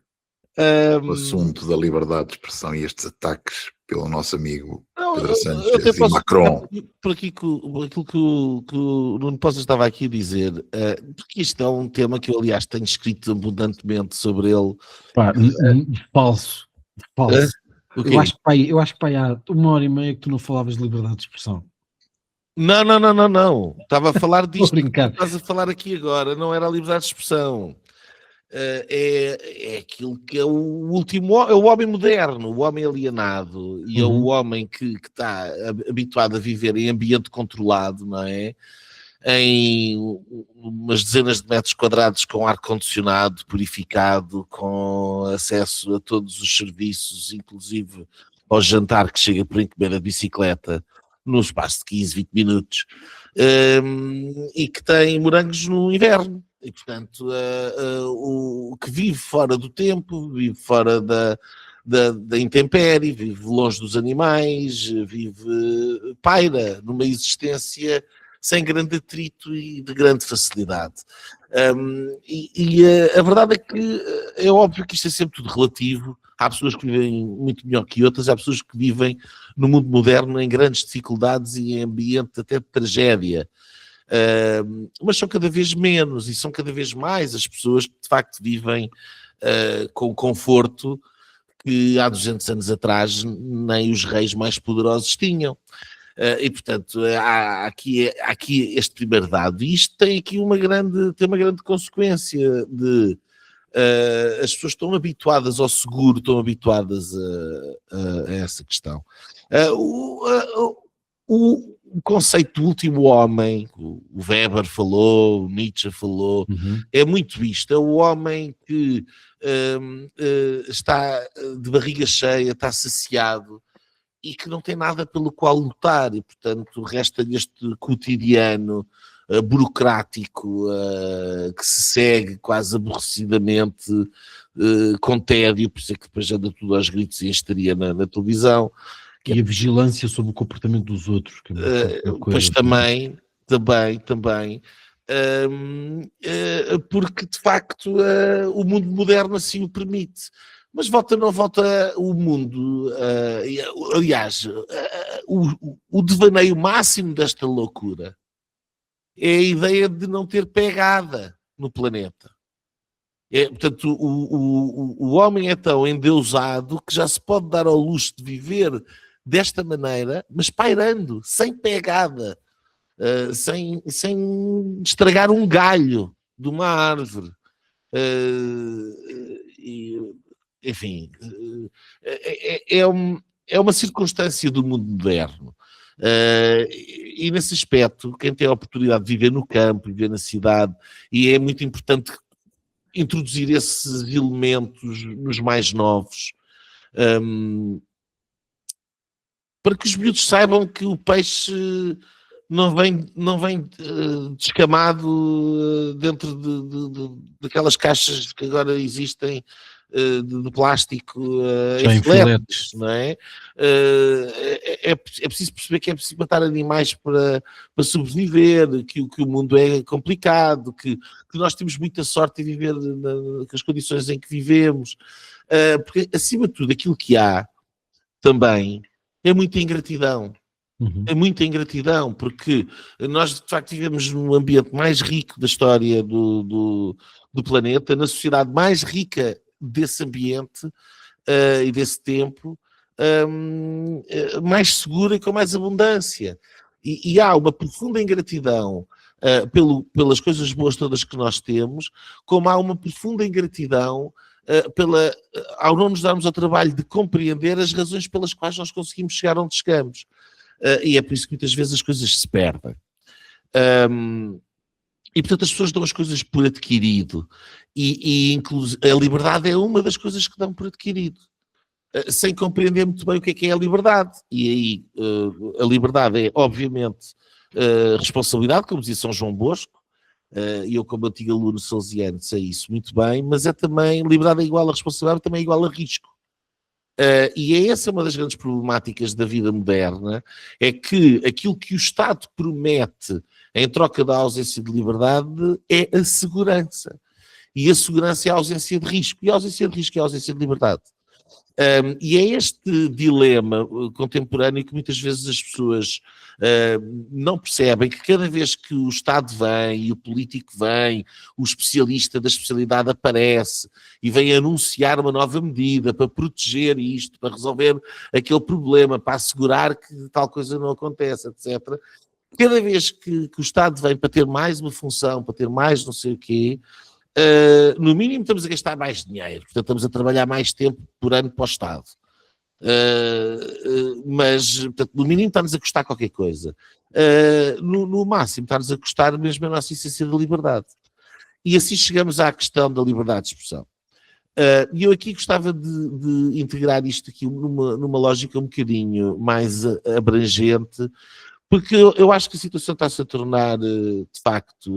Speaker 2: O assunto da liberdade de expressão e estes ataques pelo nosso amigo Pedro Sánchez e Macron.
Speaker 4: Por aquilo que o Nuno Poça estava aqui a dizer, porque isto é um tema que eu, aliás, tenho escrito abundantemente sobre ele.
Speaker 3: Pá, falso. Eu acho que há 1h30 que tu não falavas de liberdade de expressão.
Speaker 4: Não. Estava a falar disto que
Speaker 3: estás
Speaker 4: a falar aqui agora. Não era a liberdade de expressão. É aquilo que é o último, é o homem moderno, o homem alienado e é o homem que está habituado a viver em ambiente controlado, não é? Em umas dezenas de metros quadrados com ar-condicionado purificado, com acesso a todos os serviços, inclusive ao jantar que chega por encomenda de bicicleta no espaço de 15, 20 minutos, e que tem morangos no inverno. E, portanto, o que vive fora do tempo, vive fora da intempérie, vive longe dos animais, paira numa existência sem grande atrito e de grande facilidade. A verdade é que é óbvio que isto é sempre tudo relativo. Há pessoas que vivem muito melhor que outras, há pessoas que vivem no mundo moderno em grandes dificuldades e em ambiente até de tragédia. Mas são cada vez menos e são cada vez mais as pessoas que de facto vivem com o conforto que há 200 anos atrás nem os reis mais poderosos tinham. E portanto há aqui este primeiro dado, e isto tem aqui uma grande consequência de as pessoas estão habituadas ao seguro, estão habituadas a essa questão. O conceito do último homem, o Weber falou, o Nietzsche falou, é muito isto, é o homem que está de barriga cheia, está saciado e que não tem nada pelo qual lutar, e portanto resta-lhe este cotidiano burocrático que se segue quase aborrecidamente, com tédio, por isso é que depois anda tudo aos gritos e histeria na televisão.
Speaker 3: E a vigilância sobre o comportamento dos outros. Que é uma coisa
Speaker 4: pois também, porque de facto o mundo moderno assim o permite. Mas volta ou não volta o mundo, aliás, o devaneio máximo desta loucura é a ideia de não ter pegada no planeta. Portanto, o homem é tão endeusado que já se pode dar ao luxo de viver desta maneira, mas pairando, sem pegada, sem estragar um galho de uma árvore. Enfim, é uma circunstância do mundo moderno. E nesse aspecto, quem tem a oportunidade de viver no campo, viver na cidade, e é muito importante introduzir esses elementos nos mais novos, para que os miúdos saibam que o peixe não vem descamado dentro daquelas caixas que agora existem de plástico em filetes, não é? É preciso perceber que é preciso matar animais para sobreviver, que o mundo é complicado, que nós temos muita sorte em viver nas condições em que vivemos, porque acima de tudo aquilo que há também é muita ingratidão. É muita ingratidão, porque nós de facto vivemos num ambiente mais rico da história do planeta, na sociedade mais rica desse ambiente e desse tempo, mais segura e com mais abundância. E há uma profunda ingratidão pelas coisas boas todas que nós temos, como há uma profunda ingratidão ao não nos darmos ao trabalho de compreender as razões pelas quais nós conseguimos chegar onde chegamos. E é por isso que muitas vezes as coisas se perdem. E portanto as pessoas dão as coisas por adquirido, e a liberdade é uma das coisas que dão por adquirido, sem compreender muito bem o que é a liberdade. E aí a liberdade é obviamente responsabilidade, como dizia São João Bosco, e eu como antigo aluno salesiano sei isso muito bem, mas é também, liberdade é igual a responsabilidade, também é igual a risco. E é essa uma das grandes problemáticas da vida moderna, é que aquilo que o Estado promete em troca da ausência de liberdade é a segurança. E a segurança é a ausência de risco. E a ausência de risco é a ausência de liberdade. E é este dilema contemporâneo que muitas vezes as pessoas não percebem, que cada vez que o Estado vem e o político vem, o especialista da especialidade aparece e vem anunciar uma nova medida para proteger isto, para resolver aquele problema, para assegurar que tal coisa não aconteça, etc. Cada vez que o Estado vem para ter mais uma função, para ter mais não sei o quê, no mínimo estamos a gastar mais dinheiro, portanto estamos a trabalhar mais tempo por ano para o Estado. Mas, portanto, no mínimo está-nos a custar qualquer coisa. No máximo está-nos a custar mesmo a nossa essência da liberdade. E assim chegamos à questão da liberdade de expressão. E eu aqui gostava de integrar isto aqui numa lógica um bocadinho mais abrangente, porque eu acho que a situação está-se a tornar, de facto,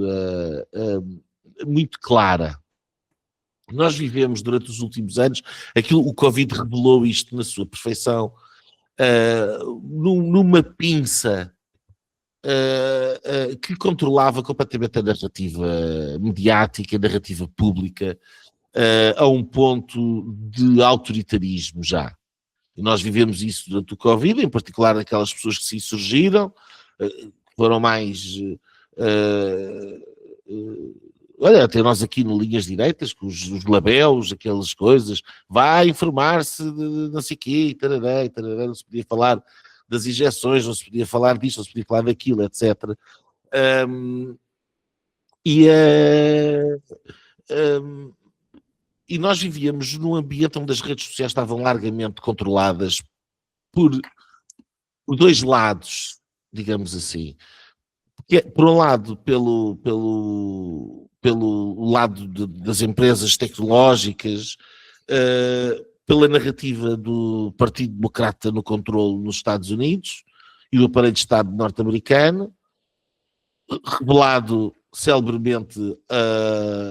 Speaker 4: muito clara. Nós vivemos durante os últimos anos, o Covid revelou isto na sua perfeição, numa pinça que controlava completamente a narrativa mediática, a narrativa pública, a um ponto de autoritarismo já. E nós vivemos isso durante o Covid, em particular aquelas pessoas que se insurgiram, foram mais... olha, até nós aqui no Linhas Direitas, com os labéus, aquelas coisas, vai informar-se de não sei o quê, tarará, tarará, não se podia falar das injeções, não se podia falar disto, não se podia falar daquilo, etc. E nós vivíamos num ambiente onde as redes sociais estavam largamente controladas por dois lados, digamos assim. Por um lado, pelo lado das empresas tecnológicas, pela narrativa do Partido Democrata no controle nos Estados Unidos e do aparelho de Estado norte-americano, revelado celebremente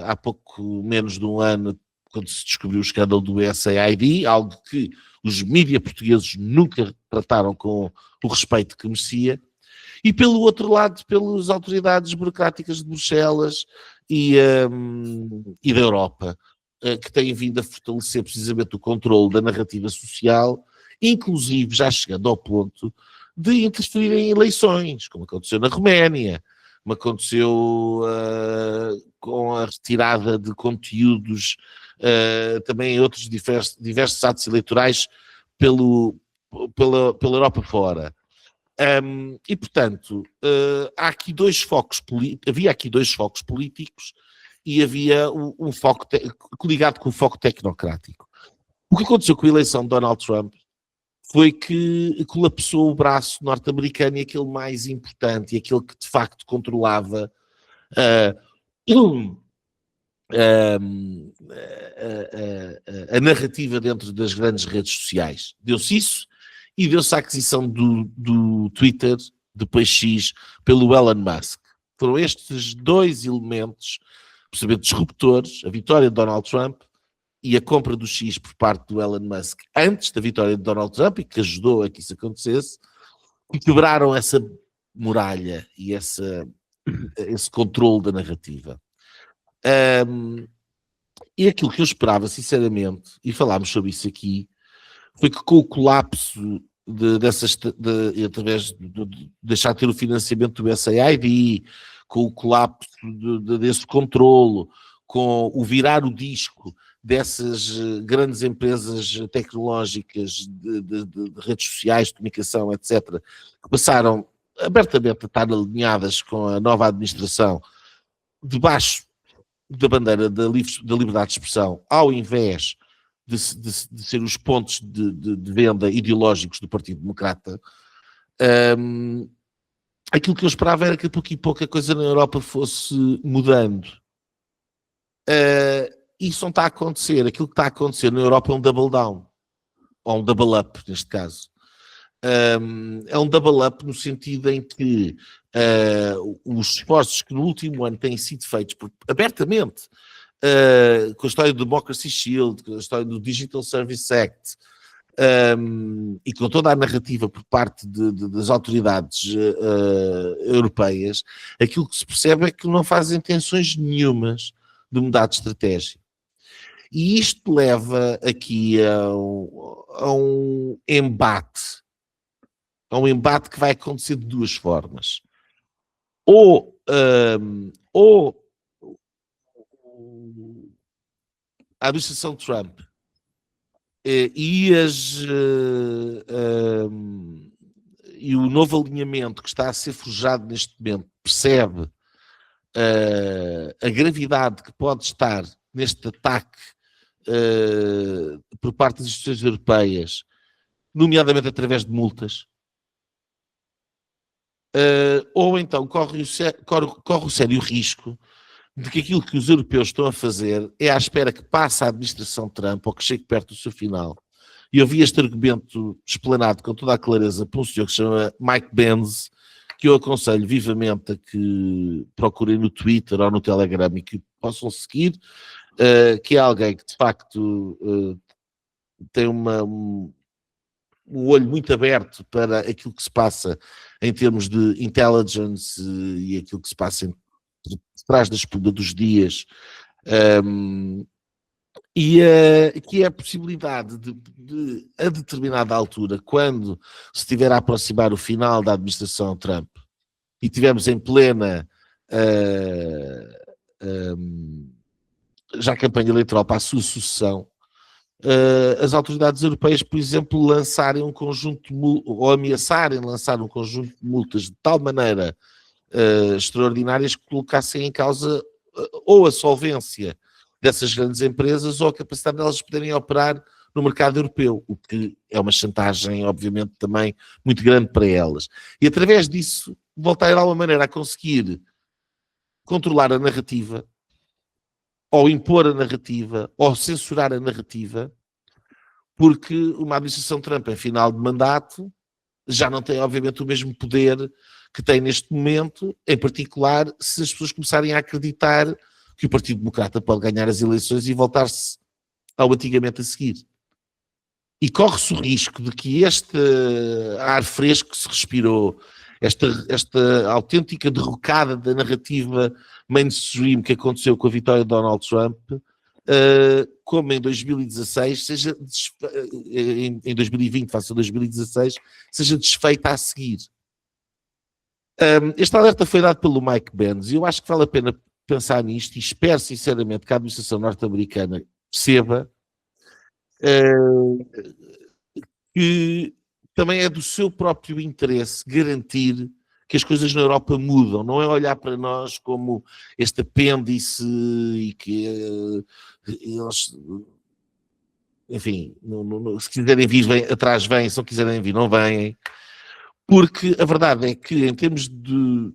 Speaker 4: há pouco menos de um ano, quando se descobriu o escândalo do USAID, algo que os mídias portugues nunca trataram com o respeito que merecia. E pelo outro lado, pelas autoridades burocráticas de Bruxelas e da Europa, que têm vindo a fortalecer precisamente o controle da narrativa social, inclusive já chegando ao ponto de interferir em eleições, como aconteceu na Roménia, me aconteceu com a retirada de conteúdos também em outros diversos atos eleitorais pela Europa fora. E, portanto, havia aqui dois focos políticos e havia um foco ligado com o foco tecnocrático. O que aconteceu com a eleição de Donald Trump foi que colapsou o braço norte-americano e aquele mais importante e aquele que de facto controlava a narrativa dentro das grandes redes sociais. Deu-se isso e deu-se a aquisição do Twitter, depois X, pelo Elon Musk. Foram estes dois elementos, percebendo, disruptores, a vitória de Donald Trump e a compra do X por parte do Elon Musk antes da vitória de Donald Trump, e que ajudou a que isso acontecesse, e quebraram essa muralha e esse controle da narrativa. E aquilo que eu esperava, sinceramente, e falámos sobre isso aqui, foi que com o colapso através de deixar de ter o financiamento do SAID, com o colapso desse controlo, com o virar o disco dessas grandes empresas tecnológicas de redes sociais, de comunicação, etc., que passaram abertamente a estar alinhadas com a nova administração, debaixo da bandeira da liberdade de expressão, ao invés de ser os pontos de venda ideológicos do Partido Democrata, aquilo que eu esperava era que a pouco e pouco a coisa na Europa fosse mudando. Isso não está a acontecer. Aquilo que está a acontecer na Europa é um double down, ou um double up, neste caso. É um double up no sentido em que os esforços que no último ano têm sido feitos abertamente, com a história do Democracy Shield, com a história do Digital Service Act, e com toda a narrativa por parte das autoridades europeias, aquilo que se percebe é que não fazem intenções nenhumas de mudar de estratégia. E isto leva aqui a um embate. A um embate que vai acontecer de duas formas. Ou a administração Trump e o novo alinhamento que está a ser forjado neste momento percebe a gravidade que pode estar neste ataque por parte das instituições europeias, nomeadamente através de multas, ou então corre o sério risco de que aquilo que os europeus estão a fazer é à espera que passe a administração Trump ou que chegue perto do seu final. E eu vi este argumento explanado com toda a clareza por um senhor que se chama Mike Benz, que eu aconselho vivamente a que procurem no Twitter ou no Telegram e que possam seguir, que é alguém que de facto tem um olho muito aberto para aquilo que se passa em termos de intelligence e aquilo que se passa por trás da espuma dos dias, que é a possibilidade de, a determinada altura, quando se estiver a aproximar o final da administração Trump e estivermos em plena já campanha eleitoral para a sua sucessão, as autoridades europeias, por exemplo, lançarem um conjunto ou ameaçarem lançar um conjunto de multas de tal maneira extraordinárias que colocassem em causa ou a solvência dessas grandes empresas ou a capacidade delas poderem operar no mercado europeu, o que é uma chantagem, obviamente, também muito grande para elas. E através disso, voltar de alguma maneira a conseguir controlar a narrativa, ou impor a narrativa, ou censurar a narrativa, porque uma administração Trump em final de mandato já não tem, obviamente, o mesmo poder que tem neste momento, em particular se as pessoas começarem a acreditar que o Partido Democrata pode ganhar as eleições e voltar-se ao antigamente a seguir. E corre-se o risco de que este ar fresco que se respirou, esta autêntica derrocada da narrativa mainstream que aconteceu com a vitória de Donald Trump, como em 2016, em 2020, face a 2016, seja desfeita a seguir. Este alerta foi dado pelo Mike Benz e eu acho que vale a pena pensar nisto e espero sinceramente que a administração norte-americana perceba que também é do seu próprio interesse garantir que as coisas na Europa mudam, não é olhar para nós como este apêndice e que eles, enfim, se quiserem vir atrás vêm, se não quiserem vir não vêm, porque a verdade é que em termos do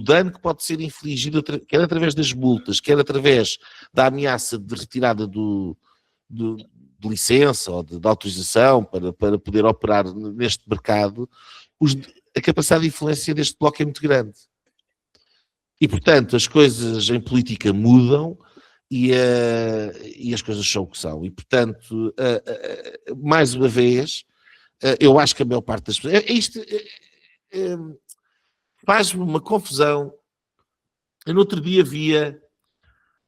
Speaker 4: dano que pode ser infligido, quer através das multas, quer através da ameaça de retirada de licença ou de autorização para poder operar neste mercado, a capacidade de influência deste bloco é muito grande. E, portanto, as coisas em política mudam e as coisas são o que são. E, portanto, mais uma vez, eu acho que a maior parte das pessoas... faz-me uma confusão. Eu no outro dia via...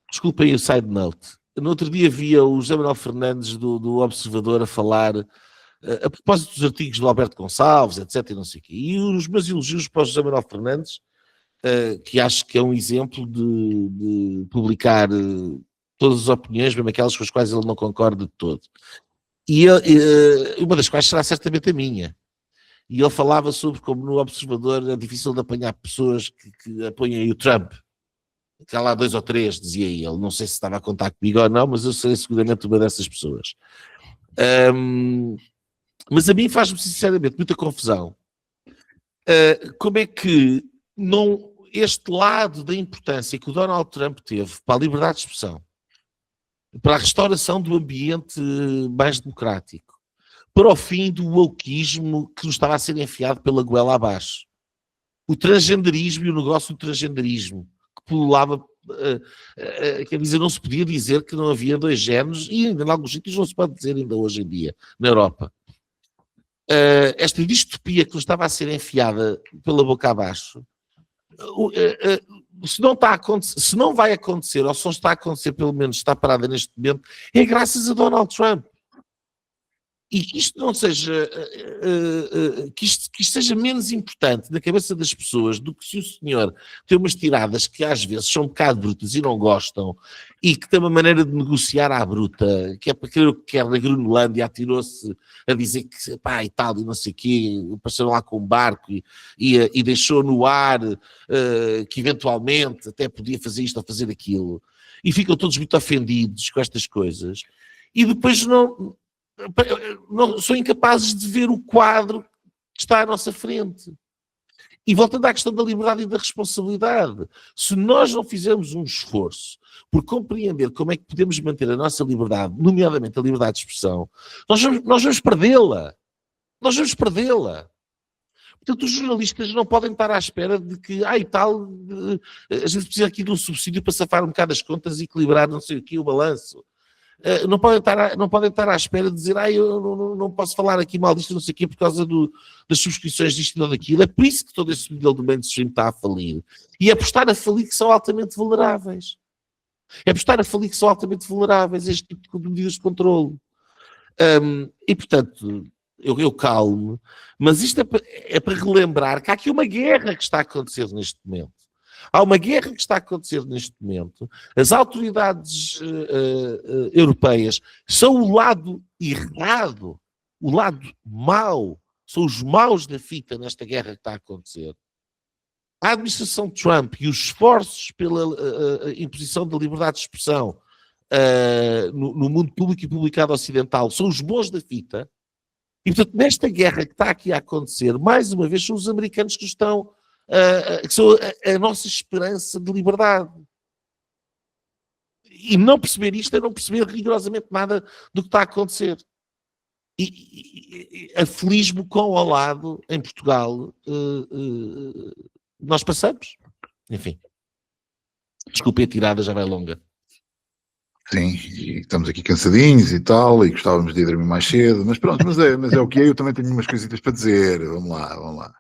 Speaker 4: Desculpem o side note. No outro dia via o José Manuel Fernandes do Observador a falar a propósito dos artigos do Alberto Gonçalves, etc. E não sei o quê. E os meus elogios para o José Manuel Fernandes, que acho que é um exemplo de publicar todas as opiniões, mesmo aquelas com as quais ele não concorda de todo. E uma das quais será certamente a minha. E ele falava sobre como no Observador é difícil de apanhar pessoas que apoiem o Trump. Que há lá 2 ou 3, dizia ele. Não sei se estava a contar comigo ou não, mas eu serei seguramente uma dessas pessoas. Mas a mim faz-me sinceramente muita confusão. Como é que este lado da importância que o Donald Trump teve para a liberdade de expressão, para a restauração do ambiente mais democrático, para o fim do wokeismo que nos estava a ser enfiado pela goela abaixo, o transgenderismo e o negócio do transgenderismo, que pululava, quer dizer, não se podia dizer que não havia 2 géneros, e ainda em alguns sítios não se pode dizer ainda hoje em dia, na Europa. Esta distopia que nos estava a ser enfiada pela boca abaixo, se não vai acontecer, ou se não está a acontecer, pelo menos está parada neste momento, é graças a Donald Trump. E que isto não seja, que isto seja menos importante na cabeça das pessoas do que se o senhor tem umas tiradas que às vezes são um bocado brutas e não gostam, e que tem uma maneira de negociar à bruta, que é para querer o que quer na Groenlândia, atirou-se a dizer que pá e tal, e não sei o quê, passaram lá com um barco e deixou no ar que eventualmente até podia fazer isto ou fazer aquilo, e ficam todos muito ofendidos com estas coisas, e depois não são incapazes de ver o quadro que está à nossa frente. E voltando à questão da liberdade e da responsabilidade, se nós não fizermos um esforço por compreender como é que podemos manter a nossa liberdade, nomeadamente a liberdade de expressão, nós vamos perdê-la. Nós vamos perdê-la. Portanto, os jornalistas não podem estar à espera de que, e tal, a gente precisa aqui de um subsídio para safar um bocado as contas e equilibrar não sei o que, o balanço. Não podem estar à espera de dizer eu não posso falar aqui mal disto, não sei o quê, por causa das subscrições disto e não daquilo. É por isso que todo esse modelo do mainstream está a falir. E é por estar a falir que são altamente vulneráveis. É por estar a falir que são altamente vulneráveis a este tipo de medidas de controle. E, portanto, eu calmo, mas isto é para relembrar que há aqui uma guerra que está a acontecer neste momento. Há uma guerra que está a acontecer neste momento. As autoridades europeias são o lado errado, o lado mau, são os maus da fita nesta guerra que está a acontecer. A administração Trump e os esforços pela imposição da liberdade de expressão no mundo público e publicado ocidental são os bons da fita. E, portanto, nesta guerra que está aqui a acontecer, mais uma vez, são os americanos que estão... que são a nossa esperança de liberdade. E não perceber isto é não perceber rigorosamente nada do que está a acontecer. E afelismo com ao lado, em Portugal, nós passamos. Enfim. Desculpe, a tirada já vai longa.
Speaker 2: Sim, e estamos aqui cansadinhos e tal, e gostávamos de ir dormir mais cedo, mas pronto, mas é o que é, eu também tenho umas coisitas para dizer, vamos lá.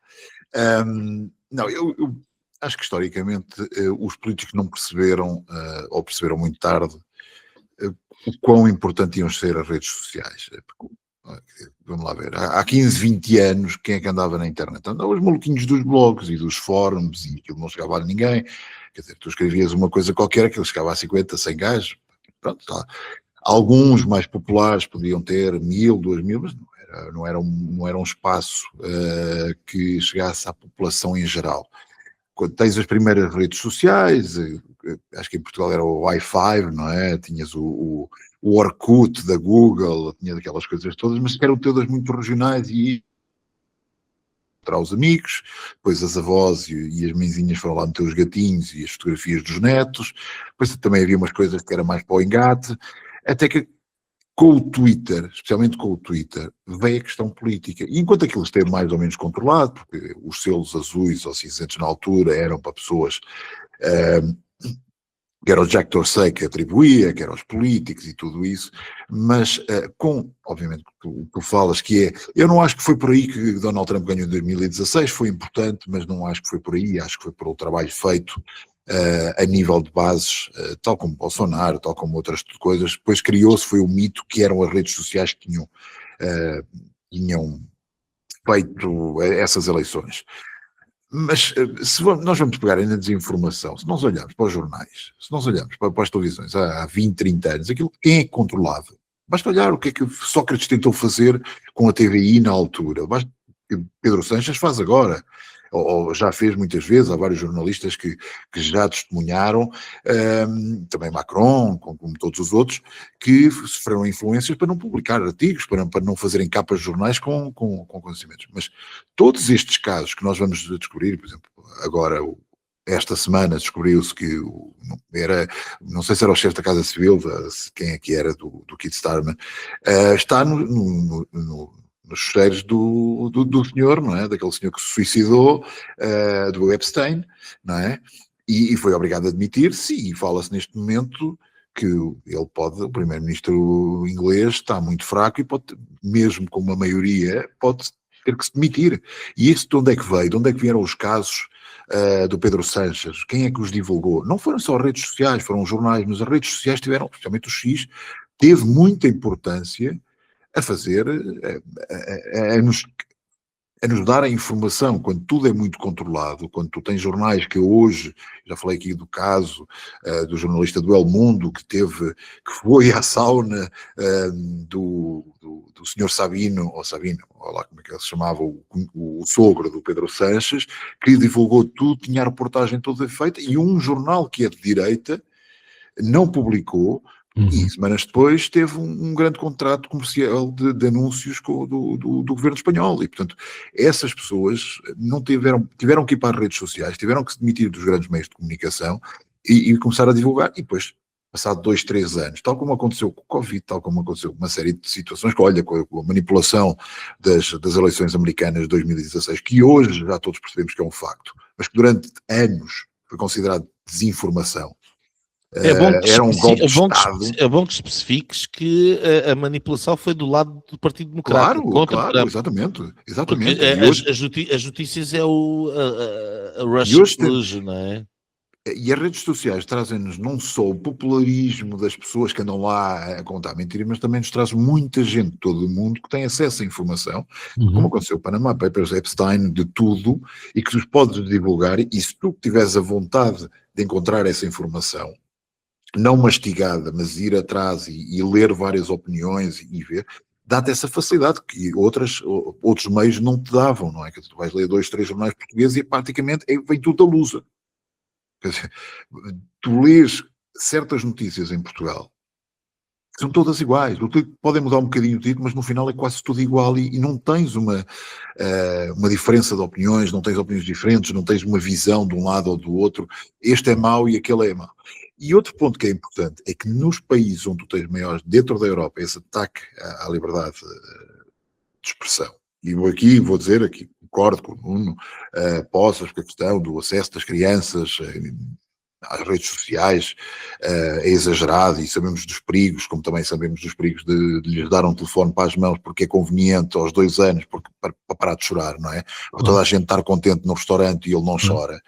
Speaker 2: Não, eu acho que historicamente os políticos não perceberam, ou perceberam muito tarde, o quão importante iam ser as redes sociais. Vamos lá ver, há 15, 20 anos, quem é que andava na internet? Andavam os maluquinhos dos blogs e dos fóruns, e aquilo não chegava a ninguém. Quer dizer, tu escrevias uma coisa qualquer, aquilo chegava a 50, 100 gajos. Pronto, tá. Alguns mais populares podiam ter 1000, 2000, mas não era um espaço que chegasse à população em geral. Quando tens as primeiras redes sociais, acho que em Portugal era o Wi-Fi, não é? Tinhas o Orkut da Google, tinha aquelas coisas todas, mas eram todas muito regionais e para os amigos, depois as avós e as mãezinhas foram lá meter os gatinhos e as fotografias dos netos, depois também havia umas coisas que era mais para o engate, até que com o Twitter, especialmente com o Twitter, veio a questão política. E enquanto aquilo esteve mais ou menos controlado, porque os selos azuis ou cinzentos na altura eram para pessoas que era o Jack Dorsey que atribuía, que eram os políticos e tudo isso, mas obviamente, o que tu falas que é, eu não acho que foi por aí que Donald Trump ganhou em 2016, foi importante, mas não acho que foi por aí, acho que foi por o trabalho feito a nível de bases, tal como Bolsonaro, tal como outras coisas. Depois criou-se, foi o mito que eram as redes sociais que tinham feito essas eleições. Mas nós vamos pegar ainda na desinformação, se nós olharmos para os jornais, se nós olharmos para as televisões há 20, 30 anos, aquilo quem é que controlava? Basta olhar o que é que Sócrates tentou fazer com a TVI na altura, basta o que Pedro Sanches faz agora, ou já fez muitas vezes, há vários jornalistas que já testemunharam, também Macron, como todos os outros, que sofreram influências para não publicar artigos, para não fazerem capas de jornais com conhecimentos. Mas todos estes casos que nós vamos descobrir, por exemplo, agora, esta semana descobriu-se que não sei se era o chefe da Casa Civil, quem é que era, do Keith Starmer, está nos cheiros do senhor, não é? Daquele senhor que se suicidou, do Epstein, não é? E foi obrigado a admitir-se, e fala-se neste momento que o primeiro-ministro inglês está muito fraco e pode, mesmo com uma maioria, pode ter que se demitir. E isso de onde é que veio? De onde é que vieram os casos do Pedro Sanches? Quem é que os divulgou? Não foram só redes sociais, foram os jornais, mas as redes sociais tiveram, especialmente o X, teve muita importância a fazer, a nos dar a informação, quando tudo é muito controlado, quando tu tens jornais que hoje, já falei aqui do caso do jornalista do El Mundo, que foi à sauna do senhor Sabino, ou lá como é que ele se chamava, o sogro do Pedro Sanches, que divulgou tudo, tinha a reportagem toda feita, e um jornal que é de direita não publicou. E semanas depois teve um grande contrato comercial de anúncios do governo espanhol. E, portanto, essas pessoas não tiveram que ir para as redes sociais, tiveram que se demitir dos grandes meios de comunicação e começar a divulgar. E depois, passado 2, 3 anos, tal como aconteceu com o Covid, tal como aconteceu com uma série de situações, com a manipulação das eleições americanas de 2016, que hoje já todos percebemos que é um facto, mas que durante anos foi considerado desinformação. Era um golpe de Estado.
Speaker 4: É bom que especifiques que a manipulação foi do lado do Partido Democrático.
Speaker 2: Claro, exatamente.
Speaker 4: As notícias é a Russian Collusion, não é?
Speaker 2: E as redes sociais trazem-nos não só o popularismo das pessoas que andam lá a contar mentiras, mas também nos traz muita gente de todo o mundo que tem acesso à informação, como aconteceu o Panama Papers, Epstein, de tudo, e que tu podes divulgar, e se tu tiveres a vontade de encontrar essa informação, não mastigada, mas ir atrás e ler várias opiniões e ver, dá-te essa facilidade que outros meios não te davam, não é? Que tu vais ler 2, 3 jornais portugueses e praticamente vem tudo da lusa. Quer dizer, tu lês certas notícias em Portugal, que são todas iguais, podem mudar um bocadinho o título, mas no final é quase tudo igual e não tens uma diferença de opiniões, não tens opiniões diferentes, não tens uma visão de um lado ou do outro, este é mau e aquele é mau. E outro ponto que é importante é que nos países onde tu tens maiores, dentro da Europa, esse ataque à liberdade de expressão, e vou dizer concordo com o Nuno, Poças, com a questão do acesso das crianças às redes sociais é exagerado, e sabemos dos perigos, como também sabemos dos perigos de lhes dar um telefone para as mãos porque é conveniente aos 2 anos, para parar de chorar, não é? Para toda a gente estar contente no restaurante e ele não chora.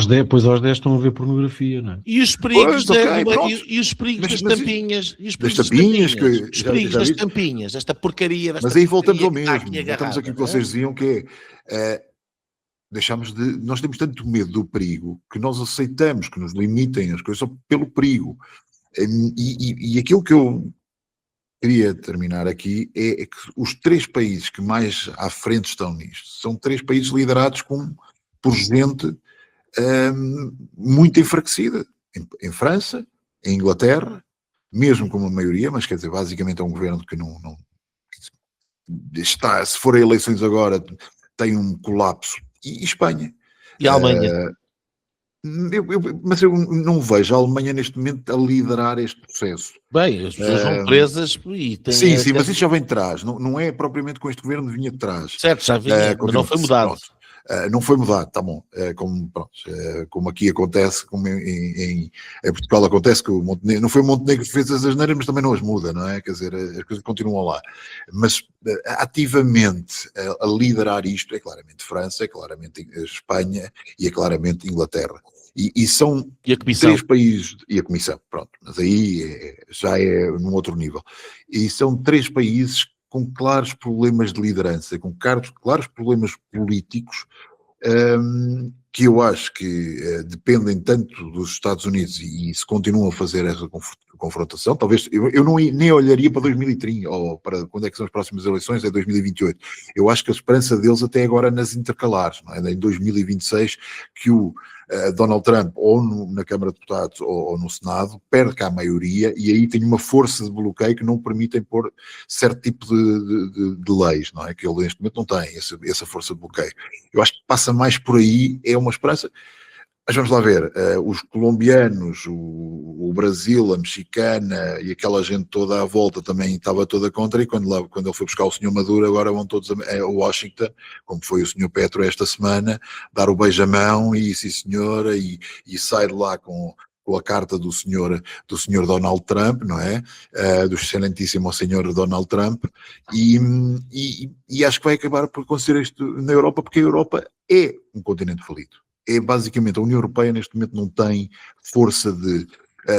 Speaker 3: Depois aos 10 estão a ver pornografia, não é?
Speaker 4: E os perigos,
Speaker 2: Pois, ok,
Speaker 4: e os perigos das
Speaker 2: mas
Speaker 4: tampinhas, e os
Speaker 2: das
Speaker 4: perigos das
Speaker 2: tampinhas,
Speaker 4: tampinhas,
Speaker 2: que
Speaker 4: os perigos
Speaker 2: já
Speaker 4: das
Speaker 2: vi.
Speaker 4: tampinhas, esta porcaria, desta
Speaker 2: Mas aí voltamos ao
Speaker 4: porcaria que está
Speaker 2: mesmo.
Speaker 4: aqui
Speaker 2: Voltamos
Speaker 4: agarrada,
Speaker 2: aquilo que
Speaker 4: não é?
Speaker 2: vocês diziam, que é nós temos tanto medo do perigo que nós aceitamos que nos limitem as coisas só pelo perigo. E aquilo que eu queria terminar aqui é que os 3 países que mais à frente estão nisto são 3 países liderados por gente muito enfraquecida. Em França, em Inglaterra, mesmo com uma maioria, mas quer dizer, basicamente é um governo que não está, se forem eleições agora, tem um colapso. E Espanha.
Speaker 4: E a Alemanha.
Speaker 2: Mas eu não vejo a Alemanha neste momento a liderar este processo.
Speaker 4: Bem, as pessoas vão presas e têm...
Speaker 2: Sim, mas isso já vem de trás. Não é propriamente com este governo, vinha de trás.
Speaker 4: Certo, já vinha, mas não foi mudado.
Speaker 2: Pronto. Não foi mudado, tá bom. Como aqui acontece, como em Portugal acontece, que o Montenegro, não foi o Montenegro que fez as asneiras, mas também não as muda, não é? Quer dizer, as coisas continuam lá. Mas ativamente a liderar isto é claramente França, é claramente Espanha e é claramente Inglaterra. E são
Speaker 4: E a Comissão.
Speaker 2: 3 países, e a Comissão, pronto, mas aí já é num outro nível. E são 3 países com claros problemas de liderança, com claros problemas políticos, que eu acho que dependem tanto dos Estados Unidos, e se continuam a fazer essa confrontação, talvez, eu nem olharia para 2030, ou para quando é que são as próximas eleições, é 2028. Eu acho que a esperança deles até agora nas intercalares, não é? Em 2026, que o Donald Trump, ou na Câmara de Deputados ou no Senado, perca a maioria, e aí tem uma força de bloqueio que não permitem pôr certo tipo de leis, não é? Que ele neste momento não tem essa força de bloqueio. Eu acho que passa mais por aí, é uma esperança. Mas vamos lá ver, os colombianos, o Brasil, a mexicana e aquela gente toda à volta também estava toda contra, e quando ele foi buscar o senhor Maduro, agora vão todos a Washington, como foi o senhor Petro esta semana, dar o beijamão e sim senhora, e sai de lá com a carta do senhor Donald Trump, não é? Do excelentíssimo senhor Donald Trump, e acho que vai acabar por acontecer isto na Europa, porque a Europa é um continente falido. É basicamente, a União Europeia neste momento não tem força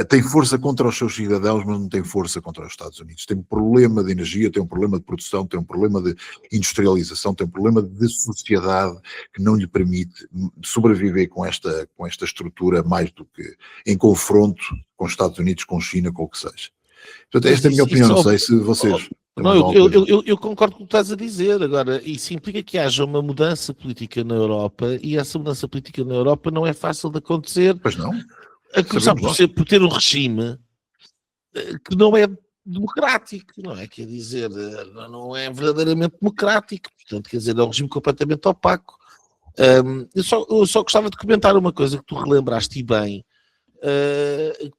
Speaker 2: tem força contra os seus cidadãos, mas não tem força contra os Estados Unidos. Tem um problema de energia, tem um problema de produção, tem um problema de industrialização, tem um problema de sociedade que não lhe permite sobreviver com esta estrutura mais do que em confronto com os Estados Unidos, com China, com o que seja. Portanto, esta é a minha opinião, não sei se vocês...
Speaker 4: Não, eu concordo com o que estás a dizer. Agora, isso implica que haja uma mudança política na Europa, e essa mudança política na Europa não é fácil de acontecer.
Speaker 2: Pois não.
Speaker 4: A começar por ter um regime que não é democrático, não é? Quer dizer, não é verdadeiramente democrático. Portanto, quer dizer, é um regime completamente opaco. Eu só gostava de comentar uma coisa que tu relembraste bem,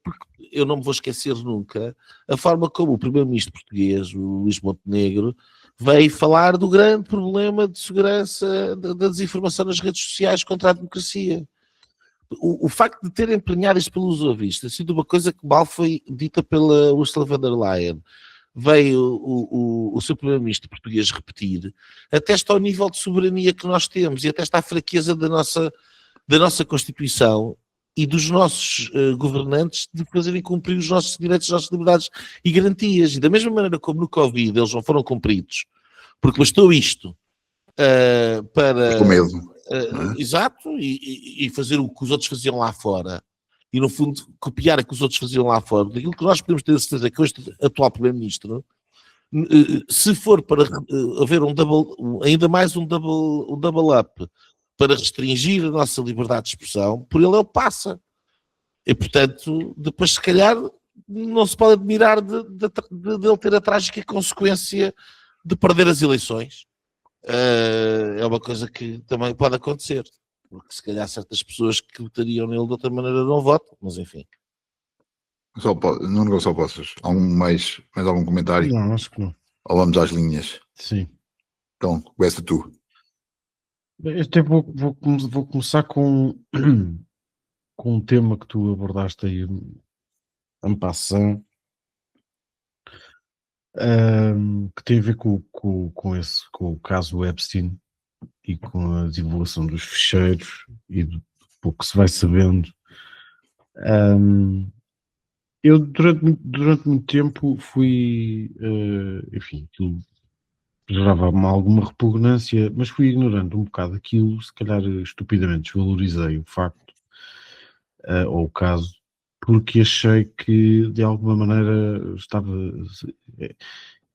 Speaker 4: porque eu não me vou esquecer nunca a forma como o primeiro-ministro português, o Luís Montenegro, veio falar do grande problema de segurança da desinformação nas redes sociais contra a democracia. O facto de terem empenhado isto pelos ouvintes tem sido uma coisa que mal foi dita pela Ursula von der Leyen. Veio o seu primeiro-ministro português repetir, até está ao nível de soberania que nós temos, e até está a fraqueza da nossa Constituição e dos nossos governantes de fazerem cumprir os nossos direitos, as nossas liberdades e garantias. E da mesma maneira como no Covid eles não foram cumpridos, porque bastou isto para...
Speaker 2: Com medo.
Speaker 4: Exato, e fazer o que os outros faziam lá fora, e no fundo copiar o que os outros faziam lá fora. Daquilo que nós podemos ter a certeza que este atual primeiro-ministro, se for para haver ainda mais um double up para restringir a nossa liberdade de expressão, por ele passa. E portanto, depois se calhar não se pode admirar de ele ter a trágica consequência de perder as eleições. É uma coisa que também pode acontecer, porque se calhar certas pessoas que votariam nele de outra maneira não votam, mas enfim.
Speaker 2: Nuno Gonçalo Poças, mais algum comentário?
Speaker 3: Não, acho que não.
Speaker 2: Ou vamos às linhas?
Speaker 3: Sim.
Speaker 2: Então, começa tu.
Speaker 3: Eu até vou começar com com um tema que tu abordaste aí en passant, que tem a ver com o caso Epstein e com a divulgação dos ficheiros e do pouco que se vai sabendo. Eu durante muito tempo fui, enfim, aquilo gerava-me alguma repugnância, mas fui ignorando um bocado aquilo, se calhar estupidamente desvalorizei o facto, ou o caso, porque achei que de alguma maneira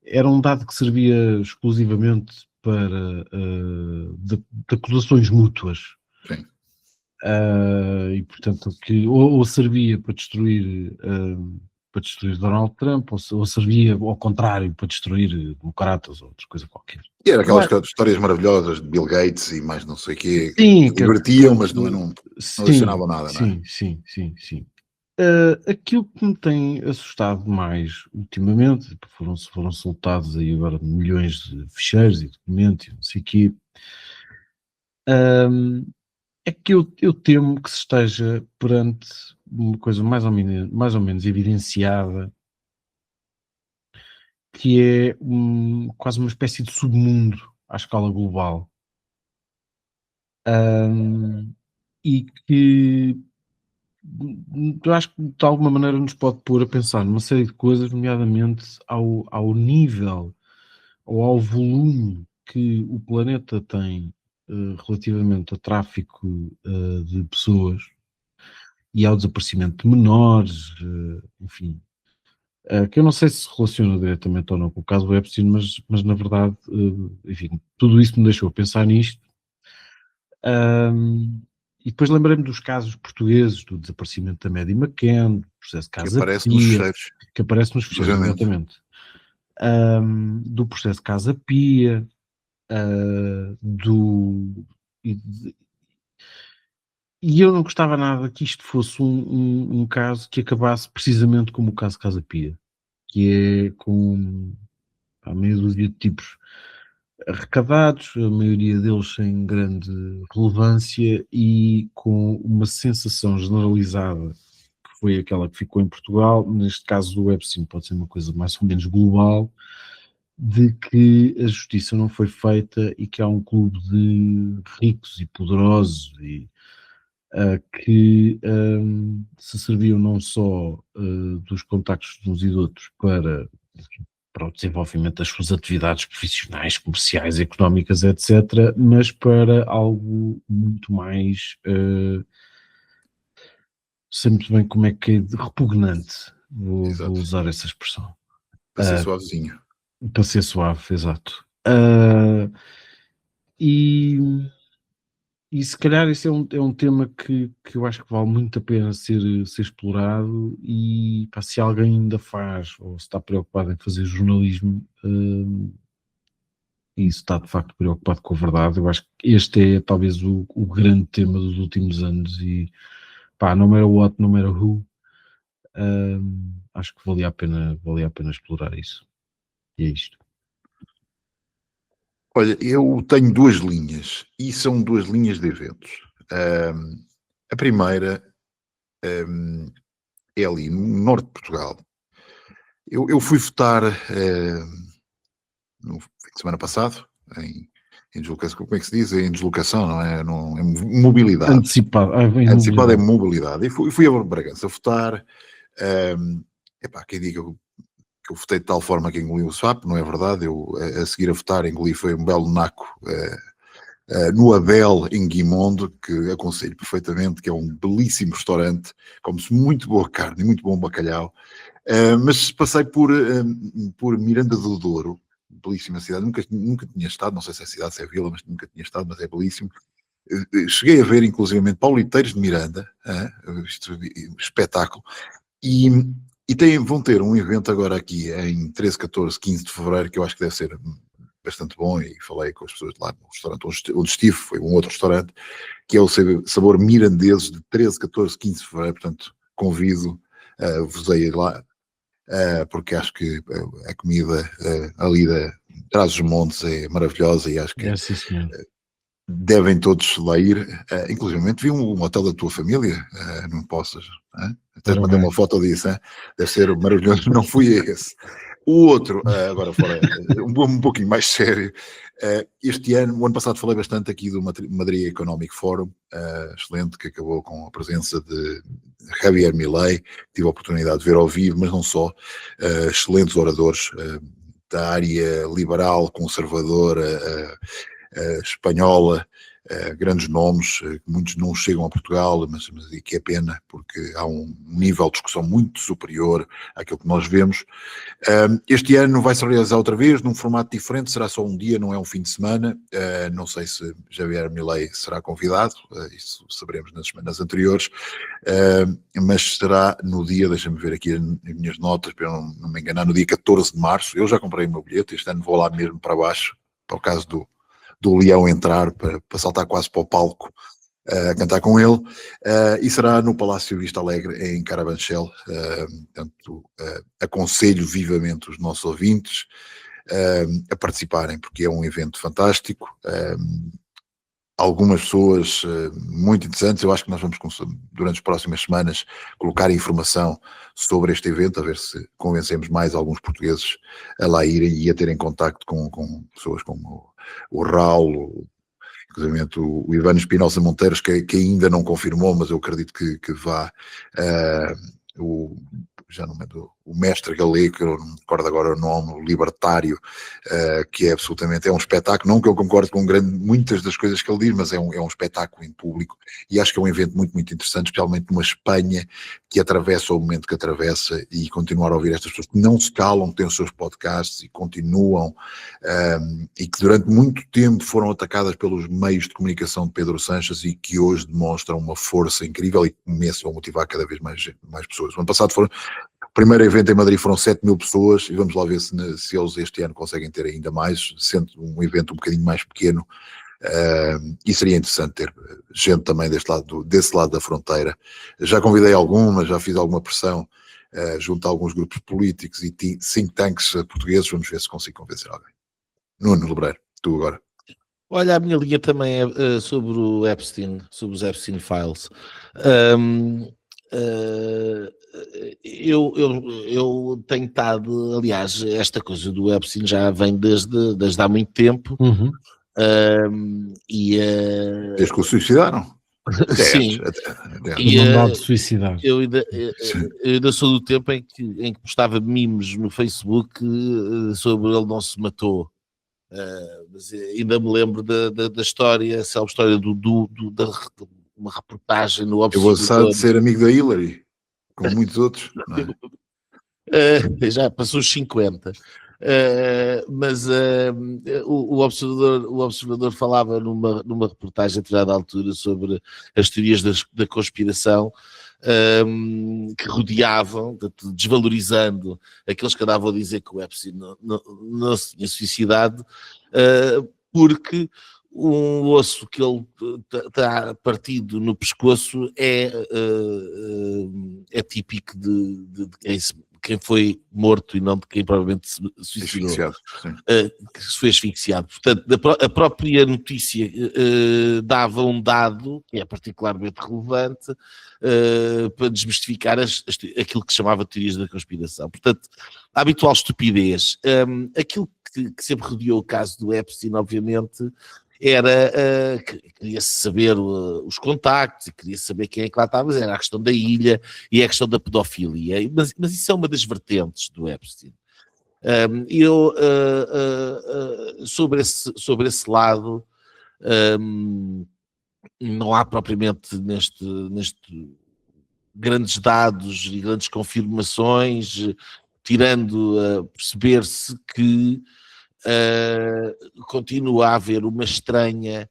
Speaker 3: era um dado que servia exclusivamente para de acusações mútuas.
Speaker 2: Sim.
Speaker 3: E portanto que ou servia para destruir Donald Trump, ou servia ao contrário para destruir democratas ou outra coisa qualquer.
Speaker 2: E era aquelas histórias maravilhosas de Bill Gates e mais não sei o quê,
Speaker 3: Sim,
Speaker 2: que divertiam, mas não adicionavam nada, não é?
Speaker 3: Sim. Aquilo que me tem assustado mais ultimamente, foram soltados aí agora milhões de ficheiros e documentos, não sei o quê, é que eu temo que se esteja perante uma coisa mais ou menos evidenciada, que é quase uma espécie de submundo à escala global, e que eu acho que de alguma maneira nos pode pôr a pensar numa série de coisas, nomeadamente ao nível ou ao volume que o planeta tem relativamente a tráfico de pessoas e ao desaparecimento de menores, enfim, que eu não sei se relaciona diretamente ou não com o caso do Epstein, mas na verdade, enfim, tudo isso me deixou a pensar nisto. E depois lembrei-me dos casos portugueses, do desaparecimento da Maddie McCann, do processo de Casa
Speaker 2: aparece nos
Speaker 3: Pia,
Speaker 2: fecheiros.
Speaker 3: que aparece nos fecheiros,
Speaker 2: Exatamente.
Speaker 3: exatamente. Do processo de Casa Pia, e eu não gostava nada que isto fosse um caso que acabasse precisamente como o caso de Casa Pia, que é com a meia dúzia de tipos arrecadados, a maioria deles sem grande relevância e com uma sensação generalizada, que foi aquela que ficou em Portugal, neste caso do Epstein pode ser uma coisa mais ou menos global, de que a justiça não foi feita e que há um clube de ricos e poderosos e que se serviam não só dos contactos de uns e de outros para o desenvolvimento das suas atividades profissionais, comerciais, económicas, etc., mas para algo muito mais, sei muito bem como é que é, repugnante, vou usar essa expressão.
Speaker 2: Para ser suavezinho.
Speaker 3: Para ser suave, exato. E se calhar esse é um tema que eu acho que vale muito a pena ser explorado e pá, se alguém ainda faz ou se está preocupado em fazer jornalismo e se está de facto preocupado com a verdade, eu acho que este é talvez o grande tema dos últimos anos e pá, no matter what, no matter who, acho que valia a pena explorar isso. E é isto.
Speaker 2: Olha, eu tenho duas linhas e são duas linhas de eventos. A primeira é ali no norte de Portugal. Eu fui votar no fim de semana passado, em deslocação, como é que se diz? Em deslocação, não é? Em mobilidade.
Speaker 3: Antecipado
Speaker 2: Antecipado é mobilidade. E fui a Bragança votar. Quem diga que eu votei de tal forma que engoli o swap, não é verdade? Eu, a seguir a votar, engoli foi um belo naco no Abel, em Guimondo, que aconselho perfeitamente, que é um belíssimo restaurante, come-se muito boa carne e muito bom bacalhau. Mas passei por Miranda do Douro, belíssima cidade, nunca tinha estado, não sei se é cidade, se é vila, mas nunca tinha estado, mas é belíssimo. Cheguei a ver, inclusivamente, Pauliteiros de Miranda, espetáculo, e vão ter um evento agora aqui em 13, 14, 15 de fevereiro, que eu acho que deve ser bastante bom, e falei com as pessoas lá no restaurante onde estive, foi um outro restaurante, que é o Sabor Mirandeses, de 13, 14, 15 de fevereiro, portanto, convido-vos a ir lá, porque acho que a comida ali de Trás-os-Montes é maravilhosa e acho que devem todos lá ir, inclusive vi um hotel da tua família, não possas, até mandei uma foto disso, deve ser maravilhoso, não fui a esse. O outro, agora fora, um pouquinho mais sério, este ano, o ano passado falei bastante aqui do Madrid Economic Forum, excelente, que acabou com a presença de Javier Milei, tive a oportunidade de ver ao vivo, mas não só, excelentes oradores da área liberal, conservadora, espanhola, grandes nomes, muitos não chegam a Portugal, mas que é pena, porque há um nível de discussão muito superior àquilo que nós vemos. Este ano vai-se realizar outra vez, num formato diferente, será só um dia, não é um fim de semana, não sei se Javier Milei será convidado, isso saberemos nas semanas anteriores, mas será no dia, deixa-me ver aqui as minhas notas, para eu não me enganar, no dia 14 de março, eu já comprei o meu bilhete, este ano vou lá mesmo para baixo, para o caso do Leão entrar, para saltar quase para o palco a cantar com ele, e será no Palácio Vista Alegre, em Carabanchel. Portanto, aconselho vivamente os nossos ouvintes a participarem, porque é um evento fantástico. Algumas pessoas muito interessantes, eu acho que nós vamos, durante as próximas semanas, colocar informação sobre este evento, a ver se convencemos mais alguns portugueses a lá irem e a terem contacto com pessoas como o Raul, inclusive o Ivano Espinosa Monteiros, que ainda não confirmou, mas eu acredito que vá, já não lembro, o mestre galego, que eu não me recordo agora o nome, o libertário, que é absolutamente, é um espetáculo, não que eu concorde com muitas das coisas que ele diz, mas é um espetáculo em público, e acho que é um evento muito, muito interessante, especialmente numa Espanha que atravessa o momento que atravessa, e continuar a ouvir estas pessoas que não se calam, têm os seus podcasts e continuam, e que durante muito tempo foram atacadas pelos meios de comunicação de Pedro Sanches e que hoje demonstram uma força incrível e começam a motivar cada vez mais pessoas. O ano passado o primeiro evento em Madrid foram 7.000 pessoas e vamos lá ver se eles este ano conseguem ter ainda mais, sendo um evento um bocadinho mais pequeno, e seria interessante ter gente também desse lado da fronteira. Já convidei algumas, já fiz alguma pressão junto a alguns grupos políticos e think tanks portugueses, vamos ver se consigo convencer alguém. Nuno Lebreiro, tu agora.
Speaker 4: Olha, a minha linha também é sobre o Epstein, sobre os Epstein Files. Eu tenho estado, aliás, esta coisa do Epstein já vem desde há muito tempo.
Speaker 2: Desde que o suicidaram?
Speaker 4: Sim.
Speaker 3: Não de suicidar.
Speaker 4: Eu ainda sou do tempo em que postava memes no Facebook sobre ele não se matou. Mas ainda me lembro da história, essa história da uma reportagem no Observador.
Speaker 2: Eu vou de ser amigo da Hillary, como muitos outros. Não é?
Speaker 4: Já passou os 50. Mas o Observador falava numa reportagem a determinada altura sobre as teorias da conspiração que rodeavam, desvalorizando aqueles que andavam a dizer que o Epstein não se tinha suicidado, porque um osso que ele está partido no pescoço é típico de quem foi morto e não de quem provavelmente se suicidou, que se foi asfixiado. Portanto, a própria notícia dava um dado que é particularmente relevante para desmistificar aquilo que se chamava teorias da conspiração. Portanto, a habitual estupidez. Aquilo que sempre rodeou o caso do Epstein, obviamente, era, queria-se saber os contactos e queria saber quem é que lá estava, mas era a questão da ilha e a questão da pedofilia, mas isso é uma das vertentes do Epstein. Sobre esse lado, não há propriamente neste grandes dados e grandes confirmações, tirando a perceber-se que continua a haver uma estranha,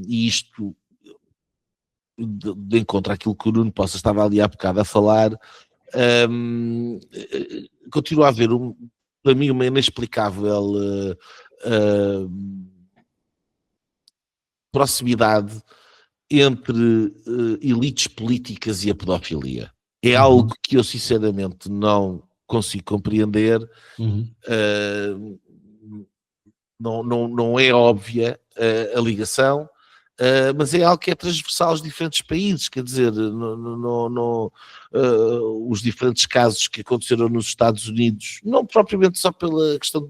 Speaker 4: e isto de encontro àquilo que o Nuno Poça estava ali há bocado a falar, continua a haver para mim uma inexplicável proximidade entre elites políticas e a pedofilia. É algo que eu sinceramente não consigo compreender. não é óbvia a ligação, mas é algo que é transversal aos diferentes países, quer dizer, os diferentes casos que aconteceram nos Estados Unidos, não propriamente só pela questão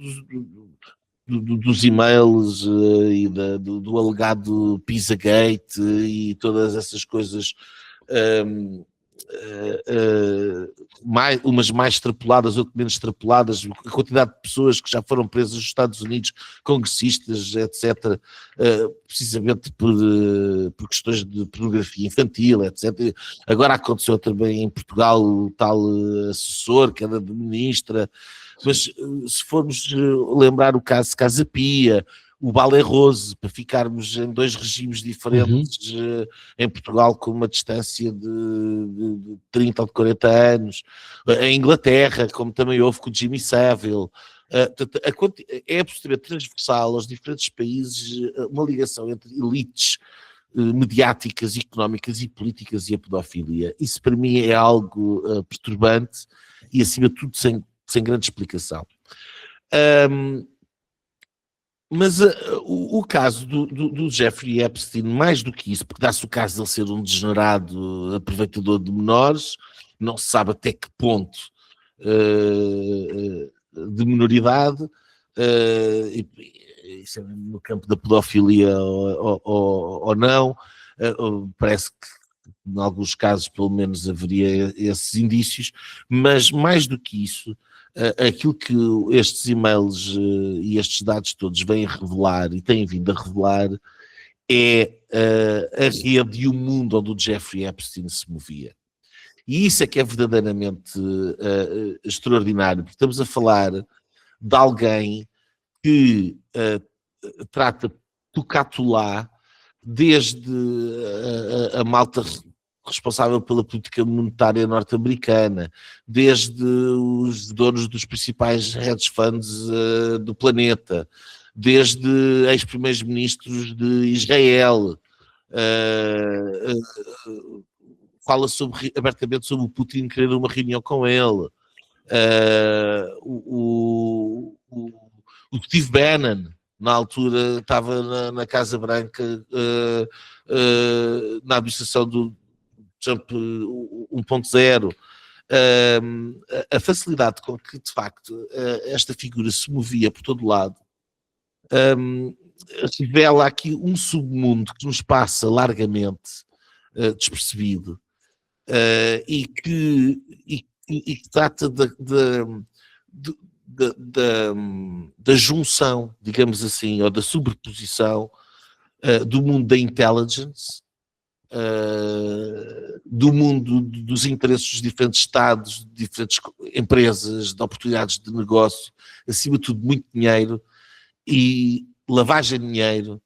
Speaker 4: dos e-mails e do alegado Pizzagate e todas essas coisas, umas mais extrapoladas, outras menos extrapoladas, a quantidade de pessoas que já foram presas nos Estados Unidos, congressistas, etc., precisamente por questões de pornografia infantil, etc. Agora aconteceu também em Portugal o tal assessor, que era de ministra, mas se formos lembrar o caso de Casa Pia, o Balé Rose, para ficarmos em dois regimes diferentes em Portugal com uma distância de 30 ou de 40 anos, em Inglaterra, como também houve com o Jimmy Savile, é absolutamente transversal aos diferentes países uma ligação entre elites mediáticas, económicas e políticas e a pedofilia. Isso para mim é algo perturbante e acima de tudo sem grande explicação. Mas o caso do Jeffrey Epstein, mais do que isso, porque dá-se o caso de ele ser um degenerado aproveitador de menores, não se sabe até que ponto de minoridade, isso é no campo da pedofilia ou não, parece que em alguns casos pelo menos haveria esses indícios, mas mais do que isso, aquilo que estes e-mails e estes dados todos vêm revelar e têm vindo a revelar é a rede e o mundo onde o Jeffrey Epstein se movia. E isso é que é verdadeiramente extraordinário, porque estamos a falar de alguém que trata tocatulá desde a malta responsável pela política monetária norte-americana, desde os donos dos principais hedge funds do planeta, desde ex-primeiros ministros de Israel, fala abertamente sobre o Putin querer uma reunião com ele, o Steve Bannon, na altura estava na Casa Branca, na administração do Trump 1.0, a facilidade com que, de facto, esta figura se movia por todo lado, revela aqui um submundo que nos passa largamente despercebido e que trata da junção, digamos assim, ou da sobreposição do mundo da intelligence, do mundo dos interesses dos diferentes Estados, de diferentes empresas, de oportunidades de negócio, acima de tudo muito dinheiro e lavagem de dinheiro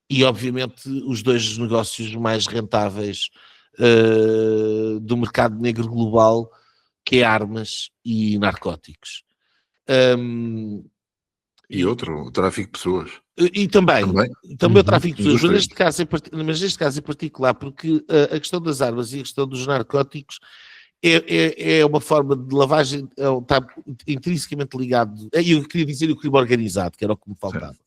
Speaker 4: e obviamente os dois negócios mais rentáveis do mercado negro global, que é armas e narcóticos.
Speaker 2: E o tráfico de pessoas.
Speaker 4: E também o tráfico de pessoas, mas neste caso em particular, porque a questão das armas e a questão dos narcóticos é uma forma de lavagem, está intrinsecamente ligado, eu queria dizer o crime organizado, que era o que me faltava.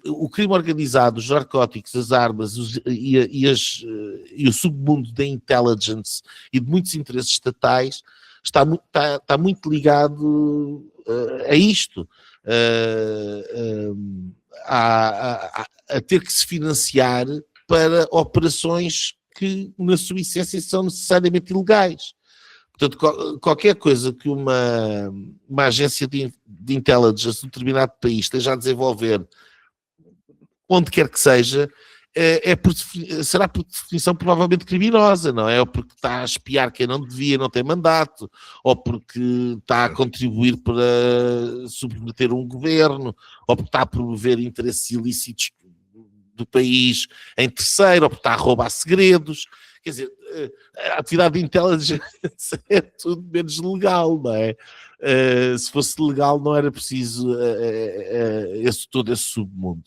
Speaker 4: O crime organizado, os narcóticos, as armas e o submundo da intelligence e de muitos interesses estatais está muito ligado a isto, a ter que se financiar para operações que na sua essência são necessariamente ilegais. Portanto, qualquer coisa que uma agência de intelligence de um determinado país esteja a desenvolver, onde quer que seja, será por definição provavelmente criminosa, não é? Ou porque está a espiar quem não devia, não tem mandato, ou porque está a contribuir para submeter um governo, ou porque está a promover interesses ilícitos do país em terceiro, ou porque está a roubar segredos. Quer dizer, a atividade de intelligence é tudo menos legal, não é? Se fosse legal não era preciso todo esse submundo.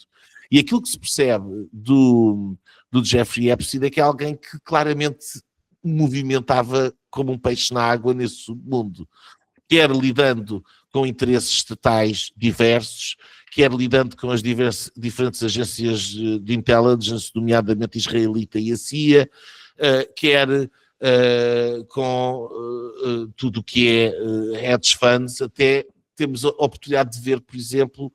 Speaker 4: E aquilo que se percebe do Jeffrey Epstein é que é alguém que claramente movimentava como um peixe na água nesse submundo. quer lidando com interesses estatais diversos, quer lidando com as diferentes agências de intelligence, nomeadamente israelita e a CIA, quer com tudo o que é hedge funds, até temos a oportunidade de ver, por exemplo,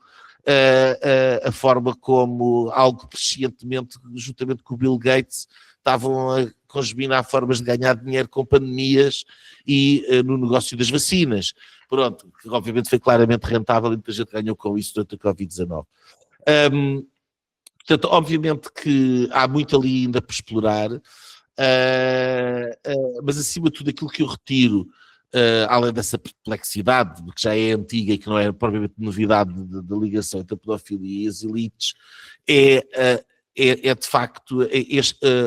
Speaker 4: a forma como algo crescentemente, juntamente com o Bill Gates, estavam a conjuminar formas de ganhar dinheiro com pandemias e no negócio das vacinas. Pronto, que obviamente foi claramente rentável e muita gente ganhou com isso durante a Covid-19. Portanto, obviamente que há muito ali ainda por explorar, mas acima de tudo aquilo que eu retiro, além dessa perplexidade, que já é antiga e que não é propriamente novidade da ligação entre a pedofilia e as elites, é de facto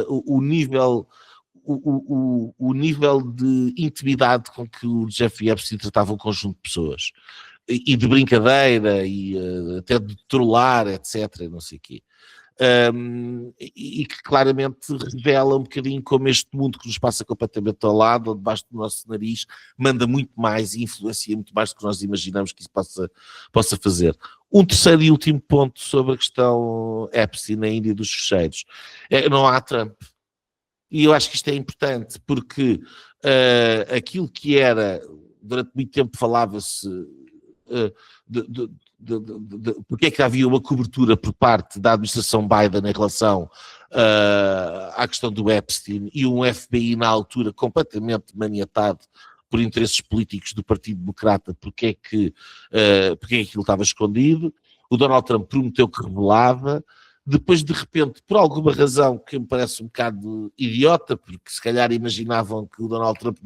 Speaker 4: o nível de intimidade com que o Jeffrey Epstein tratava um conjunto de pessoas, e de brincadeira, e até de trollar, etc., não sei o quê. E que claramente revela um bocadinho como este mundo que nos passa completamente ao lado, ou debaixo do nosso nariz, manda muito mais e influencia muito mais do que nós imaginamos que isso possa fazer. Um terceiro e último ponto sobre a questão Epstein na Índia dos fecheiros. Não há Trump. E eu acho que isto é importante, porque aquilo que era, durante muito tempo falava-se porque é que havia uma cobertura por parte da administração Biden em relação à questão do Epstein, e um FBI na altura completamente maniatado por interesses políticos do Partido Democrata, porque é que aquilo estava escondido. O Donald Trump prometeu que revelava. Depois, de repente, por alguma razão que me parece um bocado idiota, porque se calhar imaginavam que o Donald Trump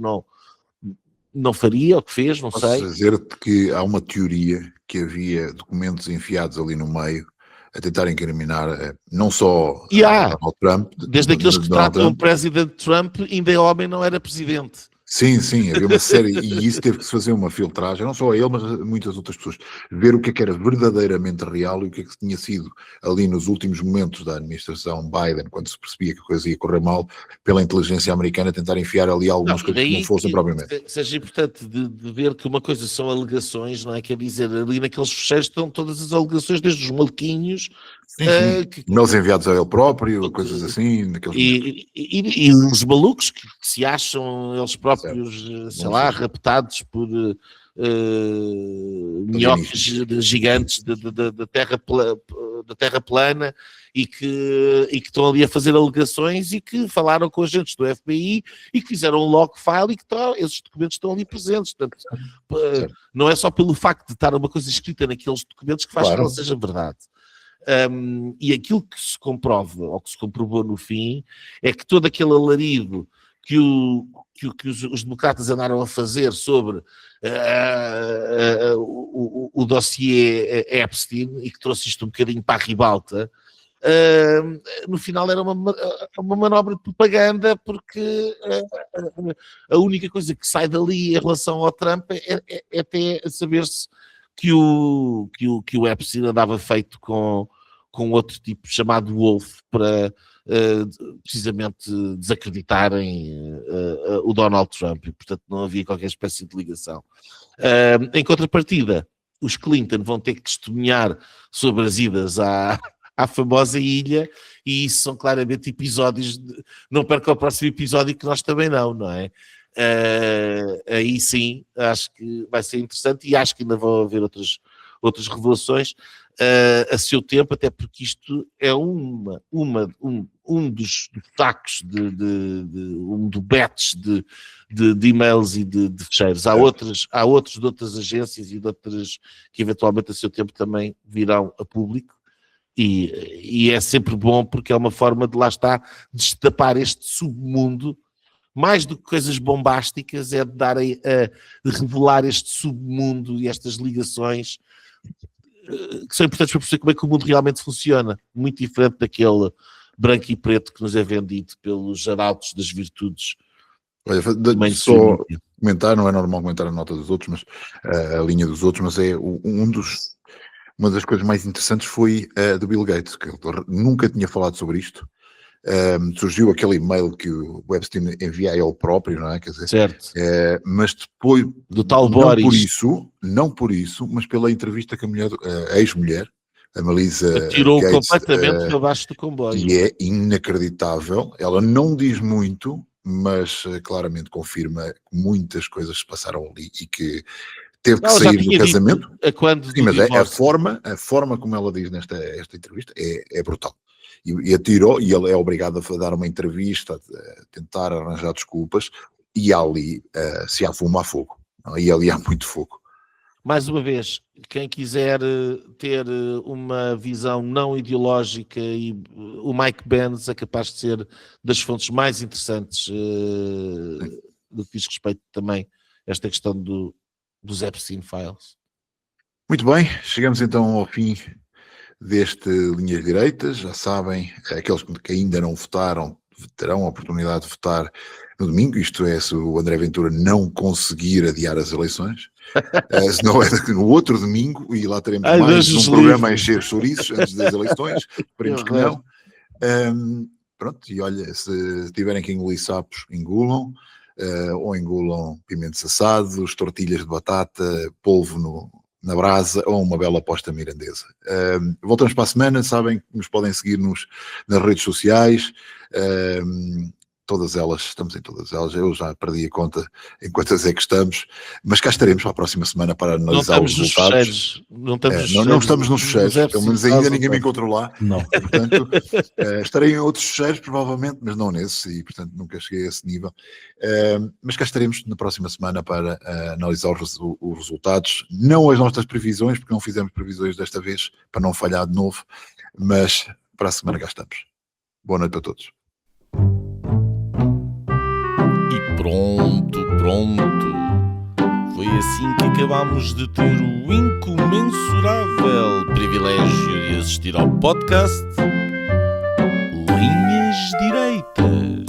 Speaker 4: não faria o que fez, não sei.
Speaker 2: Posso dizer-te que há uma teoria que havia documentos enfiados ali no meio a tentar incriminar não só Donald Trump.
Speaker 4: Desde aqueles que tratam o presidente Trump, ainda é homem, não era presidente.
Speaker 2: Sim, havia uma série, e isso teve que se fazer uma filtragem, não só a ele, mas a muitas outras pessoas, ver o que é que era verdadeiramente real e o que é que tinha sido ali nos últimos momentos da administração Biden, quando se percebia que a coisa ia correr mal, pela inteligência americana tentar enfiar ali algumas coisas que não fossem propriamente.
Speaker 4: Seja importante de ver que uma coisa são alegações, não é? Quer dizer, ali naqueles fecheiros estão todas as alegações, desde os maluquinhos...
Speaker 2: Mails enviados a ele próprio, coisas assim.
Speaker 4: E os malucos que se acham eles próprios, sei lá, raptados por minhocas gigantes da terra plana, e que estão ali a fazer alegações, e que falaram com agentes do FBI e que fizeram um log file, e que esses documentos estão ali presentes. Portanto, não é só pelo facto de estar uma coisa escrita naqueles documentos que faz que ela seja verdade. E aquilo que se comprova, ou que se comprovou no fim, é que todo aquele alarido que os democratas andaram a fazer sobre o dossiê Epstein, e que trouxe isto um bocadinho para a ribalta, no final era uma manobra de propaganda, porque a única coisa que sai dali em relação ao Trump é até saber-se que o Epstein andava feito com outro tipo chamado Wolf, para precisamente desacreditarem o Donald Trump, e portanto não havia qualquer espécie de ligação. Em contrapartida, os Clinton vão ter que testemunhar sobre as idas à famosa ilha, e isso são claramente episódios não perca o próximo episódio, que nós também não é? Aí sim, acho que vai ser interessante, e acho que ainda vão haver outras revelações a seu tempo, até porque isto é um dos sacos do batch de e-mails e de fecheiros. Há outros de outras agências e de outras que eventualmente a seu tempo também virão a público, e é sempre bom, porque é uma forma de, lá está, destapar este submundo. Mais do que coisas bombásticas, é de revelar este submundo e estas ligações que são importantes para perceber como é que o mundo realmente funciona, muito diferente daquele branco e preto que nos é vendido pelos arautos das virtudes.
Speaker 2: Olha, só comentar, não é normal comentar a nota dos outros, mas a linha dos outros, mas é uma das coisas mais interessantes foi a do Bill Gates, que ele nunca tinha falado sobre isto. surgiu aquele e-mail que o Epstein envia a ele próprio, não é? Quer dizer,
Speaker 4: Certo.
Speaker 2: mas depois,
Speaker 4: Do tal
Speaker 2: não
Speaker 4: Boris.
Speaker 2: não por isso, mas pela entrevista que a ex-mulher, a Melissa
Speaker 4: Tirou
Speaker 2: Gates,
Speaker 4: completamente para baixo do comboio.
Speaker 2: e é inacreditável. Ela não diz muito, mas claramente confirma que muitas coisas se passaram ali e que teve que
Speaker 4: Ela já
Speaker 2: sair do
Speaker 4: tinha dito
Speaker 2: casamento.
Speaker 4: a quando
Speaker 2: Sim,
Speaker 4: do
Speaker 2: mas
Speaker 4: divórcio.
Speaker 2: a forma como ela diz esta entrevista é brutal. E atirou, e ele é obrigado a dar uma entrevista, a tentar arranjar desculpas, e ali, se há fumo, há fogo. Não? E ali há muito fogo.
Speaker 4: Mais uma vez, quem quiser ter uma visão não ideológica, e o Mike Benz é capaz de ser das fontes mais interessantes do que diz respeito também a esta questão dos Epstein Files.
Speaker 2: Muito bem, chegamos então ao fim deste Linhas Direitas. Já sabem, aqueles que ainda não votaram terão a oportunidade de votar no domingo, isto é, se o André Ventura não conseguir adiar as eleições. Senão é no outro domingo, e lá teremos mais um programa a encher chouriços antes das eleições. Esperemos que não. Pronto, e olha, se tiverem que engolir sapos, engulam, ou engulam pimentos assados, tortilhas de batata, polvo na brasa, ou uma bela posta mirandesa. Voltamos para a semana, sabem que nos podem seguir nas redes sociais, todas elas, estamos em todas elas, eu já perdi a conta em quantas é que estamos, mas cá estaremos para a próxima semana para analisar os resultados.
Speaker 4: Não
Speaker 2: estamos nos fecheiros, pelo menos ainda ninguém me encontrou lá.
Speaker 3: Não.
Speaker 2: Portanto, estarei em outros fecheiros, provavelmente, mas não nesse, e portanto nunca cheguei a esse nível. Mas cá estaremos na próxima semana para analisar os resultados, não as nossas previsões, porque não fizemos previsões desta vez, para não falhar de novo, mas para a semana cá estamos. Boa noite para todos.
Speaker 1: Pronto. Foi assim que acabámos de ter o incomensurável privilégio de assistir ao podcast Linhas Direitas.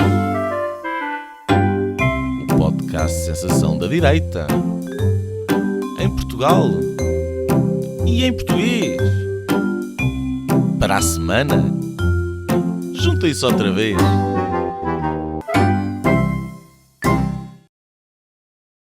Speaker 1: O podcast sensação da direita. Em Portugal. E em português. Para a semana. Juntem-se outra vez.